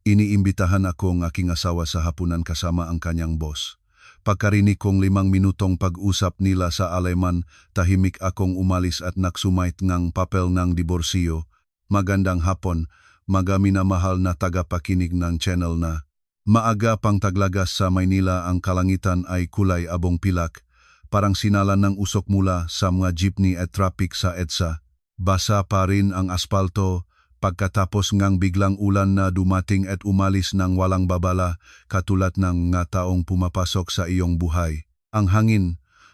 Iniimbitahan ako ng aking asawa sa hapunan kasama ang kanyang boss. Pagkarinig kong 5 minutong pag-usap nila sa Aleman, tahimik akong umalis at nagsumait ng papel ng diborsyo. Magandang hapon, magaminamahal na tagapakinig ng channel na. Maaga pang taglagas sa Maynila, ang kalangitan ay kulay abong pilak, parang sinalan ng usok mula sa mga jeepney at traffic sa EDSA. Basa pa rin ang aspalto, pagkatapos ngang biglang ulan na dumating at umalis ng walang babala, katulad ng nga taong pumapasok sa iyong buhay. Ang hangin,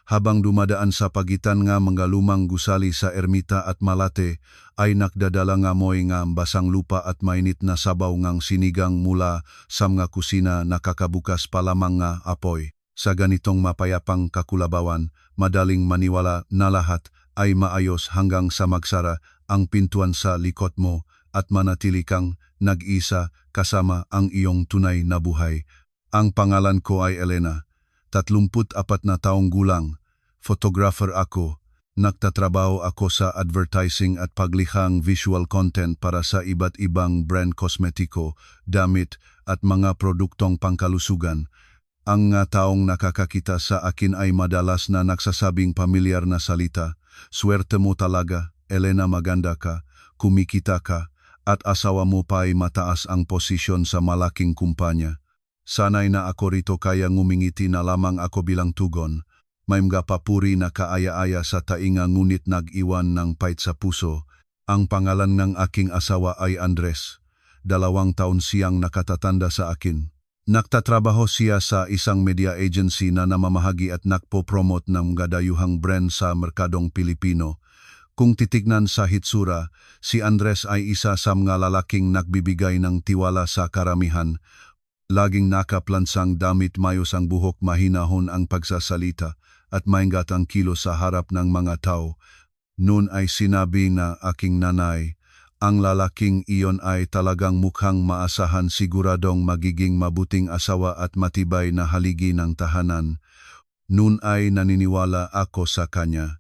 habang dumadaan sa pagitan nga mga lumang gusali sa Ermita at Malate, ay nakdadala nga moy nga basang lupa at mainit na sabaw ngang sinigang mula sa mga kusina, nakakabukas pa lamang nga apoy. Sa ganitong mapayapang kakulabawan, madaling maniwala na lahat ay maayos hanggang sa magsara ang pintuan sa likod mo at manatili kang nag-isa kasama ang iyong tunay na buhay. Ang pangalan ko ay Elena, 34 na taong gulang, photographer ako, nagtatrabaho ako sa advertising at paglihang visual content para sa iba't ibang brand kosmetiko, damit at mga produktong pangkalusugan. Ang taong nakakakita sa akin ay madalas na nagsasabing pamilyar na salita, "Swerte mo talaga, Elena, maganda ka, kumikita ka, at asawa mo pa ay mataas ang posisyon sa malaking kumpanya." Sanay na ako rito kaya ngumingiti na lamang ako bilang tugon. May mga papuri na kaaya-aya sa tainga ngunit nag-iwan ng pait sa puso. Ang pangalan ng aking asawa ay Andres. 2 taon siyang nakatatanda sa akin. Nagtatrabaho siya sa isang media agency na namamahagi at nagpo-promote ng mga dayuhang brand sa merkadong Pilipino. Kung titignan sa hitsura, si Andres ay isa sa mga lalaking nagbibigay ng tiwala sa karamihan. Laging nakaplansang damit, mayos ang buhok, mahinahon ang pagsasalita, at maingat ang kilo sa harap ng mga tao. Noon ay sinabi na aking nanay, ang lalaking iyon ay talagang mukhang maasahan, siguradong magiging mabuting asawa at matibay na haligi ng tahanan. Noon ay naniniwala ako sa kanya.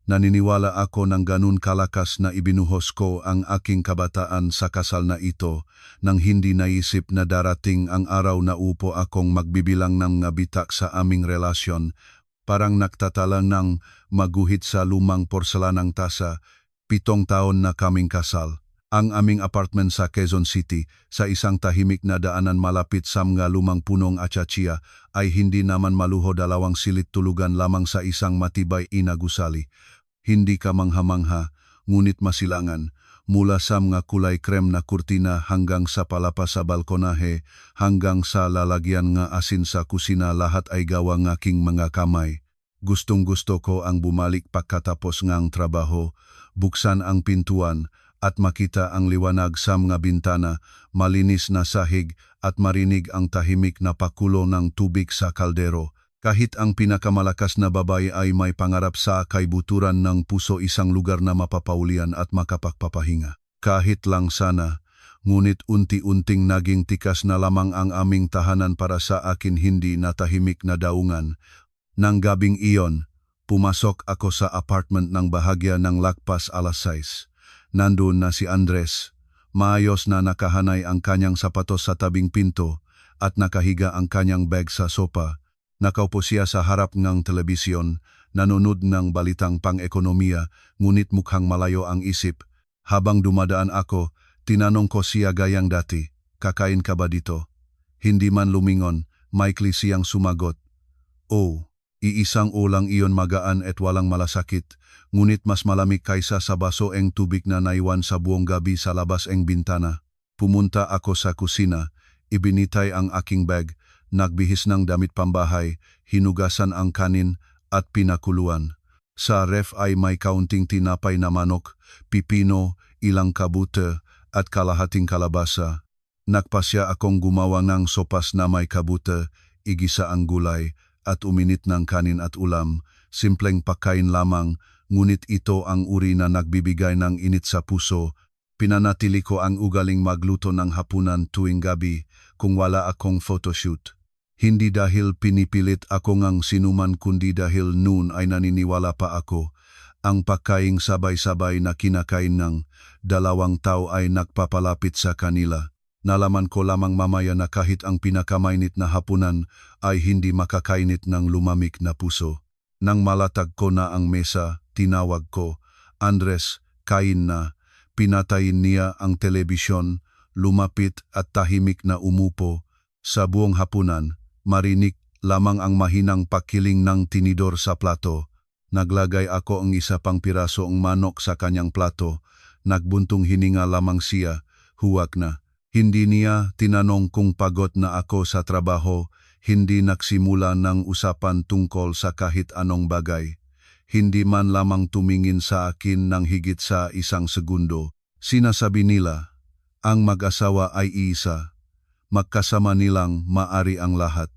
Naniniwala ako ng ganun kalakas na ibinuhos ko ang aking kabataan sa kasal na ito, nang hindi naisip na darating ang araw na upo akong magbibilang ng bitak sa aming relasyon, parang nagtatala ng maguhit sa lumang porselanang tasa. 7 taon na kaming kasal. Ang aming apartment sa Quezon City, sa isang tahimik na daanan malapit sa mga lumang punong acacia, ay hindi naman maluho, 2 silid tulugan lamang sa isang matibay na gusali. Hindi ka mangha-mangha, ngunit masilangan, mula sa mga kulay krem na kurtina hanggang sa palapa sa balkonahe, hanggang sa lalagyan nga asin sa kusina, lahat ay gawa ng aking mga kamay. Gustong-gusto ko ang bumalik pagkatapos ngang trabaho, buksan ang pintuan, at makita ang liwanag sa mga bintana, malinis na sahig, at marinig ang tahimik na pakulo ng tubig sa kaldero. Kahit ang pinakamalakas na babae ay may pangarap sa kaibuturan ng puso, isang lugar na mapapaulian at makapagpapahinga. Kahit lang sana, ngunit unti-unting naging tikas na lamang ang aming tahanan para sa akin, hindi na tahimik na daungan. Nang gabing iyon, pumasok ako sa apartment ng bahagya ng lagpas 6:00. Nandun na si Andres. Maayos na nakahanay ang kanyang sapatos sa tabing pinto at nakahiga ang kanyang bag sa sopa. Nakaupo siya sa harap ng telebisyon, nanonood ng balitang pang-ekonomiya, ngunit mukhang malayo ang isip. Habang dumadaan ako, tinanong ko siya gayang dati, "Kakain ka ba dito?" Hindi man lumingon, maikli siyang sumagot, "Oh." Iisang ulang iyon, magaan at walang malasakit, ngunit mas malamig kaysa sa baso eng tubig na naiwan sa buong gabi sa labas eng bintana. Pumunta ako sa kusina, ibinitay ang aking bag, nagbihis ng damit pambahay, hinugasan ang kanin at pinakuluan. Sa ref ay may kaunting tinapay na manok, pipino, ilang kabute at kalahating kalabasa. Nagpasya akong gumawa ng sopas na may kabute, igisa ang gulay, at uminit ng kanin at ulam. Simpleng pagkain lamang, ngunit ito ang uri na nagbibigay ng init sa puso. Pinanatili ko ang ugaling magluto ng hapunan tuwing gabi kung wala akong photoshoot. Hindi dahil pinipilit ako ngang sinuman, kundi dahil noon ay naniniwala pa ako. Ang pagkaing sabay-sabay na kinakain ng 2 tao ay nagpapalapit sa kanila. Nalaman ko lamang mamaya na kahit ang pinakamainit na hapunan ay hindi makakainit ng lumamig na puso. Nang malatag ko na ang mesa, tinawag ko, "Andres, kain na." Pinatayin niya ang telebisyon, lumapit at tahimik na umupo. Sa buong hapunan, marinig lamang ang mahinang pakiling ng tinidor sa plato. Naglagay ako ang isa pang pirasong manok sa kanyang plato. Nagbuntong hininga lamang siya, huwag na. Hindi niya tinanong kung pagod na ako sa trabaho, hindi nagsimula ng usapan tungkol sa kahit anong bagay. Hindi man lamang tumingin sa akin ng higit sa 1 segundo. Sinasabi nila, ang mag-asawa ay isa. Magkasama nilang maari ang lahat.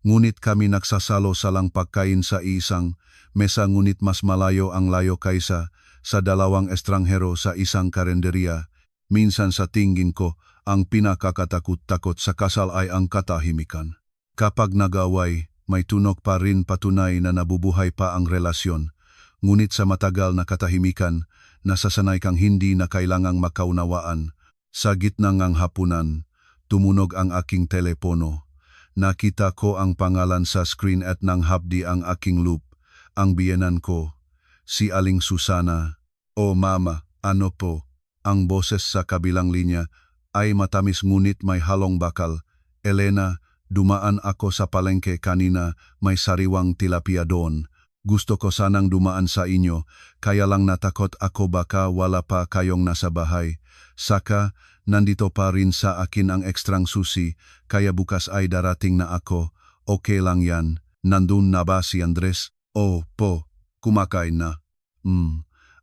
Ngunit kami nagsasalo salang pagkain sa isang mesa, ngunit mas malayo ang layo kaysa sa 2 estranghero sa isang karenderya. Minsan sa tingin ko, ang pinakakatakot-takot sa kasal ay ang katahimikan. Kapag nag-away, may tunog pa rin patunay na nabubuhay pa ang relasyon. Ngunit sa matagal na katahimikan, nasasanay kang hindi na kailangang makaunawaan. Sa gitna ng hapunan, tumunog ang aking telepono. Nakita ko ang pangalan sa screen at nang hapdi ang aking loop. Ang biyenan ko, si Aling Susana. "O mama, ano po?" Ang boses sa kabilang linya ay matamis ngunit may halong bakal. "Elena, dumaan ako sa palengke kanina, may sariwang tilapia doon. Gusto ko sanang dumaan sa inyo, kaya lang natakot ako baka wala pa kayong nasa bahay. Saka, nandito pa rin sa akin ang ekstrang susi, kaya bukas ay darating na ako. Okay lang yan. Nandun na ba si Andres?" "Oh, po, kumakain na."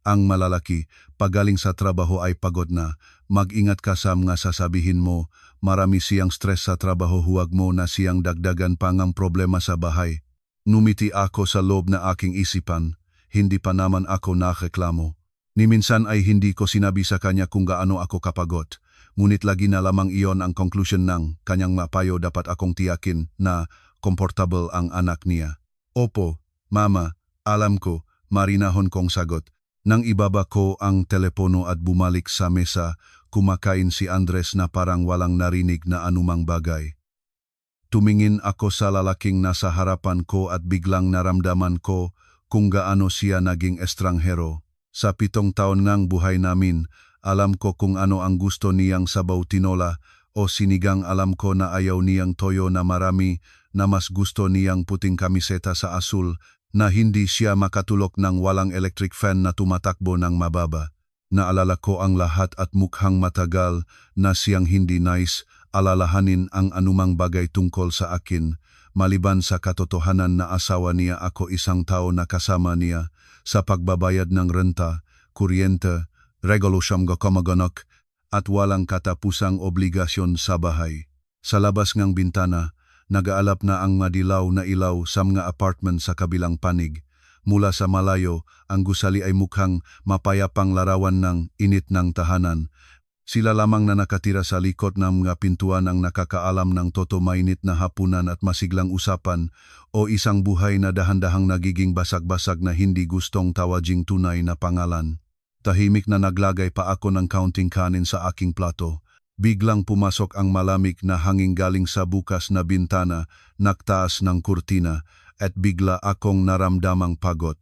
Ang malalaki, pagaling sa trabaho ay pagod na. Mag-ingat ka sa mga sasabihin mo. Marami siyang stress sa trabaho, huwag mo na siyang dagdagan pang ang problema sa bahay. Numiti ako sa loob na aking isipan. Hindi pa naman ako nareklamo. Ni minsan ay hindi ko sinabi sa kanya kung gaano ako kapagod. Ngunit lagi na lamang iyon ang conclusion ng kanyang mapayo. Dapat akong tiyakin na komportable ang anak niya. "Opo, mama, alam ko," marinahon kong sagot. Nang ibaba ko ang telepono at bumalik sa mesa, kumakain si Andres na parang walang narinig na anumang bagay. Tumingin ako sa lalaking nasa harapan ko at biglang naramdaman ko kung gaano siya naging estranghero. Sa 7 taon ng buhay namin, alam ko kung ano ang gusto niyang sabaw tinola o sinigang. Alam ko na ayaw niyang toyo na marami, na mas gusto niyang puting kamiseta sa asul, na hindi siya makatulog ng walang electric fan na tumatakbo ng mababa. Naalala ko ang lahat at mukhang matagal na siyang hindi nais alalahanin ang anumang bagay tungkol sa akin, maliban sa katotohanan na asawa niya ako 1 taon na kasama niya sa pagbabayad ng renta, kuryente, regalo siyang kamag-anak at walang katapusang obligasyon sa bahay. Sa labas ng bintana, nagaalap na ang madilaw na ilaw sa mga apartment sa kabilang panig. Mula sa malayo, ang gusali ay mukhang mapayapang larawan ng init ng tahanan. Sila lamang na nakatira sa likod ng mga pintuan ang nakakaalam ng mainit na hapunan at masiglang usapan o isang buhay na dahan-dahang nagiging basag-basag na hindi gustong tawaging tunay na pangalan. Tahimik na naglagay pa ako ng kaunting kanin sa aking plato. Biglang pumasok ang malamig na hangin galing sa bukas na bintana, nagtaas ng kurtina, at bigla akong naramdamang pagod.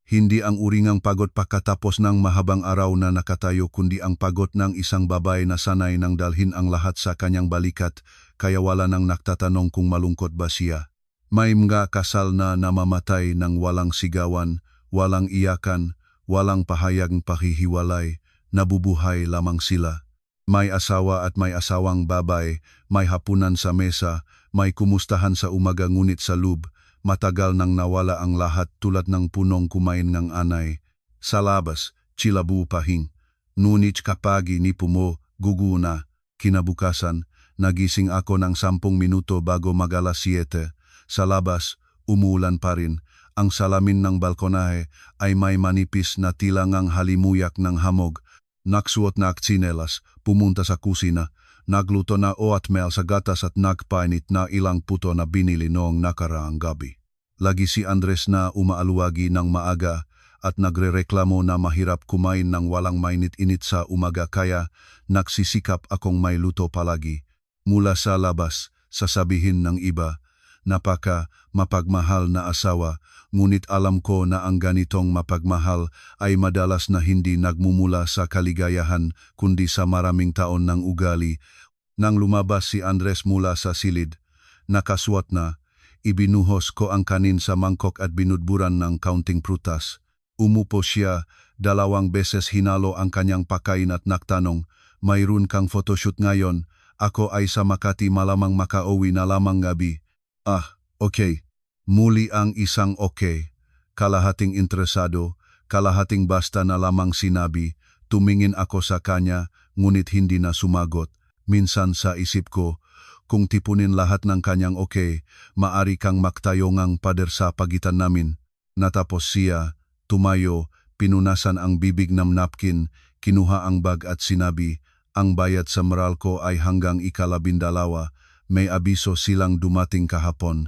Hindi ang uringang pagod pagkatapos ng mahabang araw na nakatayo, kundi ang pagod ng isang babae na sanay nang dalhin ang lahat sa kanyang balikat, kaya wala nang nagtatanong kung malungkot ba siya. May mga kasal na namamatay ng walang sigawan, walang iyakan, walang pahayag pahihiwalay, nabubuhay lamang sila. May asawa at may asawang babae, may hapunan sa mesa, may kumustahan sa umaga, ngunit sa loob, matagal nang nawala ang lahat tulad ng punong kumain ng anay. Sa labas, chilabu pahing. Ngunit kapag inipo mo, guguna. Kinabukasan, nagising ako ng 10 minuto bago mag-alas 7. Sa labas, umuulan pa rin. Ang salamin ng balkonahe ay may manipis na tila ngang halimuyak ng hamog. Naksuot na tsinelas, pumunta sa kusina, nagluto na oatmeal sa gatas at nagpainit na ilang puto na binili noong nakaraang gabi. Lagi si Andres na umaaluwagi ng maaga at nagrereklamo na mahirap kumain ng walang mainit-init sa umaga kaya nagsisikap akong may luto palagi. Mula sa labas, sasabihin ng iba, napaka mapagmahal na asawa, ngunit alam ko na ang ganitong mapagmahal ay madalas na hindi nagmumula sa kaligayahan kundi sa maraming taon ng ugali. Nang lumabas si Andres mula sa silid, nakaswat na, ibinuhos ko ang kanin sa mangkok at binudburan ng kaunting prutas. Umupo siya, 2 beses hinalo ang kanyang pakain at nagtanong, mayroon kang photoshoot ngayon, ako ay sa Makati malamang makauwi na lamang gabi. Ah, okay. Muli ang isang okay. Kalahating interesado, kalahating basta na lamang sinabi, tumingin ako sa kanya, ngunit hindi na sumagot. Minsan sa isip ko, kung tipunin lahat ng kanyang okay, maari kang magtayo ngang pader sa pagitan namin. Natapos siya, tumayo, pinunasan ang bibig ng napkin, kinuha ang bag at sinabi, ang bayad sa Meralco ay hanggang 12, may abiso silang dumating kahapon.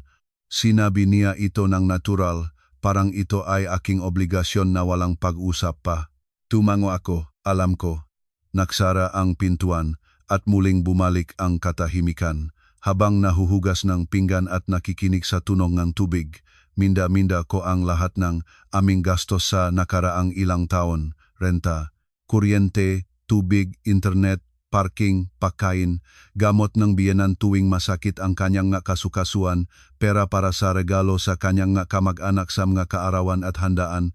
Sinabi niya ito ng natural, parang ito ay aking obligasyon na walang pag-usap pa. Tumango ako, alam ko. Naksara ang pintuan at muling bumalik ang katahimikan. Habang nahuhugas ng pinggan at nakikinig sa tunog ng tubig, minda-minda ko ang lahat ng aming gastos sa nakaraang ilang taon, renta, kuryente, tubig, internet, parking, pagkain, gamot ng biyenan tuwing masakit ang kanyang nga kasukasuan, pera para sa regalo sa kanyang nga kamag-anak sa mga kaarawan at handaan,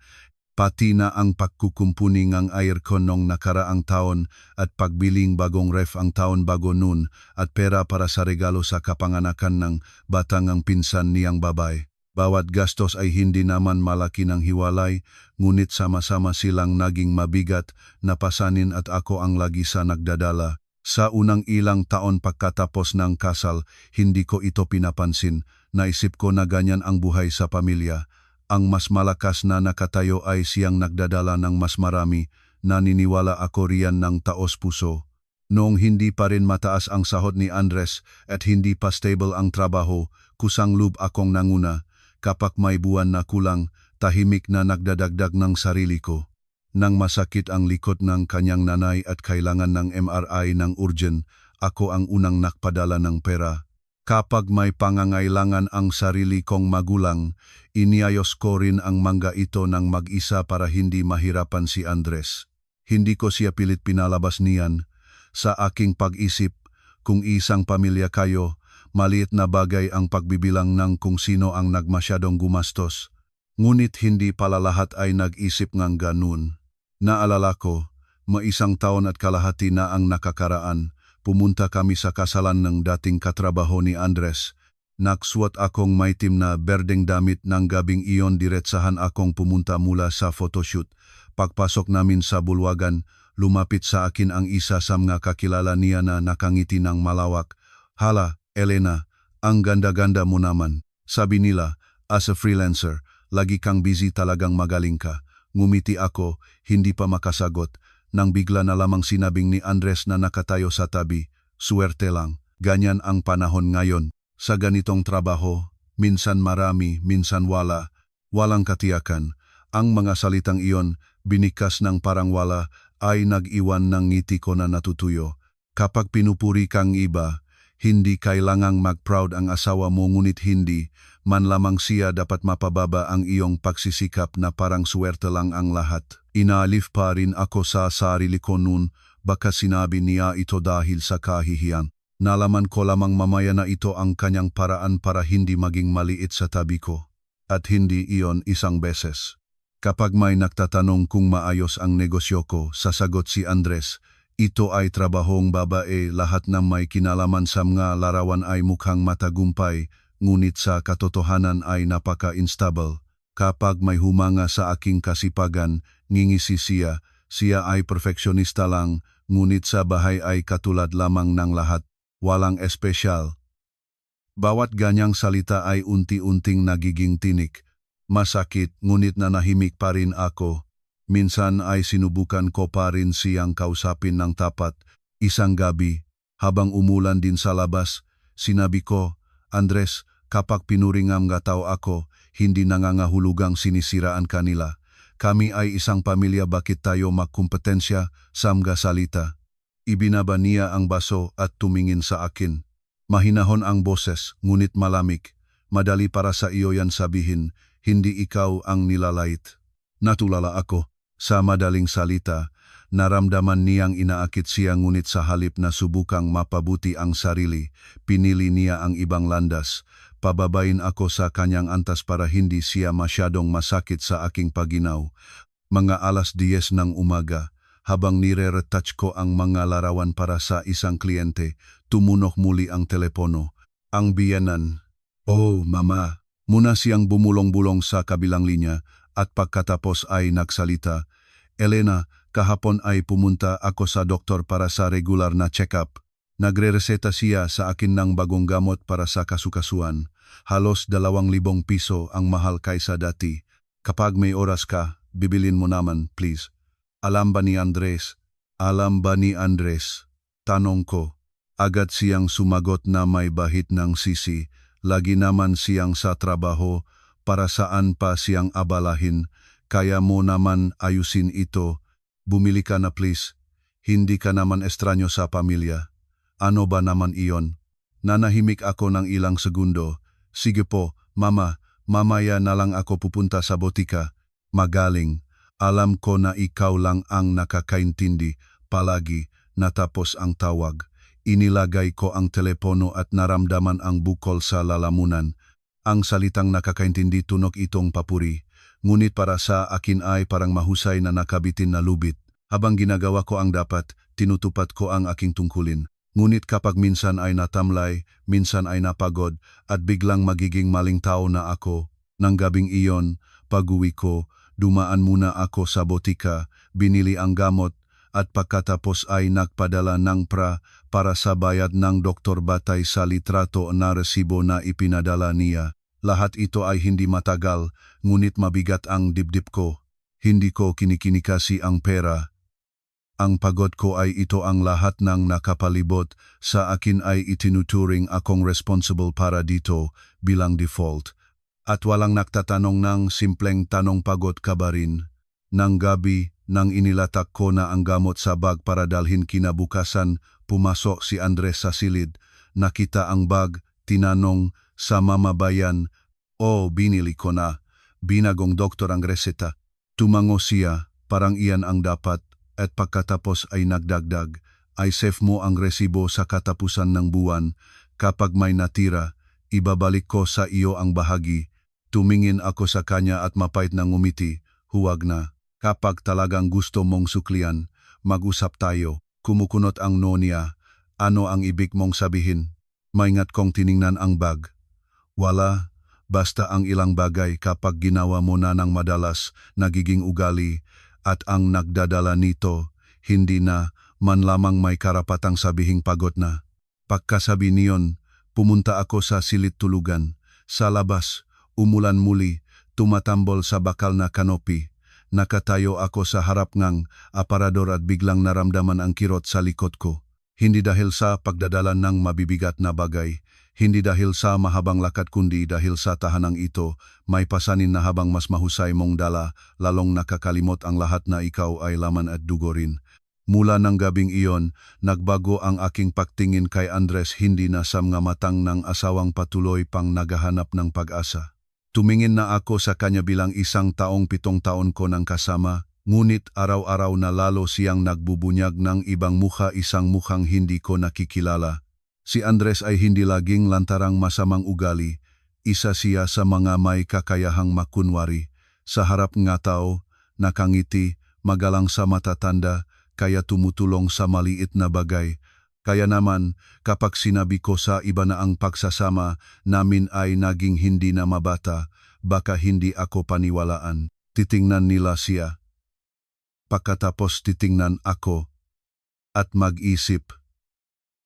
pati na ang pagkukumpuni ng aircon nung nakaraang taon at pagbiling bagong ref ang taon bago nun at pera para sa regalo sa kapanganakan ng batang ang pinsan niyang babay. Bawat gastos ay hindi naman malaki ng hiwalay, ngunit sama-sama silang naging mabigat na pasanin at ako ang lagi sa nagdadala. Sa unang ilang taon pagkatapos ng kasal, hindi ko ito pinapansin. Naisip ko na ganyan ang buhay sa pamilya. Ang mas malakas na nakatayo ay siyang nagdadala ng mas marami, naniniwala ako riyan ng taos puso. Noong hindi pa rin mataas ang sahod ni Andres at hindi pa stable ang trabaho, kusang loob akong nanguna. Kapag may buwan na kulang, tahimik na nagdadagdag ng sarili ko. Nang masakit ang likod ng kanyang nanay at kailangan ng MRI ng urgent, ako ang unang nakpadala ng pera. Kapag may pangangailangan ang sarili kong magulang, iniayos ko rin ang mangga ito ng mag-isa para hindi mahirapan si Andres. Hindi ko siya pilit pinalabas niyan. Sa aking pag-isip, kung isang pamilya kayo, maliit na bagay ang pagbibilang ng kung sino ang nagmasyadong gumastos. Ngunit hindi pala lahat ay nag-isip ngang ganun. Naalala ko, maisang taon at kalahati na ang nakakaraan, pumunta kami sa kasalan ng dating katrabaho ni Andres. Nagsuot akong maitim na berdeng damit ng gabing iyon diretsahan akong pumunta mula sa photoshoot. Pagpasok namin sa bulwagan, lumapit sa akin ang isa sa mga kakilala niya na nakangiti ng malawak. Hala, Elena, ang ganda-ganda mo naman. Sabi nila, as a freelancer, lagi kang busy talagang magaling ka. Ngumiti ako, hindi pa makasagot, nang bigla na lamang sinabing ni Andres na nakatayo sa tabi, suwerte lang, ganyan ang panahon ngayon. Sa ganitong trabaho, minsan marami, minsan wala, walang katiyakan. Ang mga salitang iyon, binikas ng parang wala, ay nag-iwan ng ngiti ko na natutuyo. Kapag pinupuri kang iba, hindi kailangang mag-proud ang asawa mo ngunit hindi, man lamang siya dapat mapababa ang iyong pagsisikap na parang suwerte lang ang lahat. Inaalif pa rin ako sa sarili ko noon, baka sinabi niya ito dahil sa kahihiyan. Nalaman ko lamang mamaya na ito ang kanyang paraan para hindi maging maliit sa tabi ko. At hindi iyon isang beses. Kapag may nagtatanong kung maayos ang negosyo ko, sasagot si Andres, ito ay trabahong babae, lahat ng may kinalaman sa mga larawan ay mukhang matagumpay, ngunit sa katotohanan ay napaka-instable. Kapag may humanga sa aking kasipagan, ngingisi siya, siya ay perfeksyonista lang, ngunit sa bahay ay katulad lamang ng lahat, walang espesyal. Bawat ganyang salita ay unti-unting nagiging tinik. Masakit, ngunit nanahimik pa rin ako. Minsan ay sinubukan ko pa rin siyang kausapin ng tapat. Isang gabi, habang umulan din sa labas, sinabi ko, Andres, kapag pinuringam nga tao ako, hindi nangangahulugang sinisiraan kanila. Kami ay isang pamilya, bakit tayo magkumpetensya sa mga salita? Ibinaba niya ang baso at tumingin sa akin. Mahinahon ang boses, ngunit malamig. Madali para sa iyo yan sabihin, hindi ikaw ang nilalait. Natulala ako. Sa madaling salita, naramdaman niyang inaakit siya, ngunit sa halip na subukang mapabuti ang sarili, pinili niya ang ibang landas. Pababain ako sa kanyang antas para hindi siya masyadong masakit sa aking paginaw. Mga 10:00 ng umaga, habang nire-retouch ko ang mga larawan para sa isang kliyente, tumunok muli ang telepono. Ang biyanan. "Oh, Mama." Muna siyang bumulong-bulong sa kabilang linya at pagkatapos ay nagsalita. "Elena, kahapon ay pumunta ako sa doktor para sa regular na check-up. Nagre-reseta siya sa akin ng bagong gamot para sa kasukasuan. Halos 2,000 piso ang mahal kaysa dati. Kapag may oras ka, bibilin mo naman, please." Alam ba ni Andres? Tanong ko. Agad siyang sumagot na may bahit ng sisi. Lagi naman siyang sa trabaho, para saan pa siyang abalahin. Kaya mo naman ayusin ito. Bumili ka na please. Hindi ka naman estranyo sa pamilya. Ano ba naman iyon? Nanahimik ako ng ilang segundo. "Sige po, Mama, mamaya na lang ako pupunta sa botika." "Magaling. Alam ko na ikaw lang ang nakakaintindi." Palagi natapos ang tawag. Inilagay ko ang telepono at naramdaman ang bukol sa lalamunan. Ang salitang nakakaintindi, tunog itong papuri. Ngunit para sa akin ay parang mahusay na nakabitin na lubid. Habang ginagawa ko ang dapat, tinutupad ko ang aking tungkulin. Ngunit kapag minsan ay natamlay, minsan ay napagod, at biglang magiging maling tao na ako. Nang gabing iyon, pag-uwi ko, dumaan muna ako sa botika, binili ang gamot, at pagkatapos ay nagpadala ng para sa bayad ng doktor batay sa litrato na resibo na ipinadala niya. Lahat ito ay hindi matagal, ngunit mabigat ang dibdib ko. Hindi ko kinikinikasi ang pera. Ang pagod ko ay ito, ang lahat ng nakapalibot sa akin ay itinuturing akong responsible para dito bilang default. At walang nagtatanong ng simpleng tanong, "Pagod ka ba rin?" Nang gabi, nang inilatak ko na ang gamot sa bag para dalhin kinabukasan, pumasok si Andres sa silid. Nakita ang bag, tinanong, "Sa mamabayan?" "Oh, binili ko na. Binagong doktor ang reseta." Tumango siya, parang iyan ang dapat. At pagkatapos ay nagdagdag, "Ay save mo ang resibo sa katapusan ng buwan. Kapag may natira, ibabalik ko sa iyo ang bahagi." Tumingin ako sa kanya at mapait na ngumiti. "Huwag na. Kapag talagang gusto mong suklian, mag-usap tayo." Kumukunot ang nonya. "Ano ang ibig mong sabihin?" Maingat kong tiningnan ang bag. "Wala. Basta ang ilang bagay kapag ginawa mo na ng madalas, nagiging ugali. At ang nagdadala nito, hindi na man lamang may karapatang sabihing pagod na." Pagkasabi niyon, pumunta ako sa silid tulugan. Sa labas, umulan muli, tumatambol sa bakal na kanopi. Nakatayo ako sa harap ng aparador at biglang naramdaman ang kirot sa likod ko. Hindi dahil sa pagdadala ng mabibigat na bagay, hindi dahil sa mahabang lakad, kundi dahil sa tahanang ito, may pasanin na habang mas mahusay mong dala, lalong nakakalimot ang lahat na ikaw ay laman at dugo rin. Mula ng gabing iyon, nagbago ang aking pagtingin kay Andres, hindi na sa mga matang ng asawang patuloy pang naghahanap ng pag-asa. Tumingin na ako sa kanya bilang isang taong 7 taon ko nang kasama, ngunit araw-araw na lalo siyang nagbubunyag ng ibang mukha, isang mukhang hindi ko nakikilala. Si Andres ay hindi laging lantarang masamang ugali. Isa siya sa mga may kakayahang makunwari. Sa harap ng tao, nakangiti, magalang sa matatanda, kaya tumutulong sa maliit na bagay. Kaya naman, kapag sinabi ko sa iba na ang pagsasama namin ay naging hindi na mabata, baka hindi ako paniwalaan. Titingnan nila siya. Pagkatapos titingnan ako at mag-isip.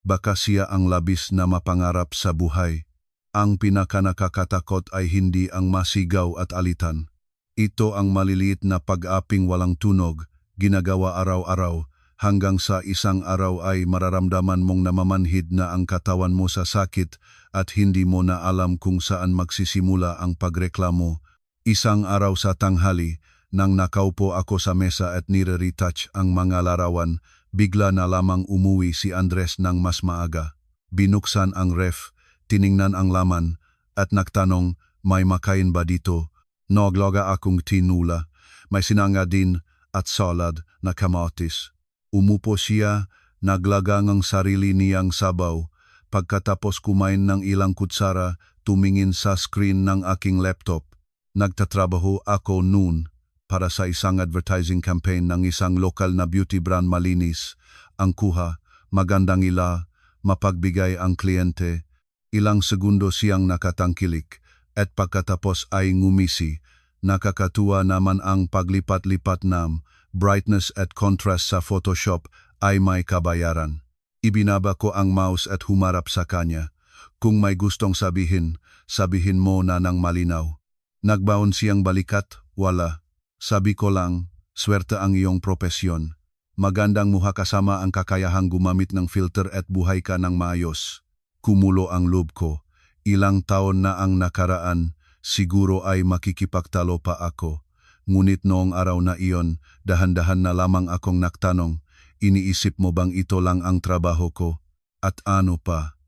Baka siya ang labis na mapangarap sa buhay. Ang pinakanakakatakot ay hindi ang masigaw at alitan. Ito ang maliliit na pag-aping walang tunog, ginagawa araw-araw, hanggang sa isang araw ay mararamdaman mong namamanhid na ang katawan mo sa sakit at hindi mo na alam kung saan magsisimula ang pagreklamo. Isang araw sa tanghali, Nang nakaupo ako sa mesa at nire-retouch ang mga larawan, bigla na lamang umuwi si Andres ng mas maaga. Binuksan ang ref, tiningnan ang laman, at nagtanong, may makain ba dito? Naglaga akong tinula, may sinanga din at salad na kamatis. Umupo siya, naglaga ng sarili niyang sabaw. Pagkatapos kumain ng ilang kutsara, tumingin sa screen ng aking laptop. Nagtatrabaho ako noon para sa isang advertising campaign ng isang lokal na beauty brand malinis. Ang kuha, magandang ila, mapagbigay ang kliyente. Ilang segundo siyang nakatangkilik at pagkatapos ay ngumisi. Nakakatuwa naman ang paglipat-lipat ng brightness at contrast sa Photoshop ay may kabayaran. Ibinaba ko ang mouse at humarap sa kanya. Kung may gustong sabihin, sabihin mo na ng malinaw. Nagbaon siyang balikat, wala. Sabi ko lang, swerte ang iyong propesyon. Magandang muha kasama ang kakayahang gumamit ng filter at buhay ka ng maayos. Kumulo ang loob ko. Ilang taon na ang nakaraan, siguro ay makikipagtalo pa ako. Ngunit noong araw na iyon, dahan-dahan na lamang akong nagtanong, iniisip mo bang ito lang ang trabaho ko? At ano pa?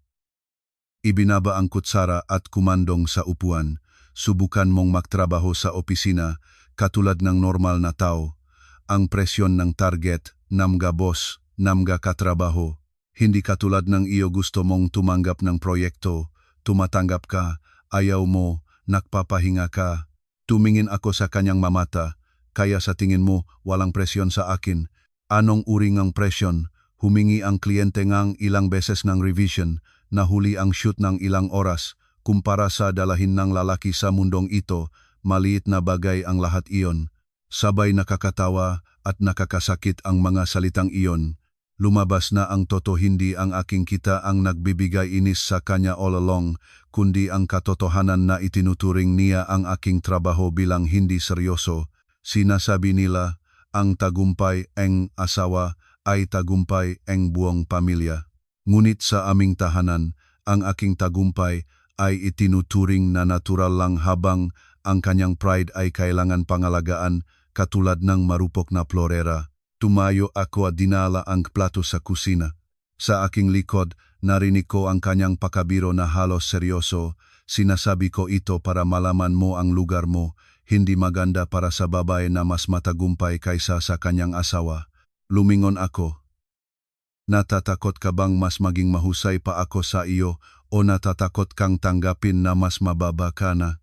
Ibinaba ang kutsara at kumandong sa upuan. Subukan mong magtrabaho sa opisina katulad ng normal na tao. Ang presyon ng target, namga boss, namga katrabaho. Hindi katulad ng iyo gusto mong tumanggap ng proyekto, tumatanggap ka, ayaw mo, nagpapahinga ka. Tumingin ako sa kanyang mamata, kaya sa tingin mo walang presyon sa akin. Anong uri ng presyon? Humingi ang kliyente ngang ilang beses ng revision, nahuli ang shoot ng ilang oras. Kumpara sa dalahin ng lalaki sa mundong ito, maliit na bagay ang lahat iyon. Sabay nakakatawa at nakakasakit ang mga salitang iyon. Lumabas na ang toto, hindi ang aking kita ang nagbibigay inis sa kanya all along, kundi ang katotohanan na itinuturing niya ang aking trabaho bilang hindi seryoso. Sinasabi nila, ang tagumpay ang asawa ay tagumpay ang buong pamilya. Ngunit sa aming tahanan, ang aking tagumpay ay itinuturing na natural lang habang ang kanyang pride ay kailangan pangalagaan katulad ng marupok na florera. Tumayo ako at dinala ang plato sa kusina. Sa aking likod, narinig ko ang kanyang pakabiro na halos seryoso. Sinasabi ko ito para malaman mo ang lugar mo, hindi maganda para sa babae na mas matagumpay kaysa sa kanyang asawa. Lumingon ako. Natatakot ka bang mas maging mahusay pa ako sa iyo o natatakot kang tanggapin na mas mababa ka na?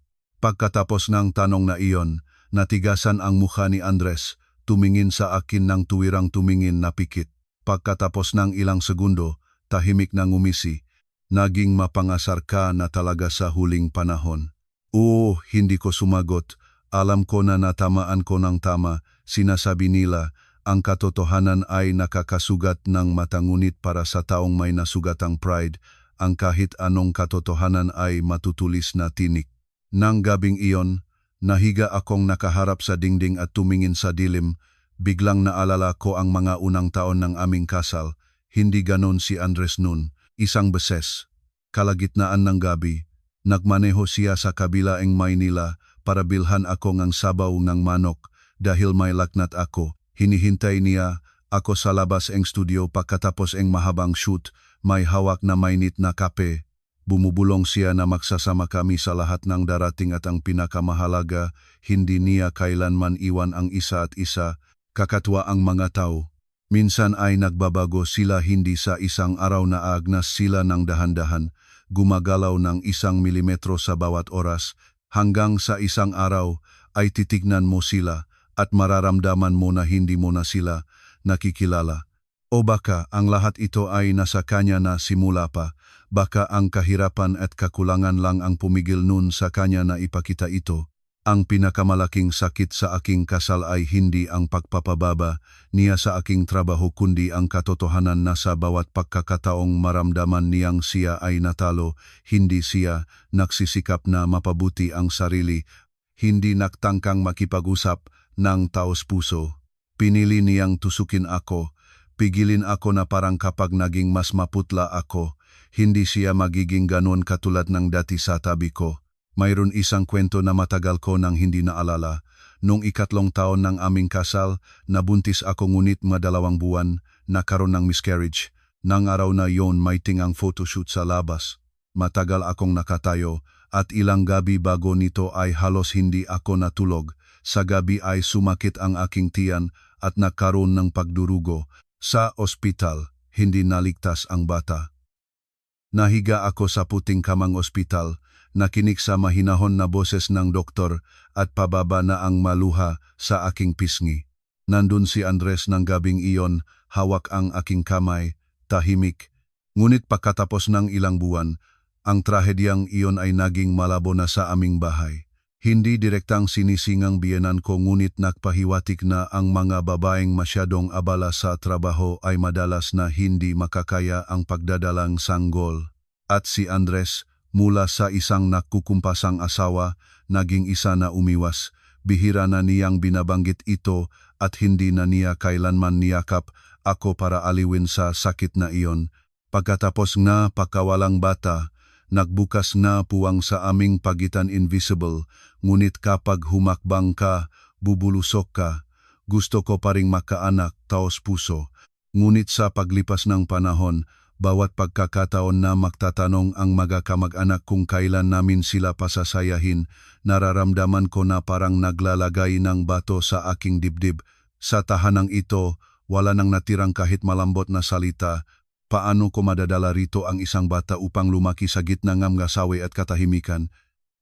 Pagkatapos ng tanong na iyon, natigasan ang mukha ni Andres, tumingin sa akin ng tuwirang tumingin na pikit. Pagkatapos ng ilang segundo, tahimik na ngumisi. Naging mapangasar ka na talaga sa huling panahon. Oo, hindi ko sumagot. Alam ko na natamaan ko ng tama. Sinasabi nila, ang katotohanan ay nakakasugat ng mata, ngunit para sa taong may nasugatang pride, ang kahit anong katotohanan ay matutulis na tinik. Nang gabing iyon, nahiga akong nakaharap sa dingding at tumingin sa dilim. Biglang naalala ko ang mga unang taon ng aming kasal. Hindi ganon si Andres noon. Isang beses, kalagitnaan ng gabi, nagmaneho siya sa kabilaang Maynila para bilhan ako ng sabaw ng manok. Dahil may laknat ako, hinihintay niya ako sa labas ng studio. Pagkatapos ng mahabang shoot, may hawak na mainit na kape. Bumubulong siya na magsasama kami sa lahat ng darating at ang pinakamahalaga, hindi niya kailanman iwan ang isa at isa. Kakatwa ang mga tao. Minsan ay nagbabago sila, hindi sa isang araw na agnas sila ng dahan-dahan, gumagalaw ng 1 milimetro sa bawat oras, hanggang sa isang araw ay titignan mo sila at mararamdaman mo na hindi mo na sila nakikilala. O baka ang lahat ito ay nasa kanya na simula pa, baka ang kahirapan at kakulangan lang ang pumigil nun sa kanya na ipakita ito. Ang pinakamalaking sakit sa aking kasal ay hindi ang pagpapababa niya sa aking trabaho, kundi ang katotohanan na sa bawat pagkakataong maramdaman niyang siya ay natalo, hindi siya nagsisikap na mapabuti ang sarili, hindi nagtangkang makipag-usap ng taos-puso. Pinili niyang tusukin ako, pigilin ako na parang kapag naging mas maputla ako, hindi siya magiging ganon katulad ng dati sa tabi ko. Mayroon isang kwento na matagal ko nang hindi naalala. Nung 3 taon ng aming kasal, nabuntis ako ngunit 2 buwan, nagkaroon ng miscarriage. Nang araw na yon may tingang photoshoot sa labas. Matagal akong nakatayo at ilang gabi bago nito ay halos hindi ako natulog. Sa gabi ay sumakit ang aking tiyan at nagkaroon ng pagdurugo. Sa ospital, hindi naligtas ang bata. Nahiga ako sa puting kamang ospital, nakinig sa mahinahon na boses ng doktor at pababa na ang maluha sa aking pisngi. Nandun si Andres ng gabing iyon, hawak ang aking kamay, tahimik. Ngunit pagkatapos ng ilang buwan, ang trahedyang iyon ay naging malabo na sa aming bahay. Hindi direktang sinisingang biyenan ko ngunit nagpahiwatig na ang mga babaeng masyadong abala sa trabaho ay madalas na hindi makakaya ang pagdadalang sanggol. At si Andres, mula sa isang nakukumpasang asawa, naging isa na umiwas. Bihira na niyang binabanggit ito at hindi na niya kailanman niyakap ako para aliwin sa sakit na iyon. Pagkatapos na pagkawalang bata, nagbukas na puwang sa aming pagitan invisible, ngunit kapag humakbang ka, bubulusok ka. Gusto ko pa ring makaanak, taos puso. Ngunit sa paglipas ng panahon, bawat pagkakataon na magtatanong ang magkamag-anak kung kailan namin sila pasasayahin, nararamdaman ko na parang naglalagay ng bato sa aking dibdib. Sa tahanang ito, wala nang natirang kahit malambot na salita. Paano ko madadala rito ang isang bata upang lumaki sa gitna ng ngasawi at katahimikan?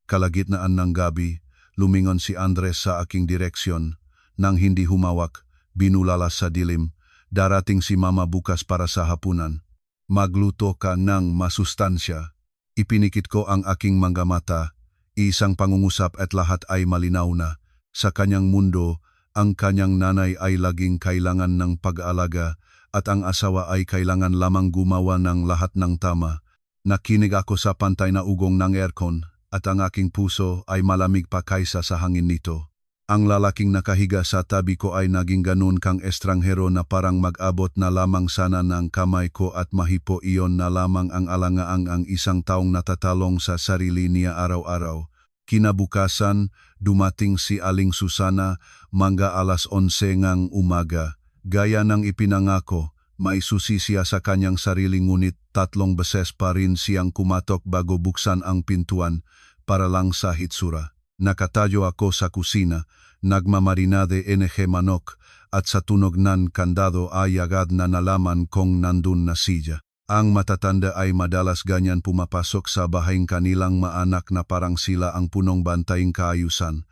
Kalagitnaan ng gabi, lumingon si Andres sa aking direksyon. Nang hindi humawak, binulalas sa dilim. Darating si Mama bukas para sa hapunan. Magluto ka ng masustansya. Ipinikit ko ang aking mga mata. Isang pangungusap at lahat ay malinaw na. Sa kanyang mundo, ang kanyang nanay ay laging kailangan ng pag-aalaga at ang asawa ay kailangan lamang gumawa ng lahat ng tama. Nakinig ako sa pantay na ugong ng aircon at ang aking puso ay malamig pa kaysa sa hangin nito. Ang lalaking nakahiga sa tabi ko ay naging ganun kang estranghero na parang mag-abot na lamang sana ng kamay ko at mahipo iyon na lamang ang alangaang ang isang taong natatalong sa sarili niya araw-araw. Kinabukasan, dumating si Aling Susana, mga 11:00 ngang umaga. Gaya ng ipinangako, may susi siya sa kanyang sarili ngunit 3 beses pa rin siyang kumatok bago buksan ang pintuan para lang sa hitsura. Nakatayo ako sa kusina, nagmamarinade manok at sa tunog ng kandado ay agad na nalaman kong nandun na siya. Ang matatanda ay madalas ganyan pumapasok sa bahayng kanilang maanak na parang sila ang punong bantaying kaayusan.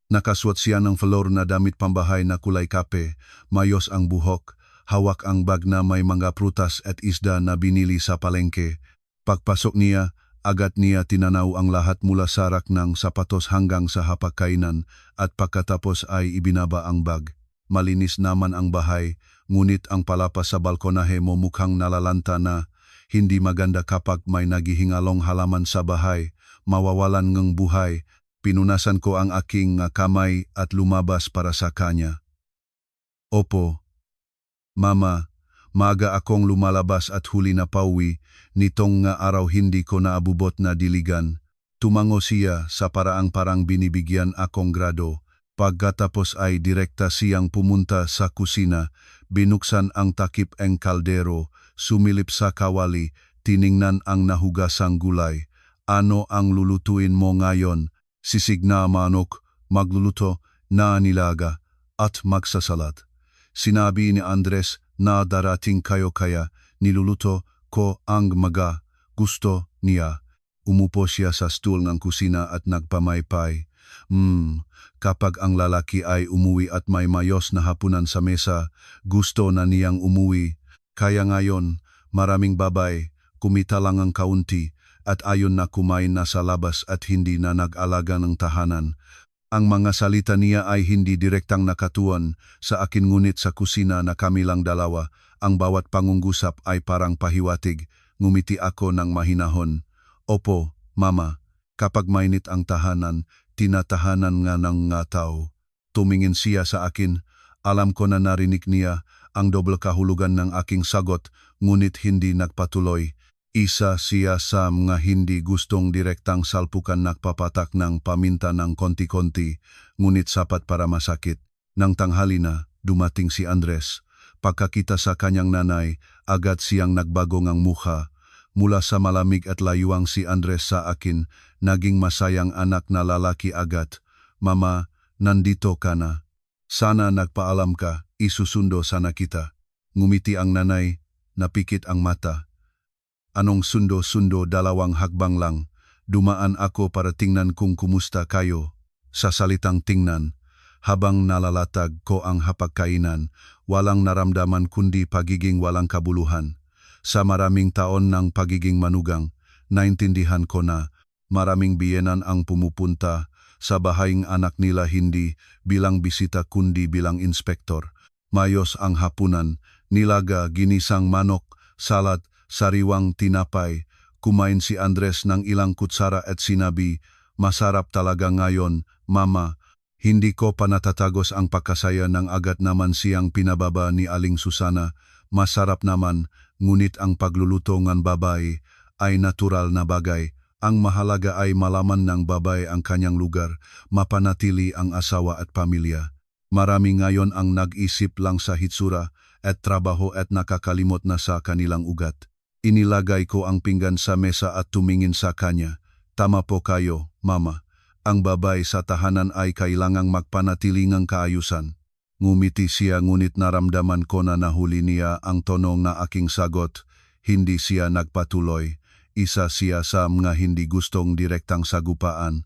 Nakasuot siya ng flor na damit pambahay na kulay kape, mayos ang buhok, hawak ang bag na may mga prutas at isda na binili sa palengke. Pagpasok niya, agad niya tinanaw ang lahat mula sa rak ng sapatos hanggang sa hapagkainan at pagkatapos ay ibinaba ang bag. Malinis naman ang bahay, ngunit ang palapas sa balkonahe mo mukhang nalalanta na. Hindi maganda kapag may naghihingalong halaman sa bahay, mawawalan ng buhay. Pinunasan ko ang aking kamay at lumabas para sa kanya. Opo, Mama, maaga akong lumalabas at huli na pauwi, nitong nga araw hindi ko naabubot na diligan. Tumango siya sa paraang parang binibigyan akong grado. Pagkatapos ay direkta siyang pumunta sa kusina, binuksan ang takip ng kaldero, sumilip sa kawali, tiningnan ang nahugasang gulay. Ano ang lulutuin mo ngayon? Sisig na manok, magluluto na nilaga, at magsasalat. Sinabi ni Andres na darating kayo kaya niluluto ko ang mga gusto niya. Umupo siya sa stool ng kusina at nagpamaypay. Kapag ang lalaki ay umuwi at may mayos na hapunan sa mesa, gusto na niyang umuwi. Kaya ngayon, maraming babay, kumita lang ang kaunti, at ayon na kumain na sa labas at hindi na nag-alaga ng tahanan. Ang mga salita niya ay hindi direktang nakatuon sa akin ngunit sa kusina na kami lang dalawa, ang bawat pangungusap ay parang pahiwatig. Ngumiti ako ng mahinahon. Opo, Mama, kapag mainit ang tahanan, tinatahanan nga ng nga tao. Tumingin siya sa akin, alam ko na narinig niya ang doble kahulugan ng aking sagot, ngunit hindi nagpatuloy. Isa siya sa mga hindi gustong direktang salpukan nagpapatak ng paminta ng konti-konti, ngunit sapat para masakit. Nang tanghali na, dumating si Andres. Pagkakita sa kanyang nanay, agad siyang nagbago ng mukha. Mula sa malamig at layuang si Andres sa akin, naging masayang anak na lalaki agad. Mama, nandito ka na. Sana nagpaalam ka, isusundo sana kita. Ngumiti ang nanay, napikit ang mata. Anong sundo-sundo, dalawang hakbang lang. Dumaan ako para tingnan kung kumusta kayo. Sa salitang tingnan, habang nalalatag ko ang hapagkainan, walang naramdaman kundi pagiging walang kabuluhan. Sa maraming taon ng pagiging manugang, naintindihan ko na maraming biyenan ang pumupunta sa bahaing anak nila hindi bilang bisita kundi bilang inspektor. Mayos ang hapunan, nilaga, ginisang manok, salad, sariwang tinapay. Kumain si Andres ng ilang kutsara at sinabi, "Masarap talaga ngayon, Mama." Hindi ko pa natatagos ang pagkasaya ng agad naman siyang pinababa ni Aling Susana. Masarap naman, ngunit ang pagluluto ng babae ay natural na bagay. Ang mahalaga ay malaman ng babae ang kanyang lugar, mapanatili ang asawa at pamilya. Marami ngayon ang nag-isip lang sa hitsura at trabaho at nakakalimot na sa kanilang ugat. Inilagay ko ang pinggan sa mesa at tumingin sa kanya. Tama po kayo, Mama. Ang babae sa tahanan ay kailangang magpanatili ng kaayusan. Ngumiti siya ngunit naramdaman ko na nahuli niya ang tono na aking sagot. Hindi siya nagpatuloy. Isa siya sa mga hindi gustong direktang sagupaan.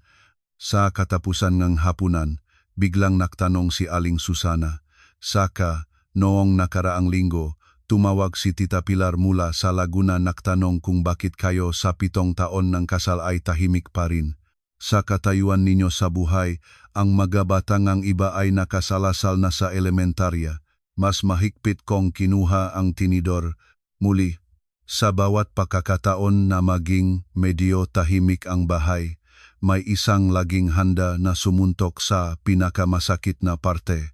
Sa katapusan ng hapunan, biglang nagtanong si Aling Susana. Saka, noong nakaraang linggo, tumawag si Tita Pilar mula sa Laguna nagtanong kung bakit kayo sa 7 taon ng kasal ay tahimik pa rin. Sa katayuan ninyo sa buhay, ang magabatangang iba ay nakasalasal na sa elementarya. Mas mahigpit kong kinuha ang tinidor. Muli, sa bawat pagkakataon na maging medyo tahimik ang bahay, may isang laging handa na sumuntok sa pinakamasakit na parte.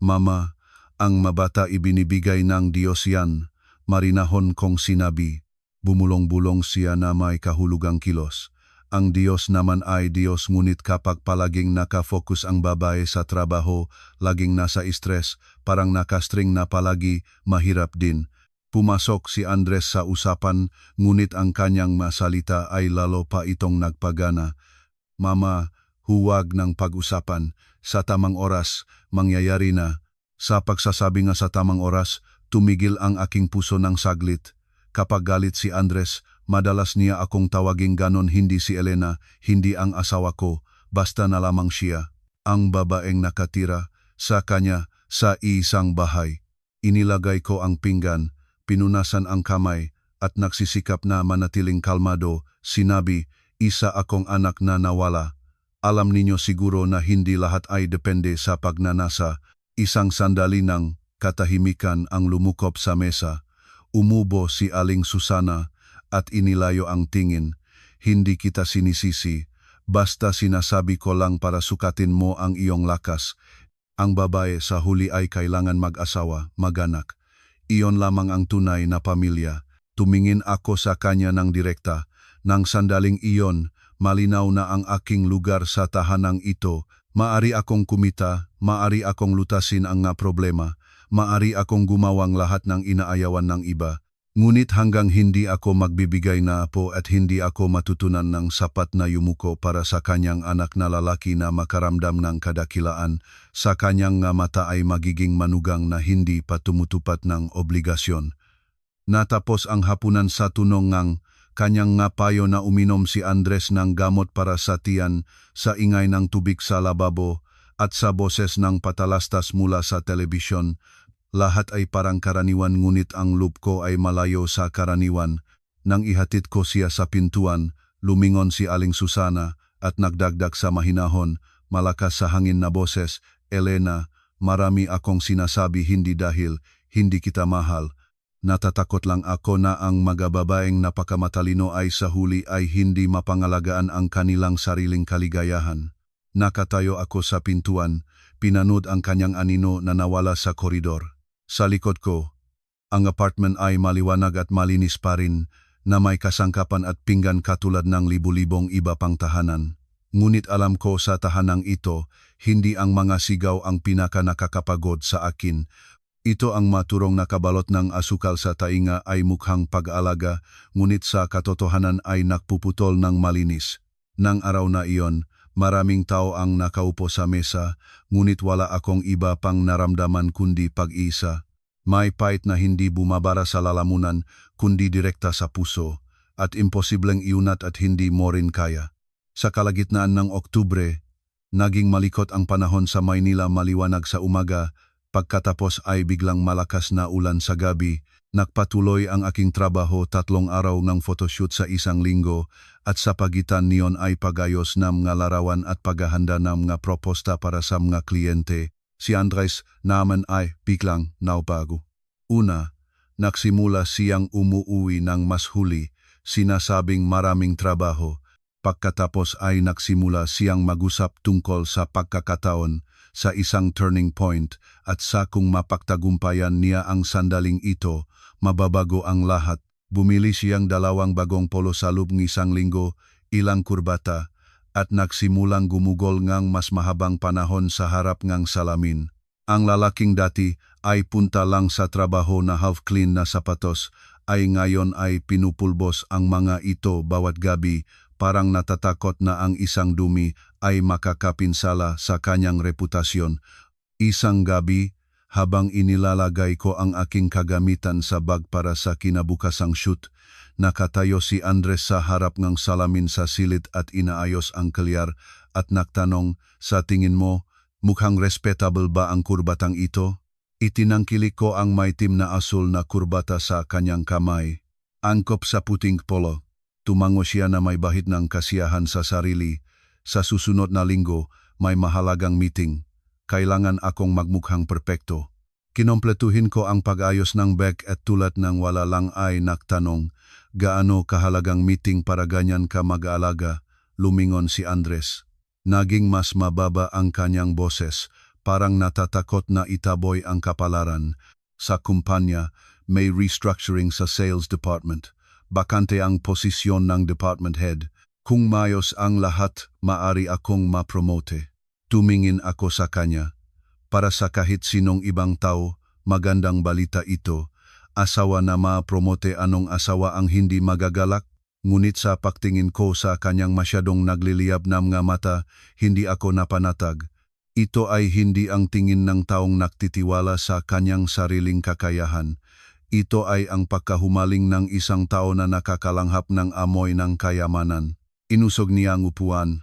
Mama, ang mabata ibinibigay ng Diyos yan, marinahon kong sinabi. Bumulong-bulong siya na may kahulugang kilos. Ang Diyos naman ay Diyos ngunit kapag palaging nakafocus ang babae sa trabaho, laging nasa stress, parang nakastring na palagi, mahirap din. Pumasok si Andres sa usapan, ngunit ang kanyang masalita ay lalo pa itong nagpagana. Mama, huwag ng pag-usapan. Sa tamang oras, mangyayari na. Sa pagsasabi nga sa tamang oras, tumigil ang aking puso ng saglit. Kapag galit si Andres, madalas niya akong tawaging ganon, hindi si Elena, hindi ang asawa ko, basta na lamang siya. Ang babaeng nakatira sa kanya sa isang bahay. Inilagay ko ang pinggan, pinunasan ang kamay, at nagsisikap na manatiling kalmado. Sinabi, isa akong anak na nawala. Alam ninyo siguro na hindi lahat ay depende sa pagnanasa. Isang sandali ng katahimikan ang lumukop sa mesa. Umubo si Aling Susana at inilayo ang tingin. Hindi kita sinisisi, basta sinasabi ko lang para sukatin mo ang iyong lakas. Ang babae sa huli ay kailangan mag-asawa, mag-anak. Iyon lamang ang tunay na pamilya. Tumingin ako sa kanya ng direkta. Nang sandaling iyon, malinaw na ang aking lugar sa tahanang ito. Maari akong kumita, maari akong lutasin ang nga problema. Maari akong gumawang lahat ng inaayawan ng iba. Ngunit hanggang hindi ako magbibigay na apo at hindi ako matutunan ng sapat na yumuko para sa kanyang anak na lalaki na makaramdam ng kadakilaan, sa kanyang nga mata ay magiging manugang na hindi pa tumutupad ng obligasyon. Natapos ang hapunan sa tunong ngang kanyang nga payo na uminom si Andres ng gamot para sa tiyan, sa ingay ng tubig sa lababo, at sa boses ng patalastas mula sa telebisyon. Lahat ay parang karaniwan ngunit ang loob ko ay malayo sa karaniwan. Nang ihatid ko siya sa pintuan, lumingon si Aling Susana at nagdagdag sa mahinahon, malakas sa hangin na boses, Elena, marami akong sinasabi hindi dahil hindi kita mahal. Natatakot lang ako na ang mga babaeng napakamatalino ay sa huli ay hindi mapangalagaan ang kanilang sariling kaligayahan. Nakatayo ako sa pintuan, pinanood ang kanyang anino na nawala sa koridor. Sa likod ko, ang apartment ay maliwanag at malinis pa rin. na may kasangkapan at pinggan katulad ng libu-libong iba pang tahanan. Ngunit alam ko sa tahanang ito, hindi ang mga sigaw ang pinaka nakakapagod sa akin. Ito ang maturong nakabalot ng asukal sa tainga ay mukhang pag-alaga, ngunit sa katotohanan ay nakpuputol ng malinis. Nang araw na iyon, maraming tao ang nakaupo sa mesa, ngunit wala akong iba pang naramdaman kundi pag-isa. May pait na hindi bumabara sa lalamunan, kundi direkta sa puso, at imposibleng iunat at hindi mo rin kaya. Sa kalagitnaan ng Oktubre, naging malikot ang panahon sa Maynila, maliwanag sa umaga. Pagkatapos ay biglang malakas na ulan sa gabi. Nagpatuloy ang aking trabaho, 3 araw ng photoshoot sa isang linggo, at sa pagitan niyon ay pagayos ng mga larawan at paghahanda ng mga proposta para sa mga kliyente. Si Andres naman ay biglang naubago. Una, nagsimula siyang umuuwi ng mas huli, sinasabing maraming trabaho. Pagkatapos ay nagsimula siyang mag-usap tungkol sa pagkakataon, sa isang turning point, at sa kung mapagtagumpayan niya ang sandaling ito, mababago ang lahat. Bumili siyang 2 bagong polo sa loob ng isang linggo, ilang kurbata, at nagsimulang gumugol ngang mas mahabang panahon sa harap ngang salamin. Ang lalaking dati ay punta lang sa trabaho na half-clean na sapatos, ay ngayon ay pinupulbos ang mga ito bawat gabi, parang natatakot na ang isang dumi ay makakapinsala sa kanyang reputasyon. Isang gabi, habang inilalagay ko ang aking kagamitan sa bag para sa kinabukasang shoot, nakatayo si Andres sa harap ng salamin sa silid at inaayos ang kalyar at nagtanong, "Sa tingin mo, mukhang respectable ba ang kurbatang ito?" Itinangkilik ko ang maitim na asul na kurbata sa kanyang kamay. Angkop sa puting polo. Tumango siya na may bahid ng kasiyahan sa sarili. "Sa susunod na linggo, may mahalagang meeting. Kailangan akong magmukhang perpekto." Kinompletuhin ko ang pag-ayos ng bag at tulad ng wala lang ay nagtanong, "Gaano kahalagang meeting para ganyan ka mag-aalaga?" Lumingon si Andres. Naging mas mababa ang kanyang boses, parang natatakot na itaboy ang kapalaran. Sa kumpanya, may restructuring sa sales department. Bakante ang posisyon ng department head. Kung mayos ang lahat, maari akong mapromote. Tumingin ako sa kanya. Para sa kahit sinong ibang tao, magandang balita ito. Asawa na ma-promote, anong asawa ang hindi magagalak? Ngunit sa pagtingin ko sa kanyang masyadong nagliliyab na mga mata, hindi ako napanatag. Ito ay hindi ang tingin ng taong naktitiwala sa kanyang sariling kakayahan. Ito ay ang pagkahumaling ng isang tao na nakakalanghap ng amoy ng kayamanan. Inusog niya ang upuan.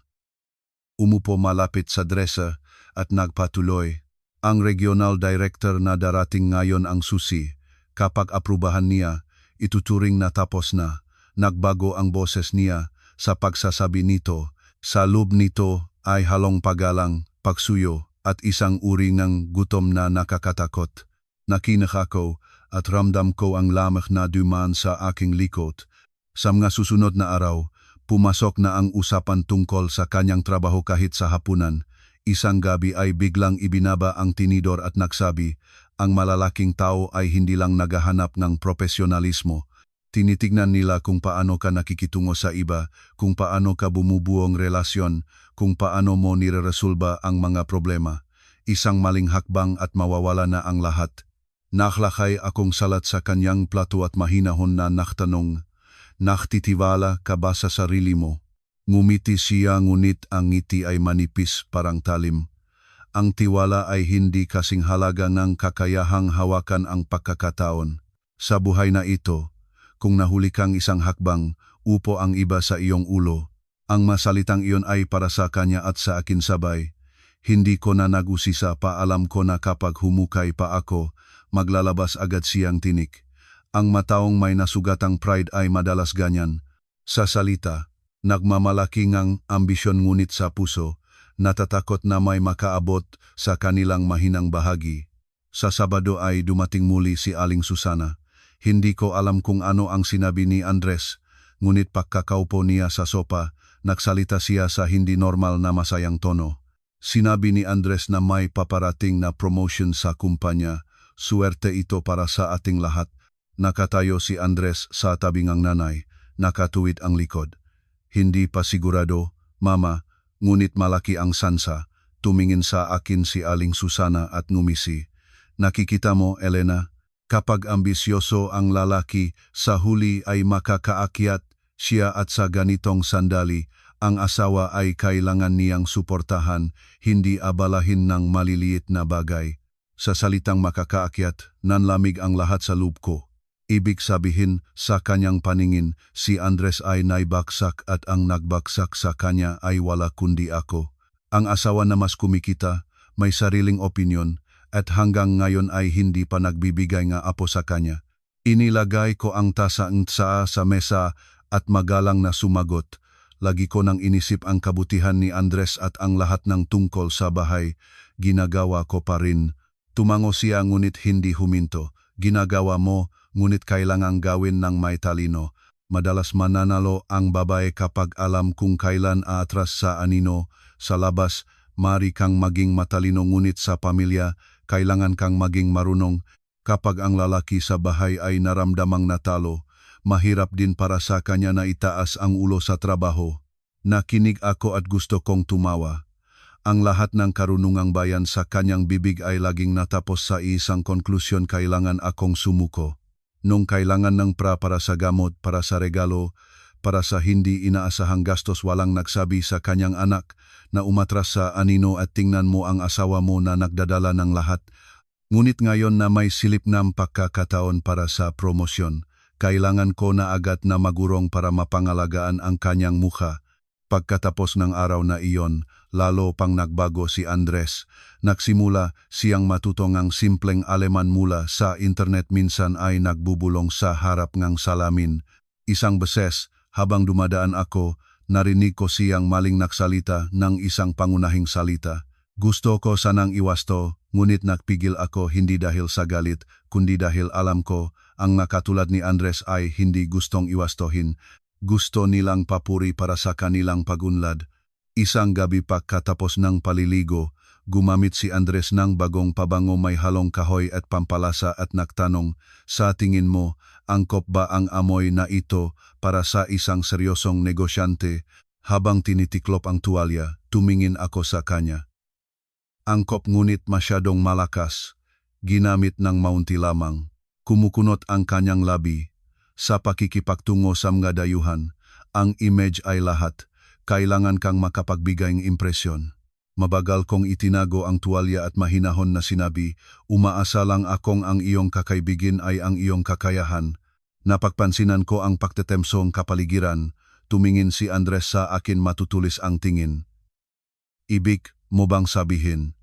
Umupo malapit sa dresser at nagpatuloy. Ang regional director na darating ngayon ang susi. Kapag aprubahan niya, ituturing na tapos na. Nagbago ang boses niya sa pagsasabi nito. Sa loob nito ay halong paggalang, pagsuyo at isang uri ng gutom na nakakatakot. Nakinig ako at ramdam ko ang lamig na dumaan sa aking likod. Sa mga susunod na araw, pumasok na ang usapan tungkol sa kanyang trabaho kahit sa hapunan. Isang gabi ay biglang ibinaba ang tinidor at nagsabi, ang malalaking tao ay hindi lang naghahanap ng profesionalismo. Tinitignan nila kung paano ka nakikitungo sa iba, kung paano ka bumubuong relasyon, kung paano mo nireresolba ang mga problema. Isang maling hakbang at mawawala na ang lahat. Naklakay akong salat sa kanyang plato at mahinahon na naktanong, "Naktitiwala ka ba sa sarili mo?" Ngumiti siya, ngunit ang ngiti ay manipis parang talim. Ang tiwala ay hindi kasing halaga ng kakayahang hawakan ang pagkakataon. Sa buhay na ito, kung nahuli kang isang hakbang, upo ang iba sa iyong ulo. Ang masalitang iyon ay para sa kanya at sa akin sabay. Hindi ko na nag-usisa pa, alam ko na kapag humukay pa ako, maglalabas agad siyang tinik. Ang mataong may nasugatang pride ay madalas ganyan. Sa salita, nagmamalaki ngang ambisyon, ngunit sa puso, natatakot na may makaabot sa kanilang mahinang bahagi. Sa Sabado ay dumating muli si Aling Susana. Hindi ko alam kung ano ang sinabi ni Andres, ngunit pagkakaupo niya sa sopa, nagsalita siya sa hindi normal na masayang tono. Sinabi ni Andres na may paparating na promotion sa kumpanya. Suwerte ito para sa ating lahat. Nakatayo si Andres sa tabing ng nanay. nakatuwid ang likod. Hindi pa sigurado, Mama, ngunit malaki ang sansa. Tumingin sa akin si Aling Susana at ngumisi. Nakikita mo, Elena, kapag ambisyoso ang lalaki, sa huli ay makakaakyat siya at sa ganitong sandali, ang asawa ay kailangan niyang suportahan, hindi abalahin ng maliliit na bagay. Sa salitang makakaakyat, nanlamig ang lahat sa loob ko. Ibig sabihin, sa kanyang paningin, si Andres ay naibaksak at ang nagbaksak sa kanya ay wala kundi ako. Ang asawa na mas kumikita, may sariling opinyon, at hanggang ngayon ay hindi pa nagbibigay nga apo sa kanya. Inilagay ko ang tasa sa mesa at magalang na sumagot. Lagi ko nang inisip ang kabutihan ni Andres at ang lahat ng tungkol sa bahay. Ginagawa ko pa rin. Tumango siya ngunit hindi huminto. Ginagawa mo, ngunit kailangang gawin ng may talino. Madalas mananalo ang babae kapag alam kung kailan aatras sa anino. Sa labas, mari kang maging matalino ngunit sa pamilya, kailangan kang maging marunong. Kapag ang lalaki sa bahay ay naramdamang natalo, mahirap din para sa kanya na itaas ang ulo sa trabaho. Nakinig ako at gusto kong tumawa. Ang lahat ng karunungang bayan sa kanyang bibig ay laging natapos sa isang konklusyon, kailangan akong sumuko. Nung kailangan ng para sa gamot, para sa regalo, para sa hindi inaasahang gastos, walang nagsabi sa kanyang anak na umatras sa anino at tingnan mo ang asawa mo na nagdadala ng lahat. Ngunit ngayon na may silip ng pagkakataon para sa promosyon, kailangan ko na agad na magurong para mapangalagaan ang kanyang mukha. Pagkatapos ng araw na iyon, lalo pang nagbago si Andres. Nagsimula siyang matuto ng simpleng Aleman mula sa internet, minsan ay nagbubulong sa harap ng salamin. Isang beses, habang dumadaan ako, narinig ko siyang maling nagsalita ng isang pangunahing salita. Gusto ko sanang iwasto, ngunit nagpigil ako hindi dahil sa galit, kundi dahil alam ko, ang nakatulad ni Andres ay hindi gustong iwastohin. Gusto nilang papuri para sa kanilang pagunlad. Isang gabi pagkatapos ng paliligo, gumamit si Andres ng bagong pabango may halong kahoy at pampalasa at nagtanong, sa tingin mo, angkop ba ang amoy na ito para sa isang seryosong negosyante? Habang tinitiklop ang tuwalya, tumingin ako sa kanya. Angkop ngunit masyadong malakas. Ginamit ng maunti lamang. Kumukunot ang kanyang labi. Sa pakikipagtungo sa mga dayuhan, ang image ay lahat. Kailangan kang makapagbigay ng impresyon. Mabagal kong itinago ang tuwalya at mahinahon na sinabi, umaasa lang akong ang iyong kakaibigin ay ang iyong kakayahan. Napagpansinan ko ang pagtetemsong kapaligiran. Tumingin si Andres sa akin, matutulis ang tingin. Ibig mo bang sabihin,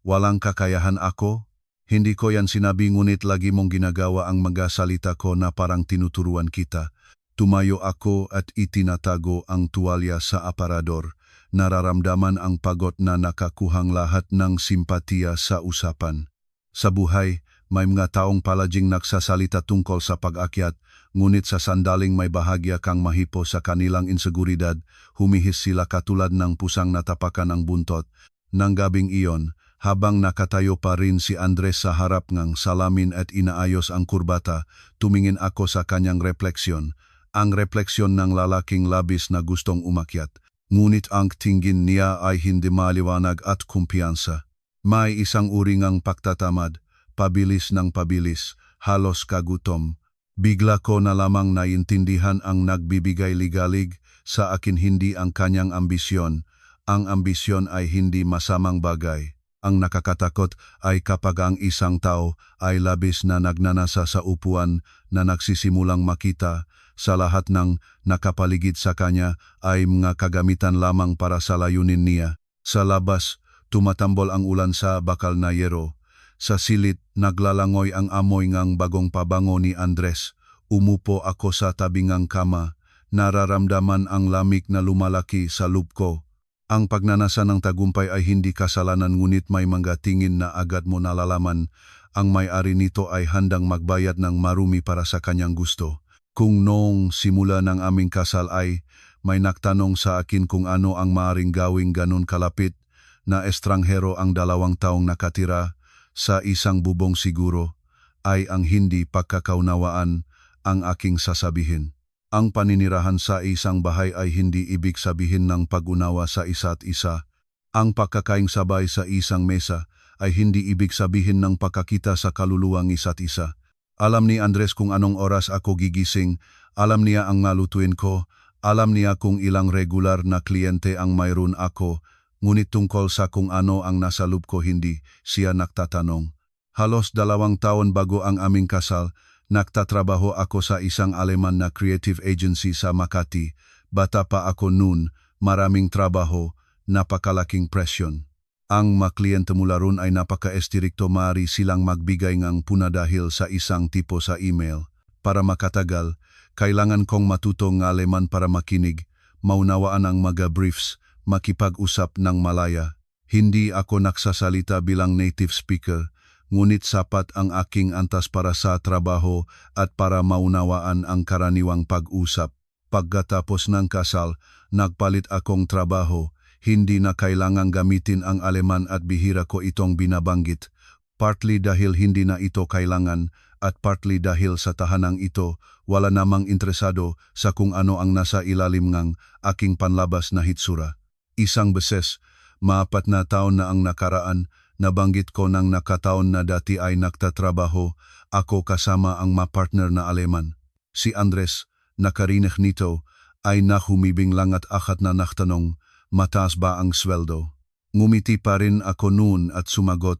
walang kakayahan ako? Hindi ko yan sinabi, ngunit lagi mong ginagawa ang mga salita ko na parang tinuturuan kita. Tumayo ako at itinatago ang tuwalya sa aparador. Nararamdaman ang pagod na nakakuhang lahat ng simpatiya sa usapan. Sa buhay, may mga taong palaging nagsasalita tungkol sa pag-akyat, ngunit sa sandaling may bahagya kang mahipo sa kanilang inseguridad, humihis sila katulad ng pusang natapakan ang buntot. Nang gabing iyon, habang nakatayo pa rin si Andres sa harap ng salamin at inaayos ang kurbata, tumingin ako sa kanyang refleksyon. Ang refleksyon ng lalaking labis na gustong umakyat. Ngunit ang tingin niya ay hindi maliwanag at kumpiyansa. May isang uri ng pagtatamad, pabilis ng pabilis, halos kagutom. Bigla ko na lamang naiintindihan ang nagbibigay ligalig sa akin, hindi ang kanyang ambisyon. Ang ambisyon ay hindi masamang bagay. Ang nakakatakot ay kapag ang isang tao ay labis na nagnanasa sa upuan na nagsisimulang makita sa lahat ng nakapaligid sa kanya ay mga kagamitan lamang para sa layunin niya. Sa labas, tumatambol ang ulan sa bakal na yero. Sa silid, naglalangoy ang amoy ng bagong pabango ni Andres. Umupo ako sa tabi ng kama. Nararamdaman ang lamig na lumalaki sa loob ko. Ang pagnanasa ng tagumpay ay hindi kasalanan, ngunit may mga tingin na agad mo nalalaman. Ang may-ari nito ay handang magbayad ng marumi para sa kanyang gusto. Kung noong simula ng aming kasal ay may nagtanong sa akin kung ano ang maaaring gawing ganun kalapit na estranghero ang 2 taong nakatira sa isang bubong, siguro ay ang hindi pagkakaunawaan ang aking sasabihin. Ang paninirahan sa isang bahay ay hindi ibig sabihin ng pag-unawa sa isa't isa. Ang pagkakaing sabay sa isang mesa ay hindi ibig sabihin ng pagkakita sa kaluluwang isa't isa. Alam ni Andres kung anong oras ako gigising, alam niya ang nalutuin ko, alam niya kung ilang regular na kliyente ang mayroon ako, ngunit tungkol sa kung ano ang nasa loob ko hindi siya nagtatanong. Halos 2 taon bago ang aming kasal, nagtatrabaho ako sa isang Aleman na creative agency sa Makati. Bata pa ako noon, maraming trabaho, napakalaking presyon. Ang mga kliyente mula ron ay napaka-estrikto, maaari silang magbigay ng puna dahil sa isang tipo sa email. Para makatagal, kailangan kong matuto ng Aleman para makinig, maunawaan ang mga briefs, makipag-usap ng Malaya. Hindi ako nagsasalita bilang native speaker, ngunit sapat ang aking antas para sa trabaho at para maunawaan ang karaniwang pag-usap. Pagkatapos ng kasal, nagpalit akong trabaho. Hindi na kailangang gamitin ang Aleman at bihira ko itong binabanggit. Partly dahil hindi na ito kailangan at partly dahil sa tahanang ito, wala namang interesado sa kung ano ang nasa ilalim ng aking panlabas na hitsura. Isang beses, 4 na taon na ang nakaraan, nabanggit ko ng nakataon na dati ay nagtatrabaho ako kasama ang partner na Aleman. Si Andres, nakarinig nito, ay nahumibing lang at akat na naktanong, mataas ba ang sweldo? Ngumiti pa rin ako noon at sumagot,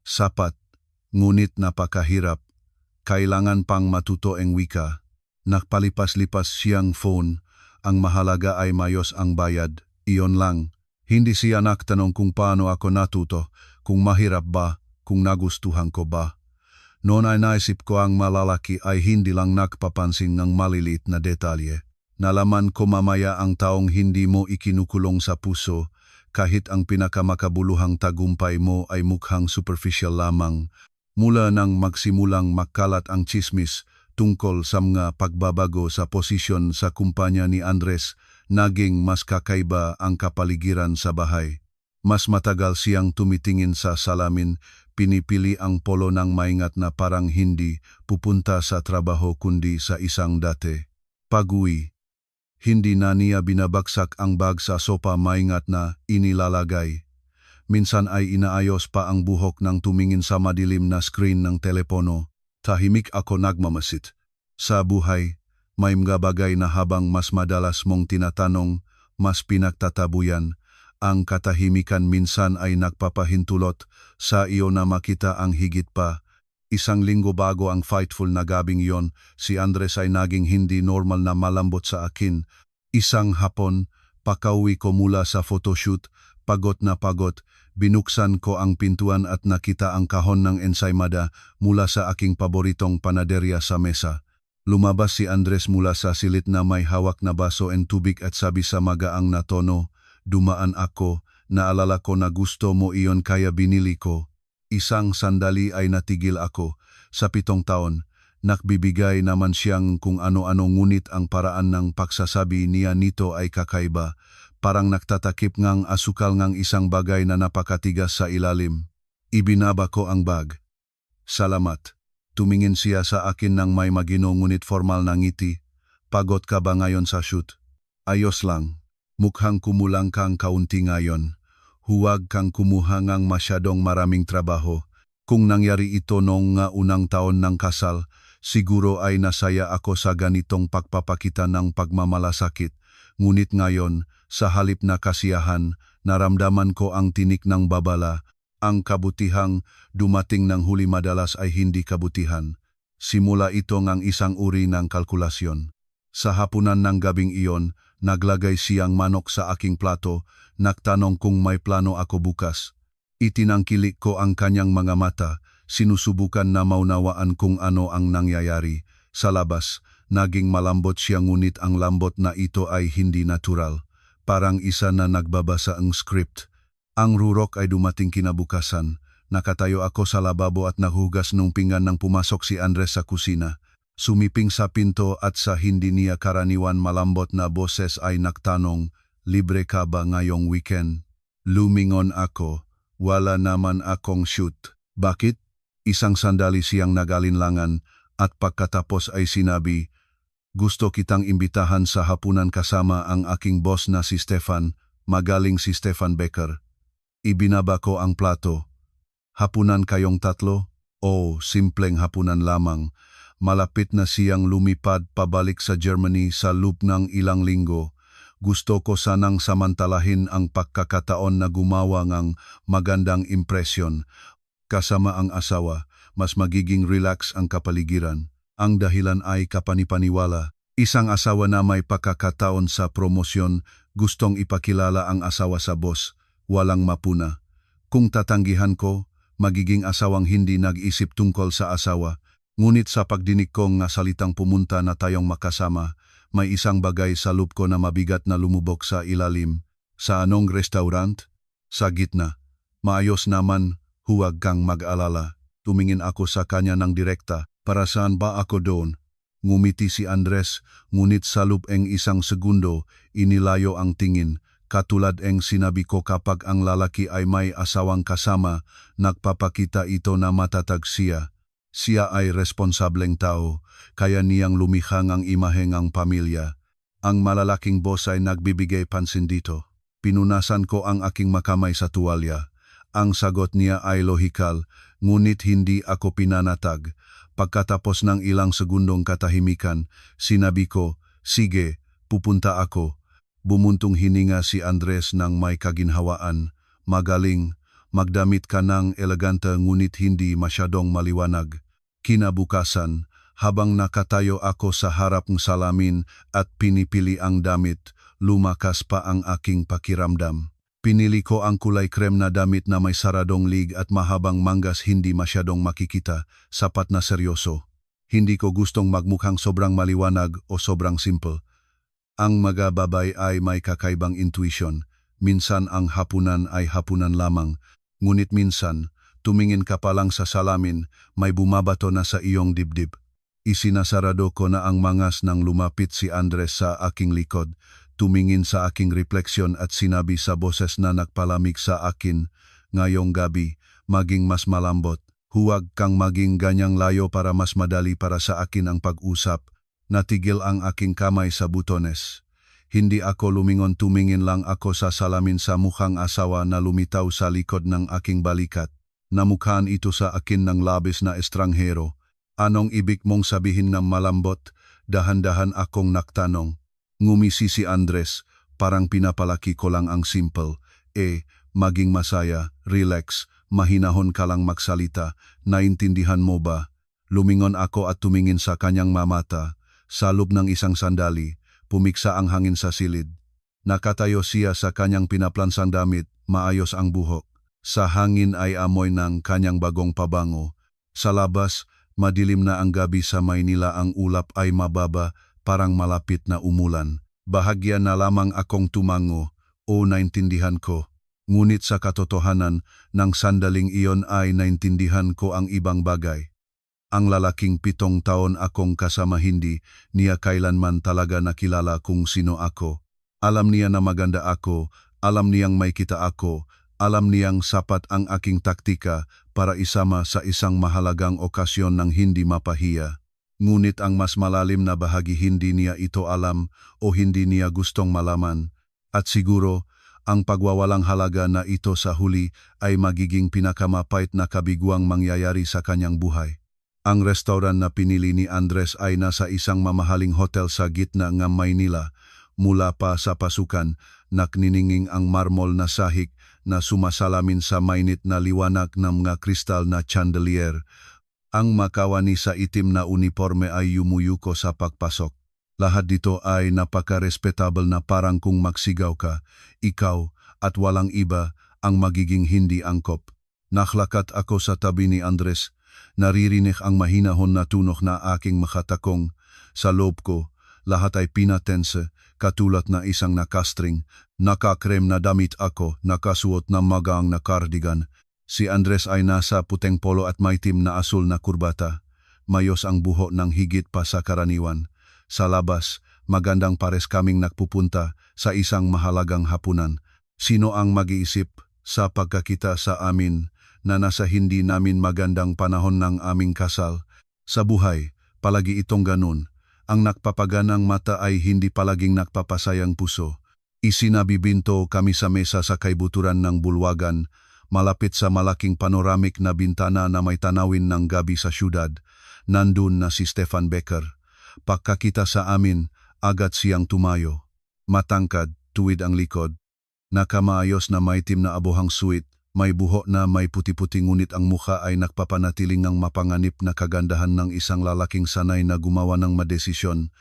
sapat, ngunit napakahirap. Kailangan pang matuto ang wika. Nakpalipas-lipas siyang phone, ang mahalaga ay mayos ang bayad, iyon lang. Hindi siya nagtanong kung paano ako natuto, kung mahirap ba, kung nagustuhan ko ba. Noon ay naisip ko ang malalaki ay hindi lang nagpapansin ng maliliit na detalye. Nalaman ko mamaya ang taong hindi mo ikinukulong sa puso, kahit ang pinakamakabuluhang tagumpay mo ay mukhang superficial lamang. Mula nang magsimulang makalat ang chismis tungkol sa mga pagbabago sa posisyon sa kumpanya ni Andres, naging mas kakaiba ang kapaligiran sa bahay. Mas matagal siyang tumitingin sa salamin, pinipili ang polo ng maingat na parang hindi pupunta sa trabaho kundi sa isang date. Pag-uwi, hindi na niya binabagsak ang bag sa sopa, maingat na inilalagay. Minsan ay inaayos pa ang buhok nang tumingin sa madilim na screen ng telepono. Tahimik ako nagmamasid. Sa buhay, may mga bagay na habang mas madalas mong tinatanong, mas pinagtatabuyan. Ang katahimikan minsan ay nagpapahintulot sa iyo na makita ang higit pa. 1 linggo bago ang fightful na gabing iyon, si Andres ay naging hindi normal na malambot sa akin. Isang hapon, pakauwi ko mula sa photoshoot, pagod na pagod, binuksan ko ang pintuan at nakita ang kahon ng ensaymada mula sa aking paboritong panaderya sa mesa. Lumabas si Andres mula sa silid na may hawak na baso and tubig at sabi sa magaang na tono, dumaan ako, naalala ko na gusto mo iyon kaya binili ko. Isang sandali ay natigil ako. Sa 7 taon, nakbibigay naman siyang kung ano-ano, ngunit ang paraan ng pagsasabi niya nito ay kakaiba. Parang nagtatakip ngang asukal ngang isang bagay na napakatigas sa ilalim. Ibinaba ko ang bag. Salamat. Tumingin siya sa akin ng may magino ngunit formal na ngiti. Pagod ka ba ngayon sa shoot? Ayos lang. Mukhang kumulang kang kaunti ngayon. Huwag kang kumuha ngang masyadong maraming trabaho. Kung nangyari ito noong unang taon ng kasal, siguro ay nasaya ako sa ganitong pagpapakita ng pagmamalasakit. Ngunit ngayon, sa halip na kasiyahan, naramdaman ko ang tinik ng babala. Ang kabutihang dumating ng huli madalas ay hindi kabutihan. Simula ito ngang isang uri ng kalkulasyon. Sa hapunan ng gabing iyon, naglagay siyang manok sa aking plato, nagtanong kung may plano ako bukas. Itinangkilik ko ang kanyang mga mata, sinusubukan na maunawaan kung ano ang nangyayari. Sa labas, naging malambot siya ngunit ang lambot na ito ay hindi natural. Parang isa na nagbabasa ang script. Ang rurok ay dumating kinabukasan. Nakatayo ako sa lababo at nahugas ng pinggan nang pumasok si Andres sa kusina. Sumiping sa pinto at sa hindi niya karaniwan malambot na boses ay nagtanong, libre ka ba ngayong weekend? Lumingon ako, wala naman akong shoot. Bakit? Isang sandali siyang nagalinlangan at pagkatapos ay sinabi, Gusto kitang imbitahan sa hapunan kasama ang aking boss na si Stefan, magaling si Stefan Becker. Ibinaba ko ang plato. Hapunan kayong tatlo? O simpleng hapunan lamang. Malapit na siyang lumipad pabalik sa Germany sa loob ng ilang linggo. Gusto ko sanang samantalahin ang pagkakataon na gumawa ng magandang impresyon. Kasama ang asawa, mas magiging relax ang kapaligiran. Ang dahilan ay kapanipaniwala. Isang asawa na may pagkakataon sa promosyon, gustong ipakilala ang asawa sa boss, walang mapuna. Kung tatanggihan ko, magiging asawang hindi nag-isip tungkol sa asawa. Ngunit sa pagdinig kong nga salitang pumunta na tayong makasama, may isang bagay sa loob ko na mabigat na lumubog sa ilalim. Sa anong restaurant? Sa gitna. Maayos naman, huwag kang mag-alala. Tumingin ako sa kanya ng direkta. Para saan ba ako doon? Ngumiti si Andres, ngunit sa loob ng isang segundo, inilayo ang tingin. Katulad ng sinabi ko kapag ang lalaki ay may asawang kasama, nagpapakita ito na matatag siya. Siya ay responsableng tao, kaya niyang lumikha ng imahe ng pamilya. Ang malalaking boss ay nagbibigay pansin dito. Pinunasan ko ang aking makamay sa tuwalya. Ang sagot niya ay lohikal, ngunit hindi ako pinanatag. Pagkatapos ng ilang segundong katahimikan, sinabi ko, sige, pupunta ako. Bumuntong hininga si Andres ng may kaginhawaan. Magaling, magdamit ka ng elegante ngunit hindi masyadong maliwanag. Kinabukasan, habang nakatayo ako sa harap ng salamin at pinipili ang damit, lumakas pa ang aking pakiramdam. Pinili ko ang kulay krem na damit na may saradong lig at mahabang manggas hindi masyadong makikita, sapat na seryoso. Hindi ko gustong magmukhang sobrang maliwanag o sobrang simple. Ang mga babae ay may kakaibang intuition. Minsan ang hapunan ay hapunan lamang, ngunit minsan, tumingin ka pa lang sa salamin, may bumabato na sa iyong dibdib. Isinasarado ko na ang mangas nang lumapit si Andres sa aking likod, tumingin sa aking refleksyon at sinabi sa boses na nagpalamig sa akin, ngayong gabi, maging mas malambot. Huwag kang maging ganyang layo para mas madali para sa akin ang pag-usap. Natigil ang aking kamay sa butones. Hindi ako lumingon, tumingin lang ako sa salamin sa mukhang asawa na lumitaw sa likod ng aking balikat. Namukhaan ito sa akin ng labis na estranghero. Anong ibig mong sabihin ng malambot? Dahan-dahan akong naktanong. Ngumisi si Andres, parang pinapalaki ko lang ang simple. Maging masaya, relax, mahinahon ka lang magsalita, naintindihan mo ba? Lumingon ako at tumingin sa kanyang mamata. Sa loob ng isang sandali, pumiksa ang hangin sa silid. Nakatayo siya sa kanyang pinaplansang damit, maayos ang buhok. Sa hangin ay amoy ng kanyang bagong pabango. Sa labas, madilim na ang gabi sa Maynila, ang ulap ay mababa, parang malapit na umulan. Bahagya na lamang akong tumango, naintindihan ko. Ngunit sa katotohanan, ng sandaling iyon ay naintindihan ko ang ibang bagay. Ang lalaking 7 taon akong kasama, hindi niya kailanman talaga nakilala kung sino ako. Alam niya na maganda ako, alam niyang may kita ako, alam niyang sapat ang aking taktika para isama sa isang mahalagang okasyon ng hindi mapahiya. Ngunit ang mas malalim na bahagi, hindi niya ito alam o hindi niya gustong malaman. At siguro, ang pagwawalang halaga na ito sa huli ay magiging pinakamapait na kabiguang mangyayari sa kanyang buhay. Ang restaurant na pinili ni Andres ay nasa isang mamahaling hotel sa gitna ng Maynila. Mula pa sa pasukan, naknininging ang marmol na sahig na sumasalamin sa mainit na liwanag ng mga kristal na chandelier. Ang makawani sa itim na uniforme ay yumuyuko sa pagpasok. Lahat dito ay napaka-respectable na parang kung magsigaw ka, ikaw at walang iba ang magiging hindi angkop. Naklakat ako sa tabi ni Andres, naririnig ang mahinahon na tunog na aking makatakong. Sa loob ko, lahat ay pinatense, katulad na isang nakastring. Nakakrem na damit ako, nakasuot na magang na cardigan. Si Andres ay nasa puting polo at maitim na asul na kurbata. Mayos ang buho ng higit pa sa karaniwan. Sa labas, magandang pares kaming nagpupunta sa isang mahalagang hapunan. Sino ang mag-iisip sa pagkakita sa amin na nasa hindi namin magandang panahon ng aming kasal? Sa buhay, palagi itong ganun. Ang nakpapaganang mata ay hindi palaging nakpapasayang puso. Isinabibinto kami sa mesa sa kaibuturan ng bulwagan, malapit sa malaking panoramic na bintana na may tanawin ng gabi sa syudad. Nandun na si Stefan Becker. Pagkakita sa amin, agad siyang tumayo. Matangkad, tuwid ang likod. Nakamaayos na maitim na abuhang suit, may buhok na may puti-puti ngunit ang mukha ay nagpapanatiling ng mapanganib na kagandahan ng isang lalaking sanay na gumawa ng madesisyon.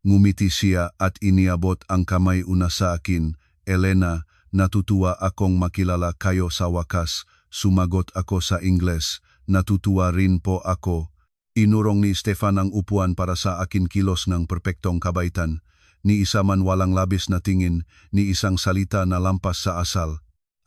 Ngumiti siya at iniabot ang kamay una sa akin. Elena, natutuwa akong makilala kayo sa wakas. Sumagot ako sa Ingles. Natutuwa rin po ako. Inurong ni Stefan ang upuan para sa akin, kilos ng perpektong kabaitan. Ni isa man walang labis na tingin, ni isang salita na lampas sa asal.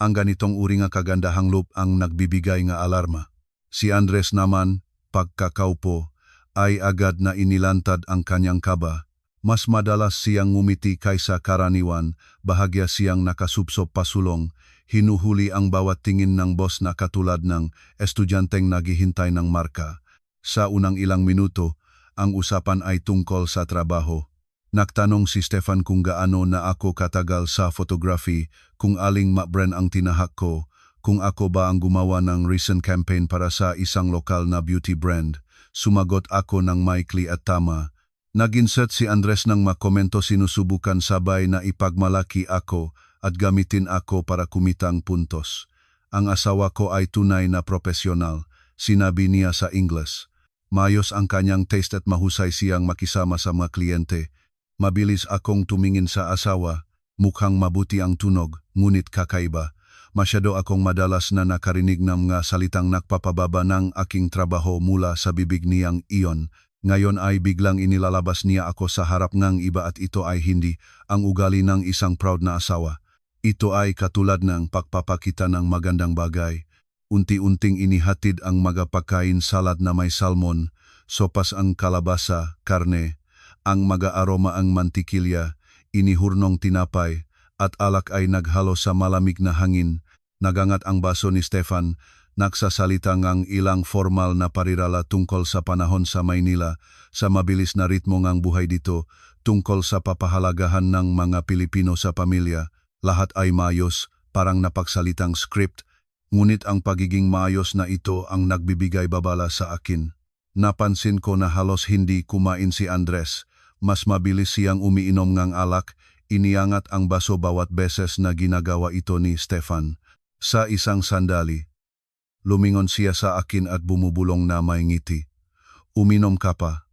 Ang ganitong uri nga kagandahang loop ang nagbibigay nga alarma. Si Andres naman, pagkakaupo, ay agad na inilantad ang kanyang kaba. Mas madalas siyang ngumiti kaysa karaniwan, bahagya siyang nakasubsob pasulong, hinuhuli ang bawat tingin ng boss na katulad ng estudyanteng naghihintay ng marka. Sa unang ilang minuto, ang usapan ay tungkol sa trabaho. Nagtanong si Stefan kung gaano na ako katagal sa photography, kung aling brand ang tinahak ko, kung ako ba ang gumawa ng recent campaign para sa isang lokal na beauty brand. Sumagot ako ng maikli at tama. Nag-insert si Andres ng makomento, sinusubukan sabay na ipagmalaki ako at gamitin ako para kumitang puntos. Ang asawa ko ay tunay na profesional, sinabi niya sa Ingles. Mayos ang kanyang taste at mahusay siyang makisama sa mga kliyente. Mabilis akong tumingin sa asawa, mukhang mabuti ang tunog, ngunit kakaiba. Masyado akong madalas na nakarinig ng mga salitang nakpapababa ng aking trabaho mula sa bibig niyang iyon. Ngayon ay biglang inilalabas niya ako sa harap ng iba at ito ay hindi ang ugali ng isang proud na asawa. Ito ay katulad ng pagpapakita ng magandang bagay. Unti-unting inihatid ang magapakain salad na may salmon, sopas ang kalabasa, karne, ang mag-aaroma ang mantikilya, inihurnong tinapay, at alak ay naghalo sa malamig na hangin. Nagangat ang baso ni Stefan, nagsasalita ngang ilang formal na parirala tungkol sa panahon sa Maynila, sa mabilis na ritmo ngang buhay dito, tungkol sa papahalagahan ng mga Pilipino sa pamilya. Lahat ay mayos, parang napagsalitang script, ngunit ang pagiging mayos na ito ang nagbibigay babala sa akin. Napansin ko na halos hindi kumain si Andres. Mas mabilis siyang umiinom ngang alak, iniangat ang baso bawat beses na ginagawa ito ni Stefan. Sa isang sandali, lumingon siya sa akin at bumubulong na may ngiti. Uminom ka pa.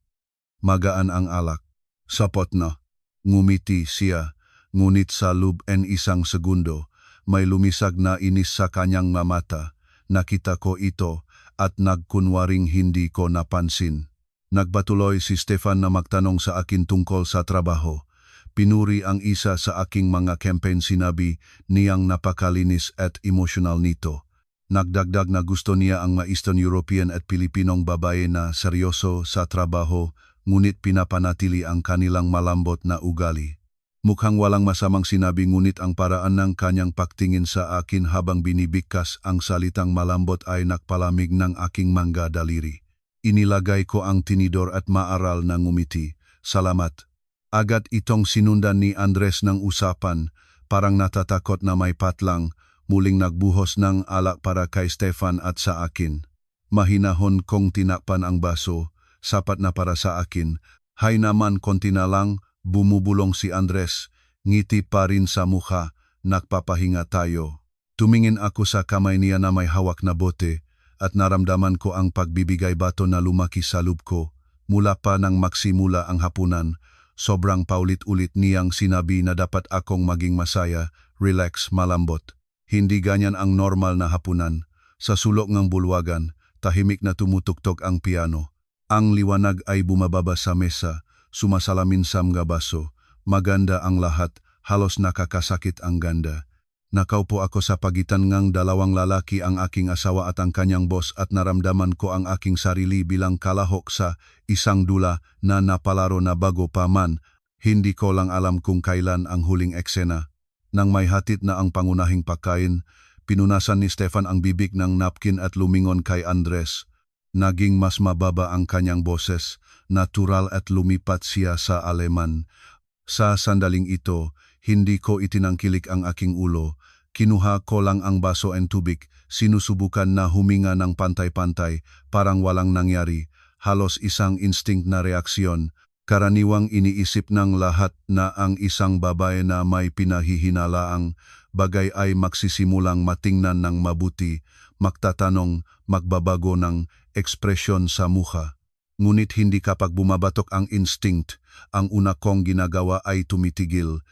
Magaan ang alak. Sapot na. Ngumiti siya, ngunit sa loob en isang segundo, may lumisag na inis sa kanyang mata. Nakita ko ito at nagkunwaring hindi ko napansin. Nagbatuloy si Stefan na magtanong sa akin tungkol sa trabaho. Pinuri ang isa sa aking mga campaign, sinabi niyang napakalinis at emotional nito. Nagdagdag na gusto niya ang mga Eastern European at Pilipinong babae na seryoso sa trabaho, ngunit pinapanatili ang kanilang malambot na ugali. Mukhang walang masamang sinabi, ngunit ang paraan ng kanyang pagtingin sa akin habang binibigkas ang salitang malambot ay nakpalamig ng aking mga daliri. Inilagay ko ang tinidor at maaral na ngumiti. Salamat. Agad itong sinundan ni Andres ng usapan, parang natatakot na may patlang, muling nagbuhos ng alak para kay Stefan at sa akin. Mahinahon kong tinakpan ang baso, sapat na para sa akin. Hay naman, konti na lang, bumubulong si Andres, ngiti pa rin sa mukha, nagpapahinga tayo. Tumingin ako sa kamay niya na may hawak na bote, at naramdaman ko ang pagbibigay bato na lumaki sa loob ko. Mula pa nang magsimula ang hapunan, sobrang paulit-ulit niyang sinabi na dapat akong maging masaya, relax, malambot. Hindi ganyan ang normal na hapunan. Sa sulok ng bulwagan, tahimik na tumutuktok ang piano. Ang liwanag ay bumababa sa mesa, sumasalamin sa mga baso. Maganda ang lahat, halos nakakasakit ang ganda. Nakaupo ako sa pagitan ngang dalawang lalaki, ang aking asawa at ang kanyang boss, at naramdaman ko ang aking sarili bilang kalahok sa isang dula na napalaro na bago pa man. Hindi ko lang alam kung kailan ang huling eksena. Nang may hatid na ang pangunahing pagkain, pinunasan ni Stefan ang bibig ng napkin at lumingon kay Andres. Naging mas mababa ang kanyang boses, natural at lumipat siya sa Aleman. Sa sandaling ito, hindi ko itinangkilik ang aking ulo. Kinuha ko lang ang baso and tubig, sinusubukan na huminga ng pantay-pantay, parang walang nangyari. Halos isang instinct na reaksyon. Karaniwang iniisip ng lahat na ang isang babae na may pinahihinalaang bagay ay magsisimulang matingnan ng mabuti, magtatanong, magbabago ng ekspresyon sa mukha. Ngunit hindi kapag bumabatok ang instinct, ang una kong ginagawa ay tumitigil.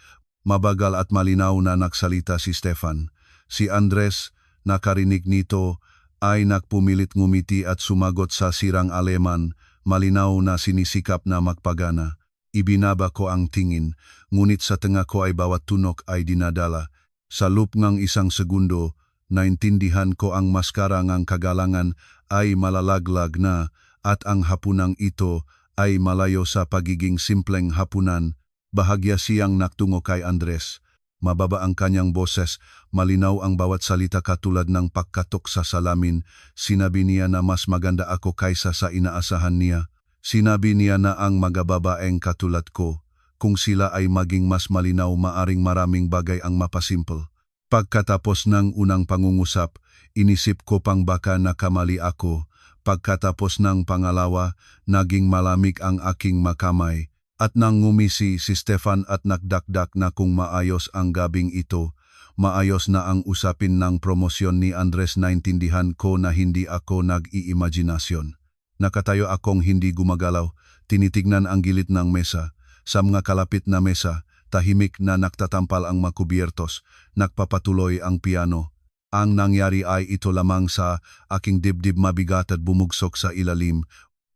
Mabagal at malinaw na nagsalita si Stefan. Si Andres, nakarinig nito, ay nagpumilit ngumiti at sumagot sa sirang Aleman, malinaw na sinisikap na magpagana. Ibinaba ko ang tingin, ngunit sa tenga ko ay bawat tunok ay dinadala. Sa loob ng isang segundo, naintindihan ko ang maskara ng kagalangan ay malalaglag na at ang hapunang ito ay malayo sa pagiging simpleng hapunan. Bahagya siyang naktungo kay Andres. Mababa ang kanyang boses, malinaw ang bawat salita katulad ng pagkatok sa salamin. Sinabi niya na mas maganda ako kaysa sa inaasahan niya. Sinabi niya na ang mga babaeng katulad ko, kung sila ay maging mas malinaw, maaring maraming bagay ang mapasimple. Pagkatapos ng unang pangungusap, inisip ko pang baka nakamali ako. Pagkatapos ng pangalawa, naging malamig ang aking makamay. At nang ngumisi si Stefan at nagdakdak na kung maayos ang gabing ito, maayos na ang usapin ng promosyon ni Andres, naintindihan ko na hindi ako nag-iimaginasyon. Nakatayo akong hindi gumagalaw, tinitignan ang gilid ng mesa. Sa mga kalapit na mesa, tahimik na naktatampal ang makubiertos, nagpapatuloy ang piano. Ang nangyari ay ito lamang sa aking dibdib mabigat at bumugsok sa ilalim.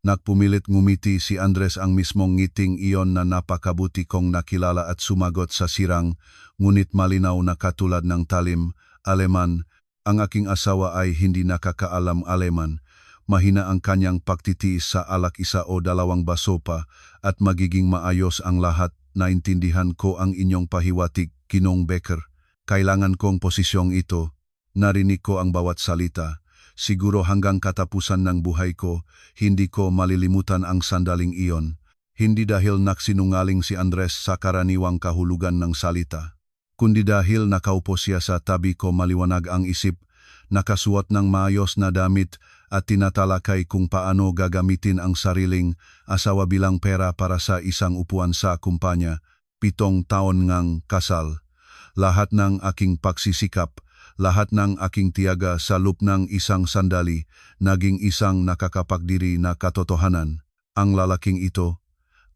Nagpumilit ngumiti si Andres, ang mismong ngiting iyon na napakabuti kong nakilala, at sumagot sa sirang, ngunit malinaw na katulad ng talim, Aleman. Ang aking asawa ay hindi nakakaalam Aleman. Mahina ang kanyang pagtitiis sa alak, isa o dalawang baso pa, at magiging maayos ang lahat. Naintindihan ko ang inyong pahiwatig, Ginong Becker. Kailangan kong posisyong ito. Narinig ko ang bawat salita. Siguro hanggang katapusan ng buhay ko, hindi ko malilimutan ang sandaling iyon. Hindi dahil naksinungaling si Andres sa karaniwang kahulugan ng salita, kundi dahil nakaupo siya sa tabi ko, maliwanag ang isip, nakasuot ng maayos na damit at tinatalakay kung paano gagamitin ang sariling asawa bilang pera para sa isang upuan sa kumpanya. 7 taon ngang kasal. Lahat ng aking pagsisikap, lahat ng aking tiyaga sa loob ng isang sandali, naging isang nakakapagdiri na katotohanan. Ang lalaking ito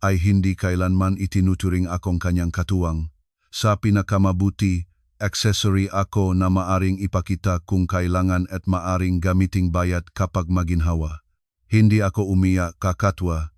ay hindi kailanman itinuturing akong kanyang katuwang. Sa pinakamabuti, accessory ako na maaring ipakita kung kailangan at maaring gamiting bayad kapag maginhawa. Hindi ako umiyak, kakatwa.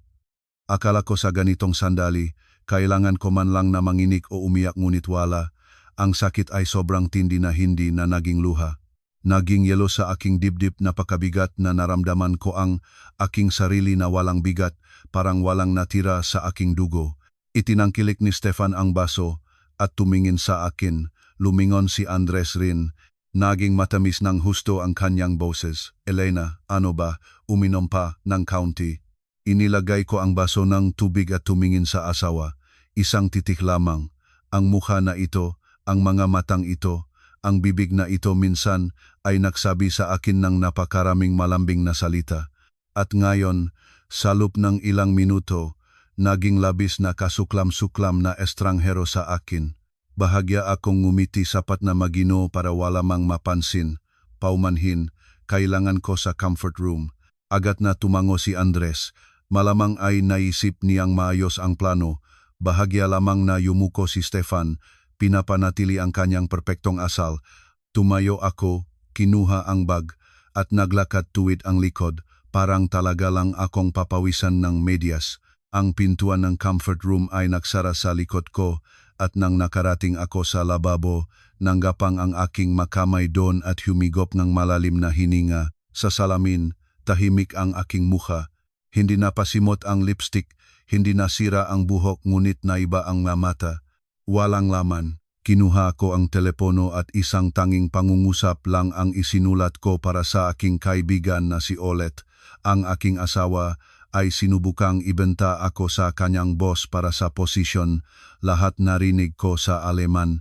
Akala ko sa ganitong sandali, kailangan ko man lang na manginig o umiyak, ngunit wala. Ang sakit ay sobrang tindi na hindi na naging luha. Naging yelo sa aking dibdib, napakabigat na naramdaman ko ang aking sarili na walang bigat, parang walang natira sa aking dugo. Itinangkilik ni Stefan ang baso at tumingin sa akin. Lumingon si Andres rin. Naging matamis ng husto ang kanyang boses. Elena, ano ba, uminom pa ng kaunti? Inilagay ko ang baso ng tubig at tumingin sa asawa. Isang titik lamang. Ang mukha na ito, ang mga matang ito, ang bibig na ito minsan ay nagsabi sa akin ng napakaraming malambing na salita. At ngayon, sa loob ng ilang minuto, naging labis na kasuklam-suklam na estranghero sa akin. Bahagya akong ngumiti sapat na magino para wala mang mapansin. Paumanhin, kailangan ko sa comfort room. Agad na tumango si Andres. Malamang ay naisip niyang maayos ang plano. Bahagya lamang na yumuko si Stefan. Pinapanatili ang kanyang perpektong asal. Tumayo ako, kinuha ang bag, at naglakad tuwid ang likod, parang talaga lang akong papawisan ng medyas. Ang pintuan ng comfort room ay nagsara sa likod ko, at nang nakarating ako sa lababo, nanggapang ang aking makamay doon at humigop ng malalim na hininga. Sa salamin, tahimik ang aking mukha. Hindi napasimot ang lipstick, hindi nasira ang buhok, ngunit naiba ang mata. Walang laman. Kinuha ko ang telepono at isang tanging pangungusap lang ang isinulat ko para sa aking kaibigan na si Olet. Ang aking asawa ay sinubukang ibenta ako sa kanyang boss para sa posisyon. Lahat narinig ko sa Aleman.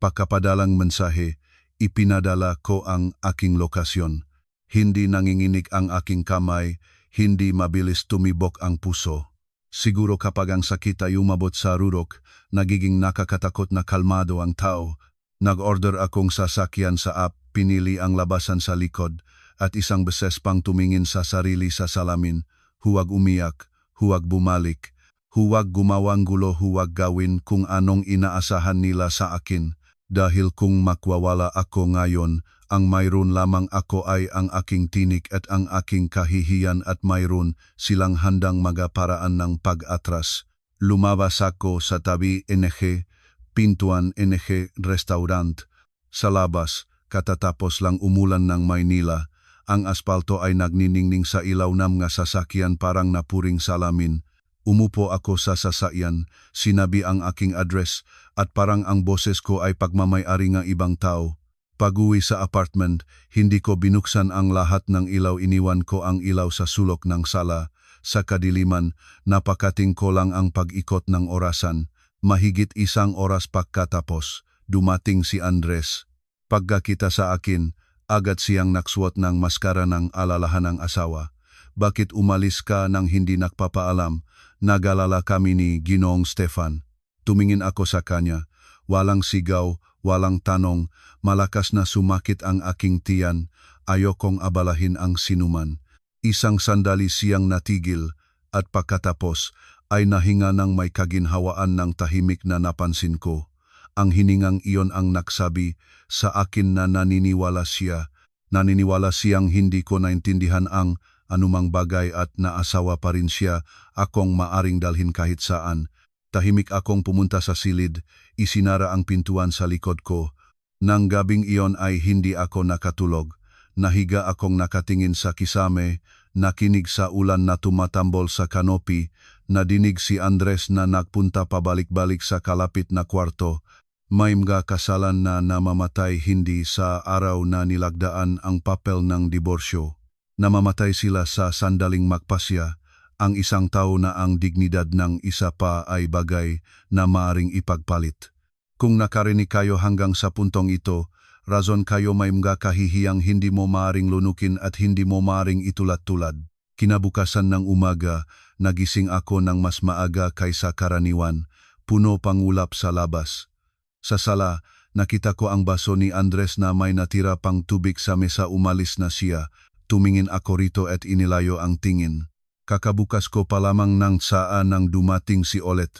Pagkapadalang mensahe, ipinadala ko ang aking lokasyon. Hindi nanginginig ang aking kamay, hindi mabilis tumibok ang puso. Siguro kapag ang sakit ay umabot sa rurok, nagiging nakakatakot na kalmado ang tao. Nag-order akong sasakyan sa app, pinili ang labasan sa likod, at isang beses pang tumingin sa sarili sa salamin. Huwag umiyak, huwag bumalik, huwag gumawang gulo, huwag gawin kung anong inaasahan nila sa akin. Dahil kung makwawala ako ngayon, ang mayroon lamang ako ay ang aking tinik at ang aking kahihiyan at mayroon silang handang magaparaan ng pag-atras. Lumabas ako sa tabi NG, pintuan NG restaurant. Sa labas, katatapos lang umulan ng Maynila, ang aspalto ay nagniningning sa ilaw ng mga sasakyan parang napuring salamin. Umupo ako sa sasakyan, sinabi ang aking address at parang ang boses ko ay pagmamayari ng ibang tao. Pag-uwi sa apartment, hindi ko binuksan ang lahat ng ilaw, iniwan ko ang ilaw sa sulok ng sala. Sa kadiliman, napakating ko lang ang pag-ikot ng orasan. Mahigit 1 oras pagkatapos, dumating si Andres. Pagkakita sa akin, agad siyang naksuot ng maskara ng alalahan ng asawa. Bakit umalis ka nang hindi nagpapaalam? Nagalala kami ni Ginoong Stefan. Tumingin ako sa kanya. Walang sigaw, walang tanong, malakas na sumakit ang aking tiyan. Ayokong abalahin ang sinuman. Isang sandali siyang natigil at pagkatapos ay nahinga ng may kaginhawaan ng tahimik na napansin ko. Ang hiningang iyon ang nagsabi sa akin na naniniwala siya. Naniniwala siyang hindi ko naintindihan ang anumang bagay at naasawa pa rin siya akong maaring dalhin kahit saan. Tahimik akong pumunta sa silid, isinara ang pintuan sa likod ko. Nang gabing iyon ay hindi ako nakatulog. Nahiga akong nakatingin sa kisame, nakinig sa ulan na tumatambol sa kanopi, nadinig si Andres na nagpunta pabalik-balik sa kalapit na kwarto. May mga kasalan na namamatay hindi sa araw na nilagdaan ang papel ng diborsyo. Namamatay sila sa sandaling magpasya. Ang isang tao na ang dignidad ng isa pa ay bagay na maaring ipagpalit. Kung nakarinig kayo hanggang sa puntong ito, razon kayo may mga kahihiyang hindi mo maaring lunukin at hindi mo maaring itulat-tulad. Kinabukasan ng umaga, nagising ako ng mas maaga kaysa karaniwan, puno pang ulap sa labas. Sa sala, nakita ko ang baso ni Andres na may natira pang tubig sa mesa. Umalis na siya. Tumingin ako rito at inilayo ang tingin. Kakabukas ko pa lamang ng saan nang dumating si Olet.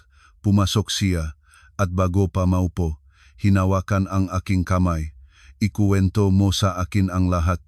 Pumasok siya at bago pa maupo, hinawakan ang aking kamay. Ikuwento mo sa akin ang lahat.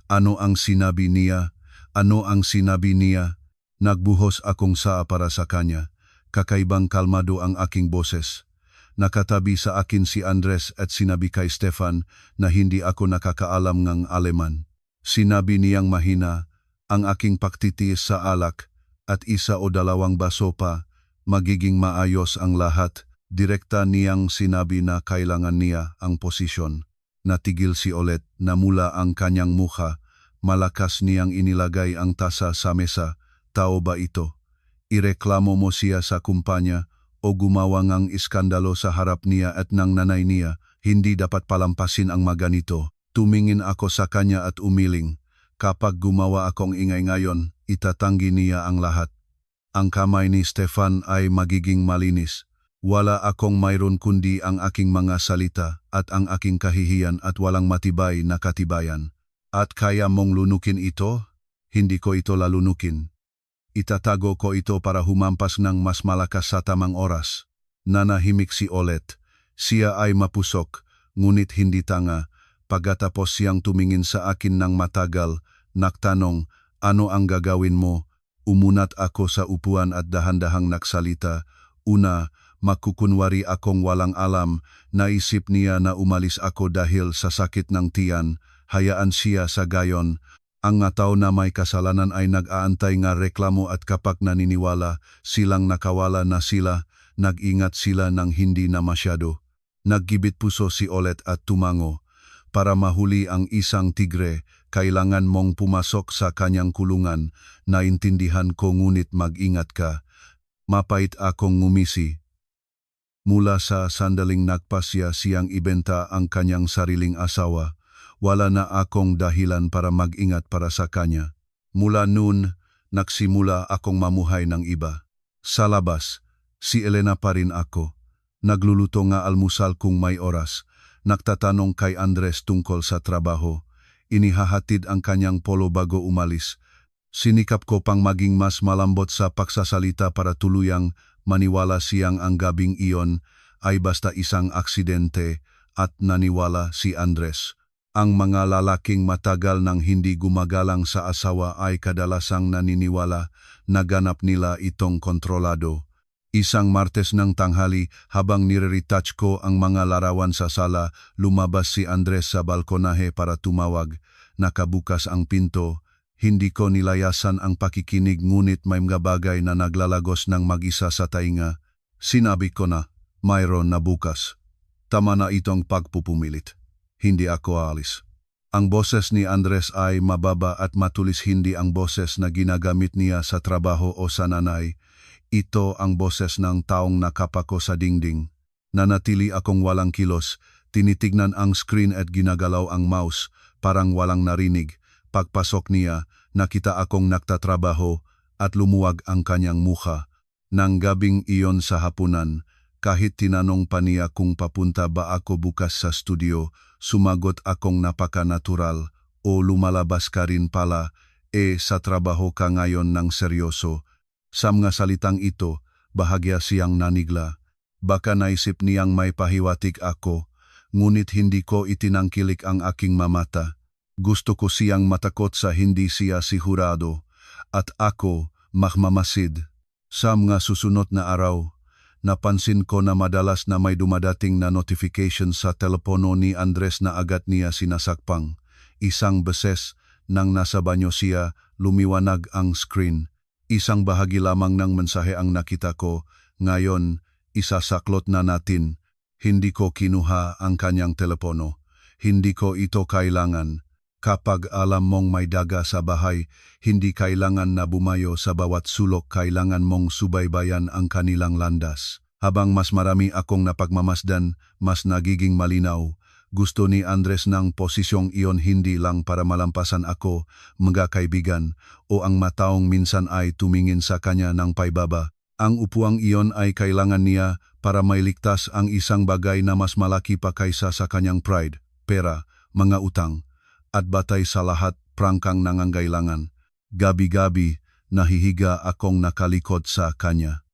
Ano ang sinabi niya? Ano ang sinabi niya? Nagbuhos akong saa para sa kanya. Kakaibang kalmado ang aking boses. Nakatabi sa akin si Andres at sinabi kay Stefan na hindi ako nakakaalam ng Aleman. Sinabi niyang mahina, ang aking pagtitiis sa alak at 1 o 2 baso pa, magiging maayos ang lahat. Direkta niyang sinabi na kailangan niya ang posisyon. Natigil si Olet, namula ang kanyang mukha. Malakas niyang inilagay ang tasa sa mesa. Tao ba ito? Ireklamo mo siya sa kumpanya o gumawa ng iskandalo sa harap niya at ng nanay niya? Hindi dapat palampasin ang maganito. Tumingin ako sa kanya at umiling. Kapag gumawa akong ingay ngayon, itatanggi niya ang lahat. Ang kamay ni Stefan ay magiging malinis. Wala akong mayroon kundi ang aking mga salita at ang aking kahihiyan at walang matibay na katibayan. At kaya mong lunukin ito? Hindi ko ito lalunukin. Itatago ko ito para humampas ng mas malakas sa tamang oras. Nanahimik si Olet. Siya ay mapusok, ngunit hindi tanga. Pagkatapos siyang tumingin sa akin ng matagal, nagtanong, ano ang gagawin mo? Umunat ako sa upuan at dahan-dahang nagsalita. Una, makukunwari akong walang alam. Naisip niya na umalis ako dahil sa sakit ng tiyan. Hayaan siya sa gayon. Ang nga tao na may kasalanan ay nag-aantay nga reklamo at kapag naniniwala silang nakawala na sila, nag-ingat sila ng hindi na masyado. Naggibit puso si Olet at tumango. Para mahuli ang isang tigre, kailangan mong pumasok sa kanyang kulungan. Naintindihan ko ngunit mag-ingat ka. Mapait akong ngumisi. Mula sa sandaling nagpasya siyang ibenta ang kanyang sariling asawa, wala na akong dahilan para mag-ingat para sa kanya. Mula noon, nagsimula akong mamuhay ng iba. Sa labas, si Elena pa rin ako. Nagluluto nga almusal kung may oras. Nagtatanong kay Andres tungkol sa trabaho. Inihahatid ang kanyang polo bago umalis. Sinikap ko pang maging mas malambot sa pagsasalita para tuluyang maniwala siyang ang gabing iyon ay basta isang aksidente at naniwala si Andres. Ang mga lalaking matagal nang hindi gumagalang sa asawa ay kadalasang naniniwala na ganap nila itong kontrolado. Isang Martes ng tanghali habang nire-retouch ko ang mga larawan sa sala, lumabas si Andres sa balkonahe para tumawag. Nakabukas ang pinto. Hindi ko nilayasan ang pakikinig ngunit may mga bagay na naglalagos ng mag-isa sa tainga. Sinabi ko na, mayroon na bukas. Tama na itong pagpupumilit. Hindi ako aalis. Ang boses ni Andres ay mababa at matulis, hindi ang boses na ginagamit niya sa trabaho o sa nanay. Ito ang boses ng taong nakapako sa dingding. Nanatili akong walang kilos, tinitignan ang screen at ginagalaw ang mouse, parang walang narinig. Pagpasok niya, nakita akong nagtatrabaho at lumuwag ang kanyang mukha. Nang gabing iyon sa hapunan, kahit tinanong pa niya kung papunta ba ako bukas sa studio, sumagot akong napaka-natural, o lumalabas ka rin pala, sa trabaho ka ngayon ng seryoso. Sa mga salitang ito, bahagya siyang nanigla. Baka naisip niyang may pahiwatig ako, ngunit hindi ko itinangkilik ang aking mamata. Gusto ko siyang matakot sa hindi siya sigurado, at ako mahmamasid. Sa mga susunod na araw, napansin ko na madalas na may dumadating na notification sa telepono ni Andres na agad niya sinasakpang. Isang beses, nang nasa banyo siya, lumiwanag ang screen. Isang bahagi lamang ng mensahe ang nakita ko. Ngayon, isasaklot na natin. Hindi ko kinuha ang kanyang telepono. Hindi ko ito kailangan. Kapag alam mong may daga sa bahay, hindi kailangan na bumayo sa bawat sulok, kailangan mong subaybayan ang kanilang landas. Habang mas marami akong napagmamasdan, mas nagiging malinaw. Gusto ni Andres ng posisyong iyon hindi lang para malampasan ako, mga kaibigan, o ang mataong minsan ay tumingin sa kanya ng paibaba. Ang upuang iyon ay kailangan niya para mailigtas ang isang bagay na mas malaki pa kaysa sa kanyang pride, pera, mga utang, at batay sa lahat, prangkang nangangailangan. Gabi-gabi, nahihiga akong nakalikod sa kanya.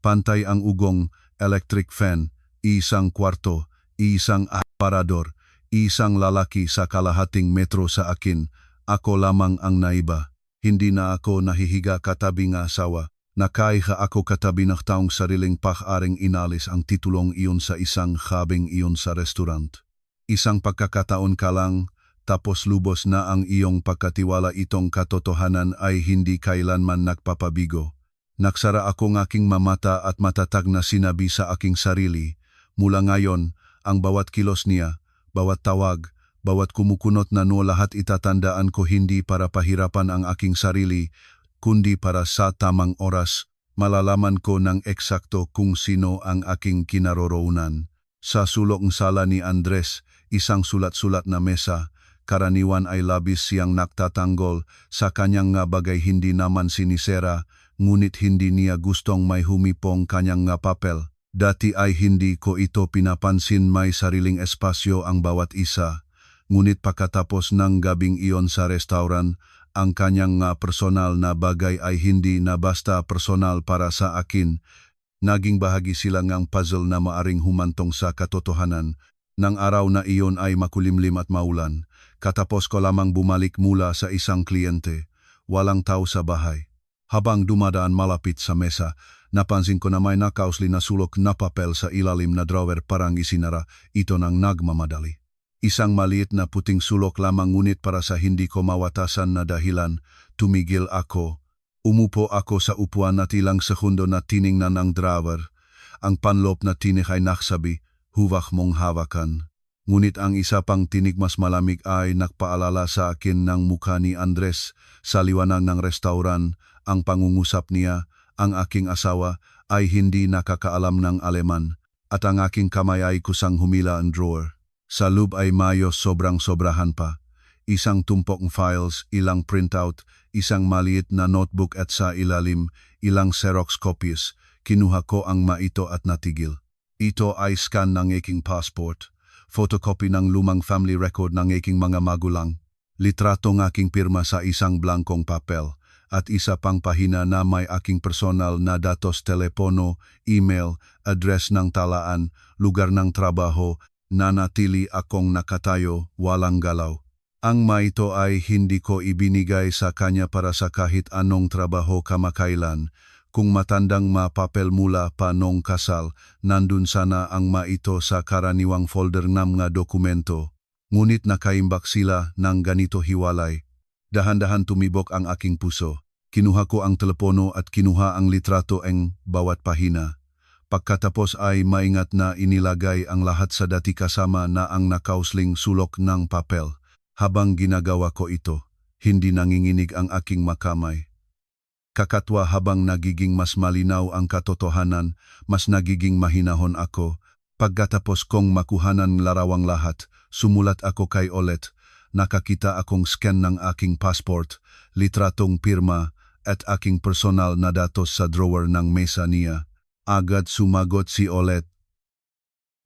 Pantay ang ugong, electric fan, isang kwarto, isang aparador, isang lalaki sa kalahating metro sa akin. Ako lamang ang naiba. Hindi na ako nahihiga katabi ng asawa. Nakaiha ako katabi ng taong sariling pag-aring inalis ang titulong iyon sa isang habing iyon sa restaurant. Isang pagkakataon ka lang, tapos lubos na ang iyong pagkatiwala. Itong katotohanan ay hindi kailanman nagpapabigo. Nagsara akong aking mamata at matatag na sinabi sa aking sarili, mula ngayon, ang bawat kilos niya, bawat tawag, bawat kumukunot na lahat itatandaan ko hindi para pahirapan ang aking sarili, kundi para sa tamang oras, malalaman ko ng eksakto kung sino ang aking kinaroroonan. Sa sulok ng sala ni Andres, isang sulat-sulat na mesa, karaniwan ay labis siyang naktatanggol sa kanyang nga bagay, hindi naman sinisera, ngunit hindi niya gustong may humipong kanyang nga papel. Dati ay hindi ko ito pinapansin, may sariling espasyo ang bawat isa. Ngunit pagkatapos ng gabing iyon sa restaurant, ang kanyang personal na bagay ay hindi na basta personal para sa akin. Naging bahagi sila ng puzzle na maaring humantong sa katotohanan. Nang araw na iyon ay makulimlim at maulan. Katapos ko lamang bumalik mula sa isang kliyente. Walang tao sa bahay. Habang dumadaan malapit sa mesa, napansin ko na may nakausli na sulok na papel sa ilalim na drawer, parang isinara ito ng nagmamadali. Isang maliit na puting sulok lamang, ngunit para sa hindi ko mawatasan na dahilan, tumigil ako. Umupo ako sa upuan at ilang segundo na tiningnan ang drawer. Ang panloob na tinik ay naksabi, huwag mong hawakan. Ngunit ang isa pang tinig mas malamig ay nagpaalala sa akin ng mukha ni Andres sa liwanag ng restauran. Ang pangungusap niya, ang aking asawa, ay hindi nakakaalam ng Aleman at ang aking kamay ay kusang humila ang drawer. Sa loob ay mayo sobrang-sobrahan pa. Isang tumpok ng files, ilang printout, isang maliit na notebook at sa ilalim, ilang Xerox copies. Kinuha ko ang maito at natigil. Ito ay scan ng aking passport. Photocopy ng lumang family record ng aking mga magulang, litrato ng aking pirma sa isang blankong papel, at isa pang pahina na may aking personal na datos, telepono, email, address ng talaan, lugar ng trabaho, nanatili akong nakatayo, walang galaw. Ang maito ay hindi ko ibinigay sa kanya para sa kahit anong trabaho kamakailan. Kung matandang mapapel mula pa nung kasal, nandun sana ang maito sa karaniwang folder ng mga dokumento. Ngunit nakaimbak sila ng ganito hiwalay. Dahan-dahan tumibok ang aking puso. Kinuha ko ang telepono at kinuha ang litrato ng bawat pahina. Pagkatapos ay maingat na inilagay ang lahat sa dati kasama na ang nakausling sulok ng papel. Habang ginagawa ko ito, hindi nanginginig ang aking makamay. Kakatwa habang nagiging mas malinaw ang katotohanan, mas nagiging mahinahon ako. Pagkatapos kong makuhanan larawang lahat, sumulat ako kay Olet. Nakakita akong scan ng aking passport, litratong pirma, at aking personal na datos sa drawer ng mesa niya. Agad sumagot si Olet.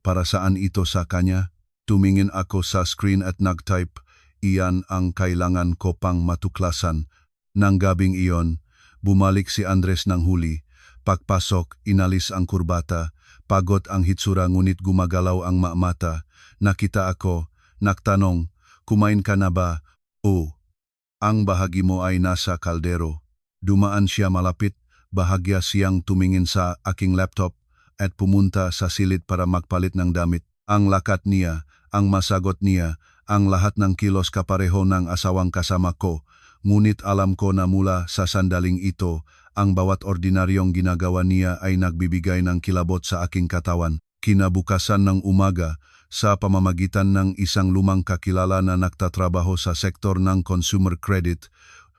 Para saan ito sa kanya? Tumingin ako sa screen at nagtype, iyan ang kailangan ko pang matuklasan. Nang gabing iyon, bumalik si Andres ng huli. Pagpasok, inalis ang kurbata. Pagod ang hitsura ngunit gumagalaw ang mata. Nakita ako, nagtanong, kumain ka na ba? Oo. Ang bahagi mo ay nasa kaldero. Dumaan siya malapit, bahagya siyang tumingin sa aking laptop at pumunta sa silid para magpalit ng damit. Ang lakat niya, ang masagot niya, ang lahat ng kilos kapareho ng asawang kasama ko. Ngunit alam ko na mula sa sandaling ito, ang bawat ordinaryong ginagawa niya ay nagbibigay ng kilabot sa aking katawan. Kinabukasan ng umaga, sa pamamagitan ng isang lumang kakilala na nagtatrabaho sa sektor ng consumer credit,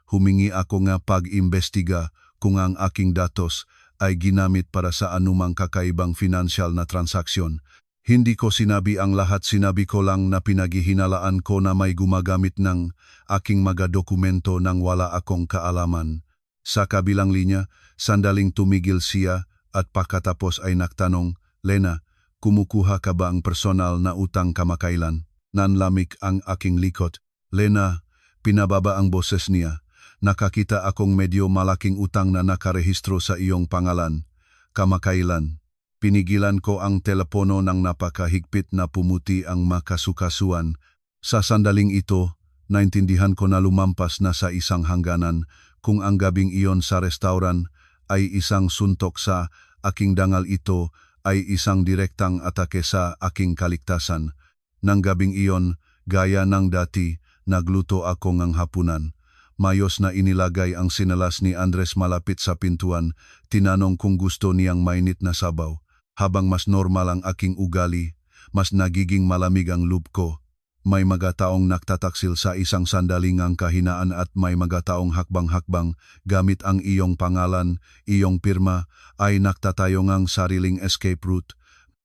humingi ako nga pag-imbestiga kung ang aking datos ay ginamit para sa anumang kakaibang financial na transaksyon. Hindi ko sinabi ang lahat, sinabi ko lang na pinaghihinalaan ko na may gumagamit ng aking mga dokumento nang wala akong kaalaman. Sa kabilang linya, sandaling tumigil siya at pagkatapos ay nagtanong, Lena, kumukuha ka ba ang personal na utang kamakailan? Nanlamig ang aking likod. Lena, pinababa ang boses niya. Nakakita akong medyo malaking utang na nakarehistro sa iyong pangalan. Kamakailan. Pinigilan ko ang telepono ng napakahigpit na pumuti ang makasukasuan. Sa sandaling ito, naintindihan ko na lumampas na sa isang hangganan kung ang gabing iyon sa restauran ay isang suntok sa aking dangal, ito ay isang direktang atake sa aking kaligtasan. Nang gabing iyon, gaya ng dati, nagluto ako ng hapunan. Mayos na inilagay ang sinalas ni Andres malapit sa pintuan, tinanong kung gusto niyang mainit na sabaw. Habang mas normal ang aking ugali, mas nagiging malamig ang loob ko. May mga taong nagtataksil sa isang sandaling ang kahinaan at may mga taong hakbang-hakbang gamit ang iyong pangalan, iyong pirma, ay nagtatayo ng sariling escape route.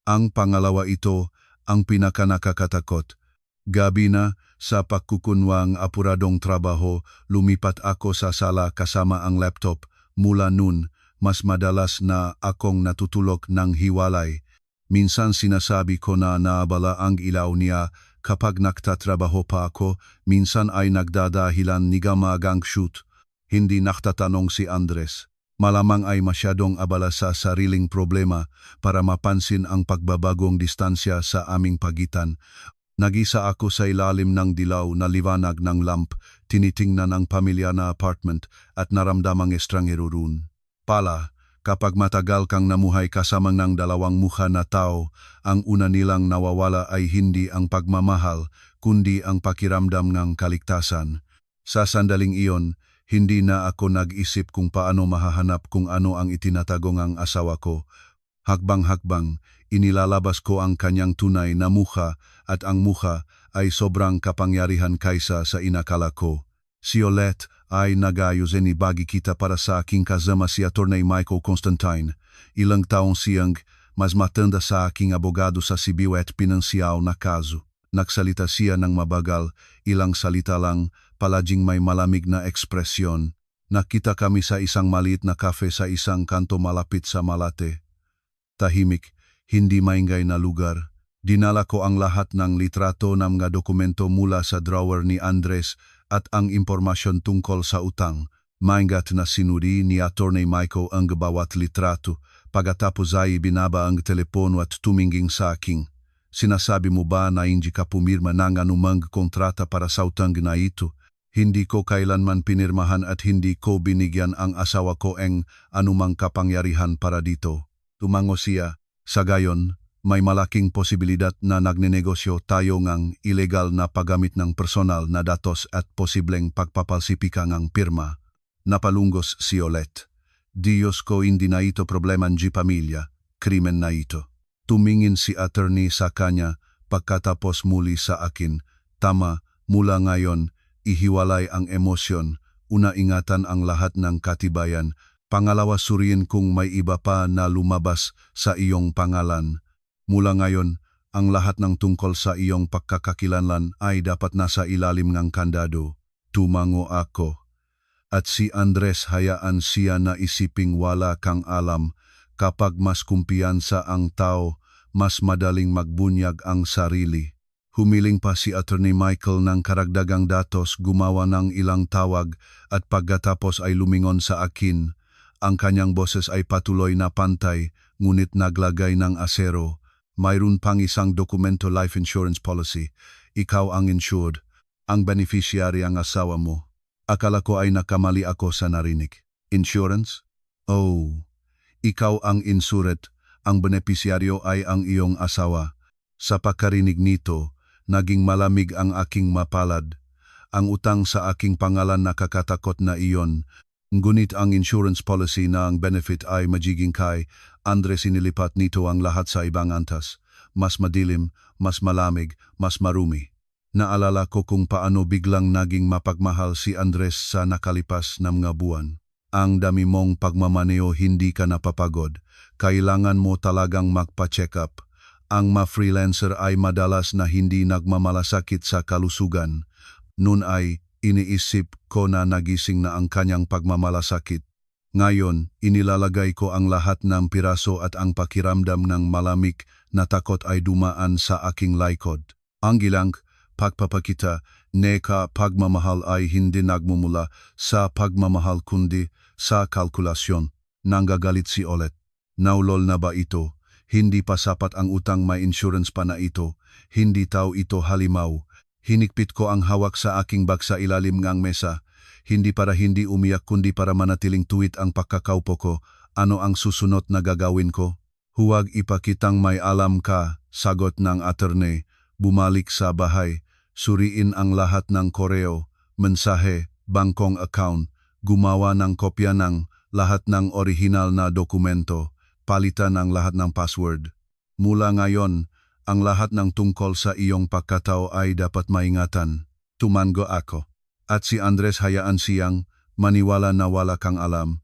Ang pangalawa ito, ang pinakanakakatakot. Gabi na, sa pagkukunwang apuradong trabaho, lumipat ako sa sala kasama ang laptop. Mula nun, mas madalas na akong natutulog ng hiwalay. Minsan sinasabi ko na naabala ang ilaw niya kapag nagtatrabaho pa ako, minsan ay nagdadahilan ni gamagang shoot. Hindi naktatanong si Andres. Malamang ay masyadong abala sa sariling problema para mapansin ang pagbabagong distansya sa aming pagitan. Nagisa ako sa ilalim ng dilaw na liwanag ng lamp, tinitingnan ang pamilya na apartment at naramdamang estranghero roon. Pala, kapag matagal kang namuhay kasama ng dalawang mukha na tao, ang una nilang nawawala ay hindi ang pagmamahal, kundi ang pakiramdam ng kaligtasan. Sa sandaling iyon, hindi na ako nag-isip kung paano mahahanap kung ano ang itinatagong ang asawa ko. Hakbang-hakbang, inilalabas ko ang kanyang tunay na mukha at ang mukha ay sobrang kapangyarihan kaysa sa inakala ko. Si Olette ay nag-ayos bagi kita para sa aking kasama si Attorney Michael Constantine. Ilang taong siyang mas matanda sa aking abogado sa sibiu at pinansyal na kaso. Nagsalita siya ng mabagal, ilang salita lang, palaging may malamig na ekspresyon. Nakita kami sa isang maliit na kafe sa isang kanto malapit sa Malate. Tahimik, hindi maingay na lugar. Dinala ko ang lahat ng litrato ng mga dokumento mula sa drawer ni Andres at ang impormasyon tungkol sa utang. Maingat na sinuri ni Attorney Michael ang bawat litrato. Pagkatapos ay binaba ang telepono at tumingin sa akin. Sinasabi mo ba na hindi ka pumirma ng anumang kontrata para sa utang na ito? Hindi ko kailanman pinirmahan at hindi ko binigyan ang asawa ko ng anumang kapangyarihan para dito. Tumango siya. Sa gayon, may malaking posibilidad na nagnenegosyo tayo ng ilegal na paggamit ng personal na datos at posibleng pagpapalsipika ng pirma. Napalungos si Olette. Diyos ko, hindi na ito problema ng pamilya, krimen na ito. Tumingin si attorney sa kanya pagkatapos muli sa akin. Tama, mula ngayon, ihiwalay ang emosyon, una ingatan ang lahat ng katibayan, pangalawa suriin kung may iba pa na lumabas sa iyong pangalan. Mula ngayon, ang lahat ng tungkol sa iyong pagkakakilanlan ay dapat nasa ilalim ng kandado. Tumango ako. At si Andres hayaan siya na isiping wala kang alam. Kapag mas kumpiyansa ang tao, mas madaling magbunyag ang sarili. Humiling pa si Attorney Michael ng karagdagang datos, gumawa ng ilang tawag at pagkatapos ay lumingon sa akin. Ang kanyang boses ay patuloy na pantay, ngunit naglagay ng asero. Mayroon pang isang dokumento life insurance policy. Ikaw ang insured. Ang beneficiary ang asawa mo. Akala ko ay nakamali ako sa narinig. Insurance? Oh. Ikaw ang insured, ang benepisyaryo ay ang iyong asawa. Sa pagkarinig nito, naging malamig ang aking mapalad. Ang utang sa aking pangalan nakakatakot na iyon. Ngunit ang insurance policy na ang benefit ay magiging kay Andres, inilipat nito ang lahat sa ibang antas. Mas madilim, mas malamig, mas marumi. Naalala ko kung paano biglang naging mapagmahal si Andres sa nakalipas na mga buwan. Ang dami mong pagmamaneo, hindi ka napapagod. Kailangan mo talagang magpa-check up. Ang ma-freelancer ay madalas na hindi nagmamalasakit sa kalusugan. Noon ay iniisip ko na nagising na ang kanyang pagmamalasakit. Ngayon, inilalagay ko ang lahat ng piraso at ang pakiramdam ng malamig na takot ay dumaan sa aking likod. Ang gilang pagpapakita neka pagmamahal ay hindi nagmumula sa pagmamahal kundi sa kalkulasyon. Nanggagalit si Olette. Naulol na ba ito? Hindi pa sapat ang utang, may insurance pa na ito. Hindi tao ito halimaw. Hinikpit ko ang hawak sa aking bag sa ilalim ng mesa. Hindi para hindi umiyak kundi para manatiling tuwid ang pagkakaupo ko. Ano ang susunod na gagawin ko? Huwag ipakitang may alam ka, sagot ng attorney. Bumalik sa bahay. Suriin ang lahat ng koreo, mensahe, bangkong account. Gumawa ng kopya ng lahat ng orihinal na dokumento. Palitan ang lahat ng password. Mula ngayon, ang lahat ng tungkol sa iyong pagkatao ay dapat maingatan. Tumango ako. At si Andres hayaan siyang maniwala na wala kang alam.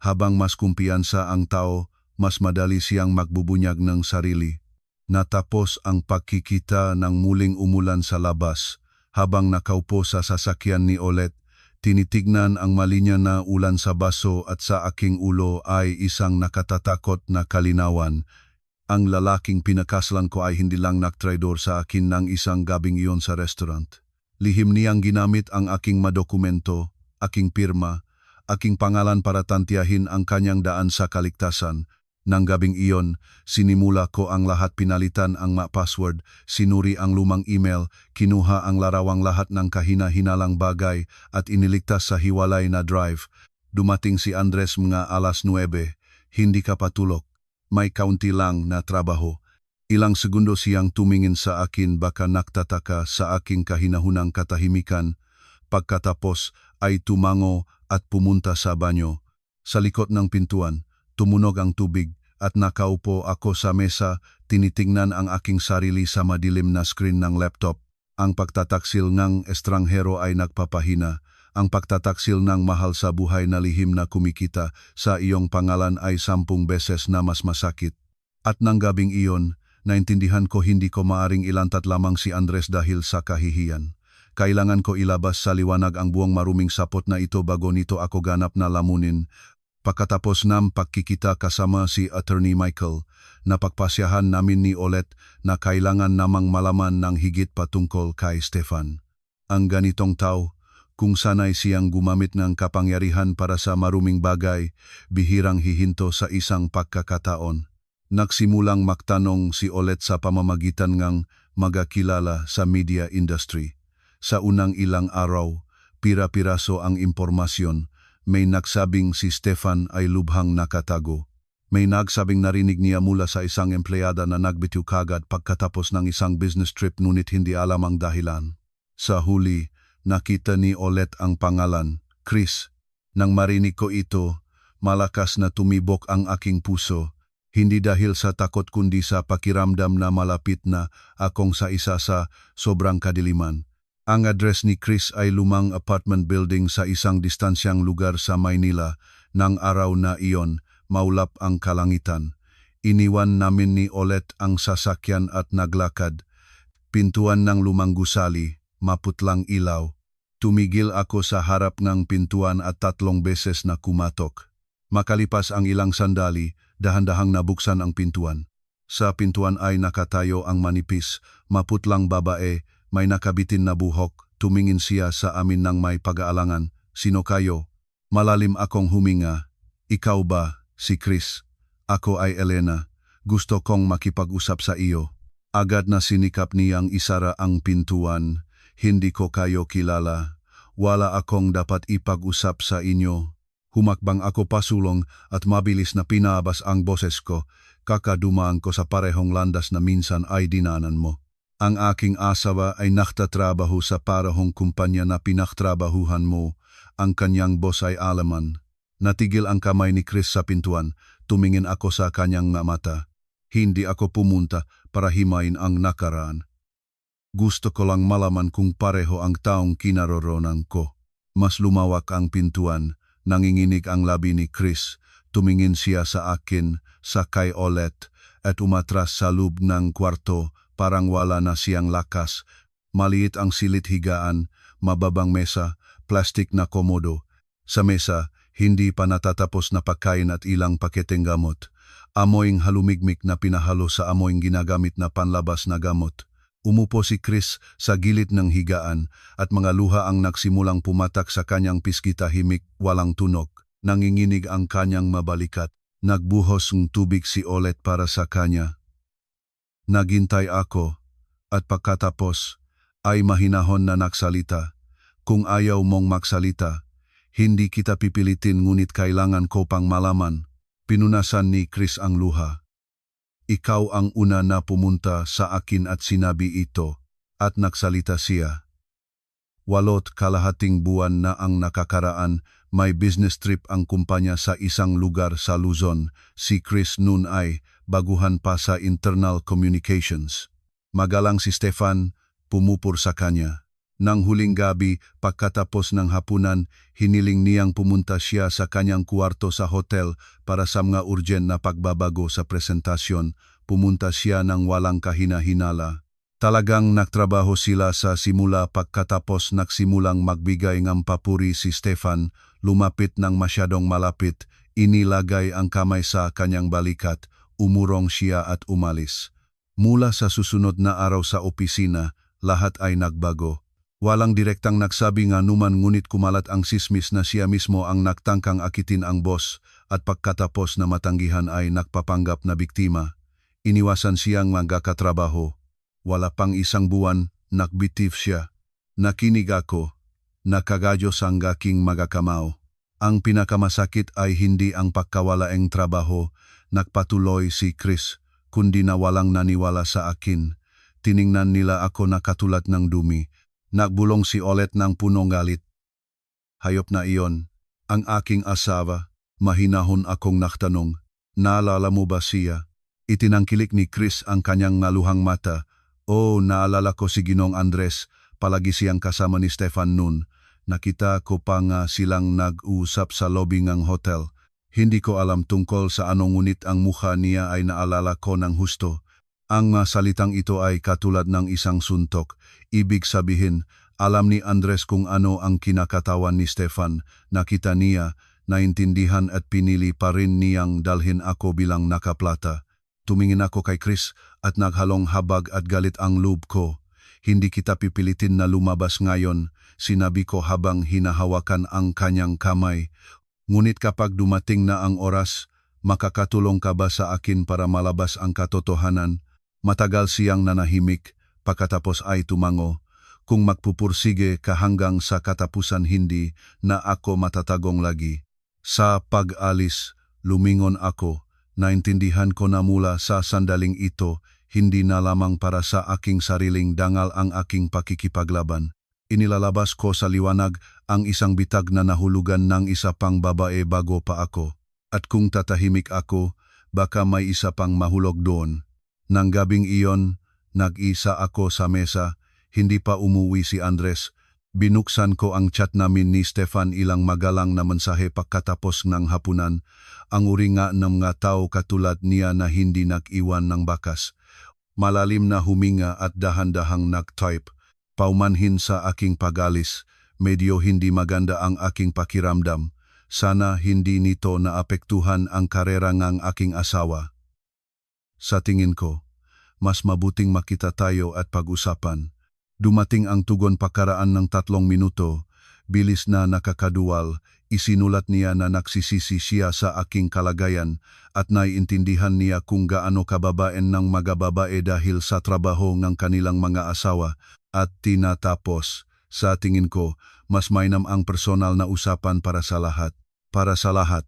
Habang mas kumpiyansa ang tao, mas madali siyang magbubunyag ng sarili. Natapos ang pagkikita ng muling umulan sa labas. Habang nakaupo sa sasakyan ni Olette, tinitignan ang malinya na ulan sa baso at sa aking ulo ay isang nakatatakot na kalinawan. Ang lalaking pinakaslan ko ay hindi lang nagtraidor sa akin ng isang gabing iyon sa restaurant. Lihim niyang ginamit ang aking madokumento, aking pirma, aking pangalan para tantiyahin ang kanyang daan sa kaligtasan. Nang gabing iyon, sinimula ko ang lahat, pinalitan ang password, sinuri ang lumang email, kinuha ang larawang lahat ng kahina-hinalang bagay at iniligtas sa hiwalay na drive. Dumating si Andres mga alas 9, hindi ka patulog. May kaunti lang na trabaho. Ilang segundo siyang tumingin sa akin, baka naktataka sa aking kahinahunang katahimikan. Pagkatapos ay tumango at pumunta sa banyo. Sa likod ng pintuan, tumunog ang tubig at nakaupo ako sa mesa, tinitingnan ang aking sarili sa madilim na screen ng laptop. Ang pagtataksil ng estranghero ay nagpapahina. Ang pagtataksil ng mahal sa buhay na lihim na kumikita sa iyong pangalan ay 10 beses na mas masakit. At nang gabing iyon, naintindihan ko hindi ko maaring ilantat lamang si Andres dahil sa kahihiyan. Kailangan ko ilabas sa liwanag ang buong maruming sapot na ito bago nito ako ganap na lamunin. Pagkatapos ng pagkikita kasama si Attorney Michael, napagpasyahan namin ni Olet na kailangan namang malaman ng higit patungkol kay Stefan. Ang ganitong tao, kung sanay siyang gumamit ng kapangyarihan para sa maruming bagay, bihirang hihinto sa isang pagkakataon. Nagsimulang magtanong si Olet sa pamamagitan ng magakilala sa media industry. Sa unang ilang araw, pira-piraso ang impormasyon. May nagsabing si Stefan ay lubhang nakatago. May nagsabing narinig niya mula sa isang empleyada na nagbitiw kagad pagkatapos ng isang business trip ngunit hindi alam ang dahilan. Sa huli, nakita ni Olet ang pangalan, Chris. Nang marinig ko ito, malakas na tumibok ang aking puso. Hindi dahil sa takot kundi sa pakiramdam na malapit na akong sa isa sa sobrang kadiliman. Ang address ni Chris ay lumang apartment building sa isang distansyang lugar sa Maynila. Nang araw na iyon, maulap ang kalangitan. Iniwan namin ni Olet ang sasakyan at naglakad. Pintuan ng lumang gusali, maputlang ilaw. Tumigil ako sa harap ng pintuan at 3 beses na kumatok. Makalipas ang ilang sandali, dahan-dahang nabuksan ang pintuan. Sa pintuan ay nakatayo ang manipis, maputlang babae, may nakabitin na buhok. Tumingin siya sa amin ng may pag-aalangan. Sino kayo? Malalim akong huminga. Ikaw ba, si Chris? Ako ay Elena. Gusto kong makipag-usap sa iyo. Agad na sinikap niyang isara ang pintuan. Hindi ko kayo kilala. Wala akong dapat ipag-usap sa inyo. Humakbang ako pasulong at mabilis na pinabas ang boses ko. Kakadumaan ko sa parehong landas na minsan ay dinanan mo. Ang aking asawa ay naktatrabaho sa parehong kumpanya na pinaktrabahuhan mo. Ang kanyang boss ay Alaman. Natigil ang kamay ni Chris sa pintuan. Tumingin ako sa kanyang mata. Hindi ako pumunta para himayin ang nakaraan. Gusto ko lang malaman kung pareho ang taong kinaroroonan ko. Mas lumawak ang pintuan. Nanginginig ang labi ni Chris. Tumingin siya sa akin, sa kay Olet, at umatras sa loob ng kwarto. Parang wala na siyang lakas. Maliit ang silit higaan, mababang mesa, plastik na komodo. Sa mesa, hindi pa natatapos na pagkain at ilang paketeng gamot. Amoying halumigmik na pinahalo sa amoying ginagamit na panlabas na gamot. Umupo si Chris sa gilid ng higaan at mga luha ang nagsimulang pumatak sa kanyang pisngi tahimik, walang tunog. Nanginginig ang kanyang mabalikat. Nagbuhos ng tubig si Olet para sa kanya. Naghintay ako, at pagkatapos, ay mahinahon na nagsalita. Kung ayaw mong magsalita, hindi kita pipilitin ngunit kailangan ko pang malaman. Pinunasan ni Chris ang luha. Ikaw ang una na pumunta sa akin at sinabi ito, at nagsalita siya. 8.5 buwan na ang nakakaraan, may business trip ang kumpanya sa isang lugar sa Luzon. Si Chris noon ay baguhan pa sa internal communications. Magalang si Stefan, pumupur sa kanya. Nang huling gabi, pagkatapos ng hapunan, hiniling niyang pumunta siya sa kanyang kwarto sa hotel para sa mga urgent na pagbabago sa presentasyon. Pumunta siya ng walang kahina-hinala. Talagang nagtrabaho sila sa simula pagkatapos nagsimulang magbigay ng papuri si Stefan, lumapit ng masyadong malapit, inilagay ang kamay sa kanyang balikat, umurong siya at umalis. Mula sa susunod na araw sa opisina, lahat ay nagbago. Walang direktang nagsabi nga numan ngunit kumalat ang sismis na siya mismo ang nagtangkang akitin ang boss at pagkatapos na matanggihan ay nagpapanggap na biktima. Iniwasan siyang magkakatrabaho. Wala pang 1 buwan, nagbitiw siya. Nakinig ako, nakagayos ang aking magakamao. Ang pinakamasakit ay hindi ang pagkawalaeng trabaho, nagpatuloy si Chris, kundi na walang naniwala sa akin. Tiningnan nila ako na katulad ng dumi. Nagbulong si Olet ng punong galit. Hayop na iyon, ang aking asawa, mahinahon akong naktanong. Naalala mo ba siya? Itinangkilik ni Chris ang kanyang maluhang mata. Oh, naalala ko si Ginong Andres, palagi siyang kasama ni Stefan noon. Nakita ko pa nga silang nag-uusap sa lobby ng hotel. Hindi ko alam tungkol sa anong ngunit ang mukha niya ay naalala ko ng husto. Ang salitang ito ay katulad ng isang suntok. Ibig sabihin, alam ni Andres kung ano ang kinakatawan ni Stefan. Nakita niya, naintindihan at pinili pa rin niyang dalhin ako bilang nakaplata. Tumingin ako kay Chris at naghalong habag at galit ang loob ko. Hindi kita pipilitin na lumabas ngayon, sinabi ko habang hinahawakan ang kanyang kamay. Ngunit kapag dumating na ang oras, makakatulong ka ba sa akin para malabas ang katotohanan? Matagal siyang nanahimik, pagkatapos ay tumango. Kung magpupursige ka hanggang sa katapusan hindi na ako matatagong lagi. Sa pag-alis, lumingon ako. Naintindihan ko na mula sa sandaling ito, hindi na lamang para sa aking sariling dangal ang aking pakikipaglaban. Inilalabas ko sa liwanag ang isang bitag na nahulugan ng isa pang babae bago pa ako. At kung tatahimik ako, baka may isa pang mahulog doon. Nang gabing iyon, nag-isa ako sa mesa, hindi pa umuwi si Andres. Binuksan ko ang chat namin ni Stefan ilang magalang na mensahe pagkatapos ng hapunan. Ang uri nga ng mga tao katulad niya na hindi nag-iwan ng bakas. Malalim na huminga at dahan-dahang nag-type. Paumanhin sa aking pag-alis, medyo hindi maganda ang aking pakiramdam. Sana hindi nito naapektuhan ang karera ng aking asawa. Sa tingin ko, mas mabuting makita tayo at pag-usapan. Dumating ang tugon pakaraan ng 3 minuto, bilis na nakakaduwal, isinulat niya na nagsisisi siya sa aking kalagayan at naiintindihan niya kung gaano kababaen ng mga babae dahil sa trabaho ng kanilang mga asawa at tinatapos. Sa tingin ko, mas mainam ang personal na usapan para sa lahat. Para sa lahat.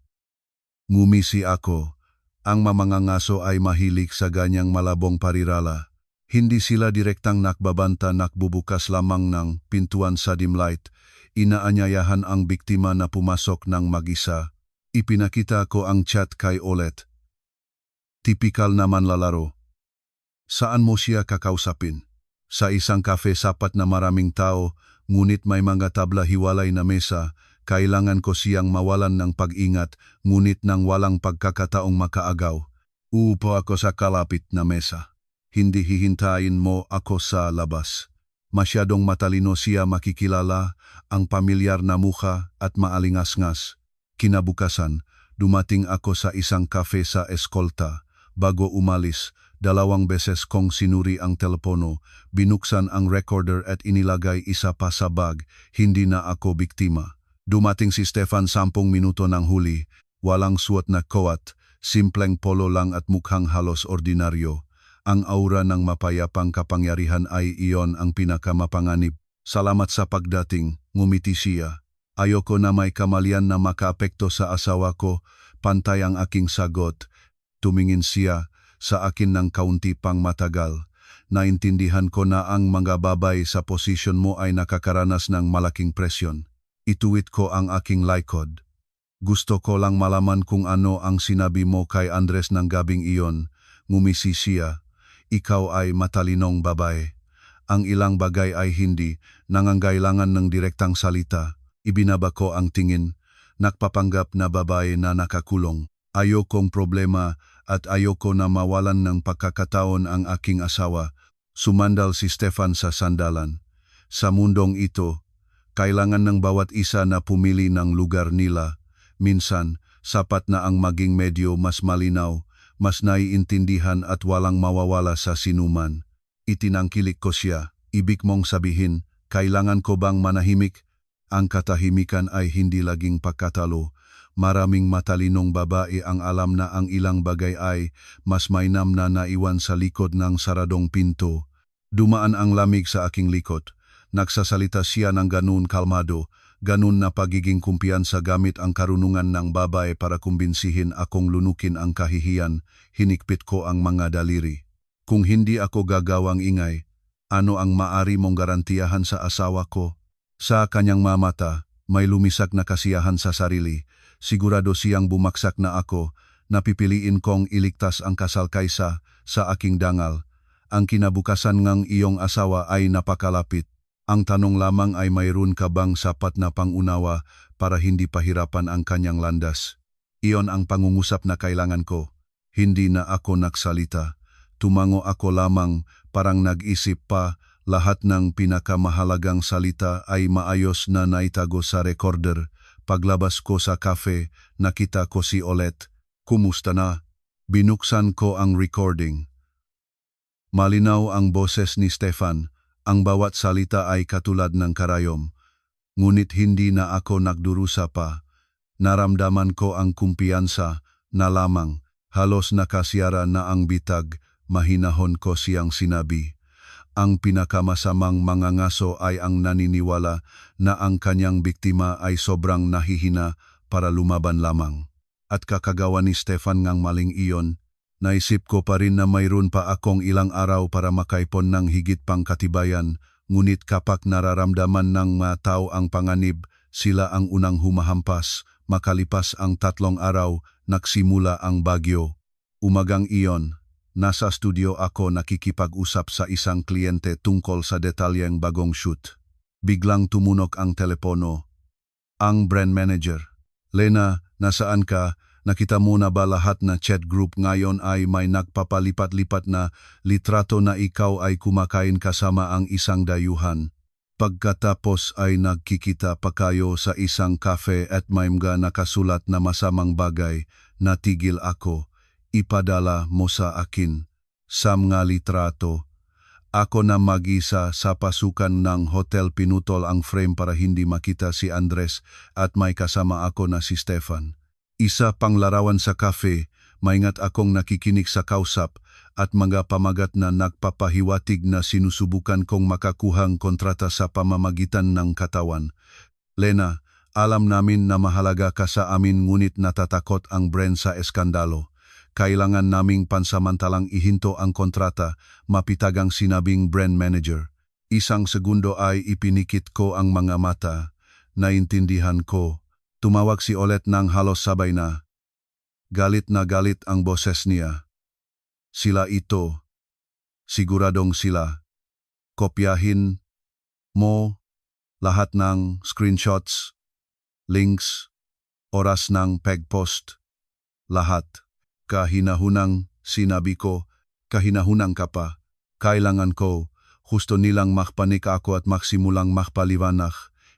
Ngumisi ako. Ang mamangangaso ay mahilig sa ganyang malabong parirala. Hindi sila direktang nakbabanta nakbubukas lamang ng pintuan sa dim light. Inaanyayahan ang biktima na pumasok ng mag-isa. Ipinakita ko ang chat kay Olet. Tipikal naman lalaro. Saan mo siya kakausapin? Sa isang cafe sapat na maraming tao, ngunit may mga tabla hiwalay na mesa. Kailangan ko siyang mawalan ng pag-ingat, ngunit nang walang pagkakataong makaagaw. Uupo ako sa kalapit na mesa. Hindi hihintayin mo ako sa labas. Masyadong matalino siya makikilala, ang pamilyar na mukha at maalingasngas. Kinabukasan, dumating ako sa isang cafe sa Escolta. Bago umalis, 2 beses kong sinuri ang telepono, binuksan ang recorder at inilagay isa pa sa bag, hindi na ako biktima. Dumating si Stefan 10 minuto ng huli, walang suot na coat, simpleng polo lang at mukhang halos ordinaryo. Ang aura ng mapayapang kapangyarihan ay iyon ang pinakamapanganib. Salamat sa pagdating, ngumiti siya. Ayoko na may kamalian na makaapekto sa asawa ko, pantay ang aking sagot. Tumingin siya sa akin ng kaunti pang matagal. Naintindihan ko na ang mga babae sa posisyon mo ay nakakaranas ng malaking presyon. Ituwid ko ang aking likod. Gusto ko lang malaman kung ano ang sinabi mo kay Andres ng gabing iyon. Ngumisi siya. Ikaw ay matalinong babae. Ang ilang bagay ay hindi nangangailangan ng direktang salita. Ibinaba ko ang tingin. Nagpapanggap na babae na nakakulong. Ayokong problema at ayoko na mawalan ng pagkakataon ang aking asawa. Sumandal si Stefan sa sandalan. Sa mundong ito, kailangan ng bawat isa na pumili ng lugar nila. Minsan, sapat na ang maging medyo mas malinaw, mas naiintindihan at walang mawawala sa sinuman. Itinangkilik ko siya. Ibig mong sabihin, kailangan ko bang manahimik? Ang katahimikan ay hindi laging pagkatalo. Maraming matalinong babae ang alam na ang ilang bagay ay mas mainam na naiwan sa likod ng saradong pinto. Dumaan ang lamig sa aking likod. Nagsasalita siya ng ganun kalmado, ganun na pagiging kumpiyansa gamit ang karunungan ng babae para kumbinsihin akong lunukin ang kahihiyan. Hinikpit ko ang mga daliri. Kung hindi ako gagawang ingay, ano ang maari mong garantiyahan sa asawa ko? Sa kanyang mamata, may lumisak na kasiyahan sa sarili. Sigurado siyang bumaksak na ako, napipiliin kong iligtas ang kasal kaysa sa aking dangal. Ang kinabukasan ngang iyong asawa ay napakalapit. Ang tanong lamang ay mayroon ka bang sapat na pangunawa para hindi pahirapan ang kanyang landas? Iyon ang pangungusap na kailangan ko. Hindi na ako nagsalita. Tumango ako lamang, parang nag-isip pa. Lahat ng pinakamahalagang salita ay maayos na naitago sa recorder. Paglabas ko sa cafe, nakita ko si Olet. Kumusta na? Binuksan ko ang recording. Malinaw ang boses ni Stefan. Ang bawat salita ay katulad ng karayom. Ngunit hindi na ako nagdurusa pa. Naramdaman ko ang kumpiyansa na lamang. Halos nakasiyara na ang bitag, mahinahon ko siyang sinabi. Ang pinakamasamang mga ngaso ay ang naniniwala na ang kanyang biktima ay sobrang nahihina para lumaban lamang. At kakagawa ni Stefan ngang maling iyon, naisip ko pa rin na mayroon pa akong ilang araw para makaipon ng higit pang katibayan, ngunit kapag nararamdaman ng mga tao ang panganib, sila ang unang humahampas. Makalipas ang 3 araw, nagsimula ang bagyo. Umagang iyon, nasa studio ako nakikipag-usap sa isang kliyente tungkol sa detalyeng bagong shoot. Biglang tumunog ang telepono. Ang brand manager. Lena, nasaan ka? Nakita mo na ba lahat na chat group ngayon ay may nagpapalipat-lipat na litrato na ikaw ay kumakain kasama ang isang dayuhan? Pagkatapos ay nagkikita pa kayo sa isang cafe at may mga nakasulat na masamang bagay, natigil ako. Ipadala mo sa akin. Sa mga litrato. Ako na mag-isa sa pasukan ng hotel, pinutol ang frame para hindi makita si Andres at may kasama ako na si Stefan. Isa pang larawan sa cafe, maingat akong nakikinig sa kausap at mga pamagat na nagpapahiwatig na sinusubukan kong makakuhang kontrata sa pamamagitan ng katawan. Lena, alam namin na mahalaga ka sa amin ngunit natatakot ang brand sa eskandalo. Kailangan naming pansamantalang ihinto ang kontrata, mapitagang sinabing brand manager. Isang segundo ay ipinikit ko ang mga mata. Naintindihan ko. Tumawag si Olet ng halos sabay na. Galit na galit ang boses niya. Sila ito. Siguradong sila. Kopyahin mo lahat ng screenshots, links, oras ng peg-post. Lahat. Kahinahunang sinabi ko, kahinahunang ka pa. Kailangan ko, husto nilang makpanik ako at maksimulang makpaliwanag.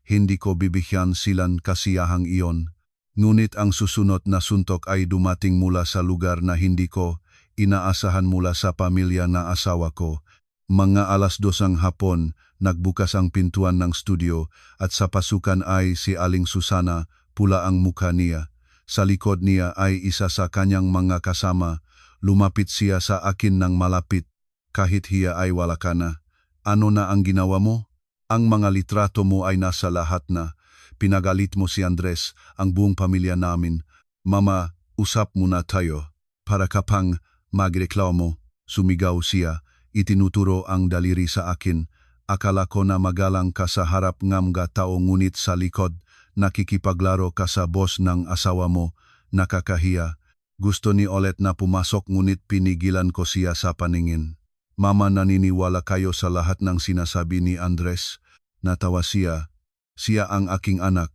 Hindi ko bibigyan silang kasiyahang iyon. Ngunit ang susunod na suntok ay dumating mula sa lugar na hindi ko inaasahan mula sa pamilya na asawa ko. Mga 2:00 ang hapon, nagbukas ang pintuan ng studio at sa pasukan ay si Aling Susana, pula ang mukha niya. Sa likod niya ay isa sa kanyang mga kasama. Lumapit siya sa akin ng malapit, kahit hiya ay wala ka na. Ano na ang ginawa mo? Ang mga litrato mo ay nasa lahat na. Pinagalit mo si Andres, ang buong pamilya namin. Mama, usap muna tayo. Para kapang magreklamo, sumigaw siya. Itinuturo ang daliri sa akin. Akala ko na magalang ka sa harap ng mga tao ngunit sa likod, nakikipaglaro ka sa boss ng asawa mo. Nakakahiya. Gusto ni Olet na pumasok ngunit pinigilan ko siya sa paningin. Mama, naniniwala kayo sa lahat ng sinasabi ni Andres? Natawa siya. Siya ang aking anak.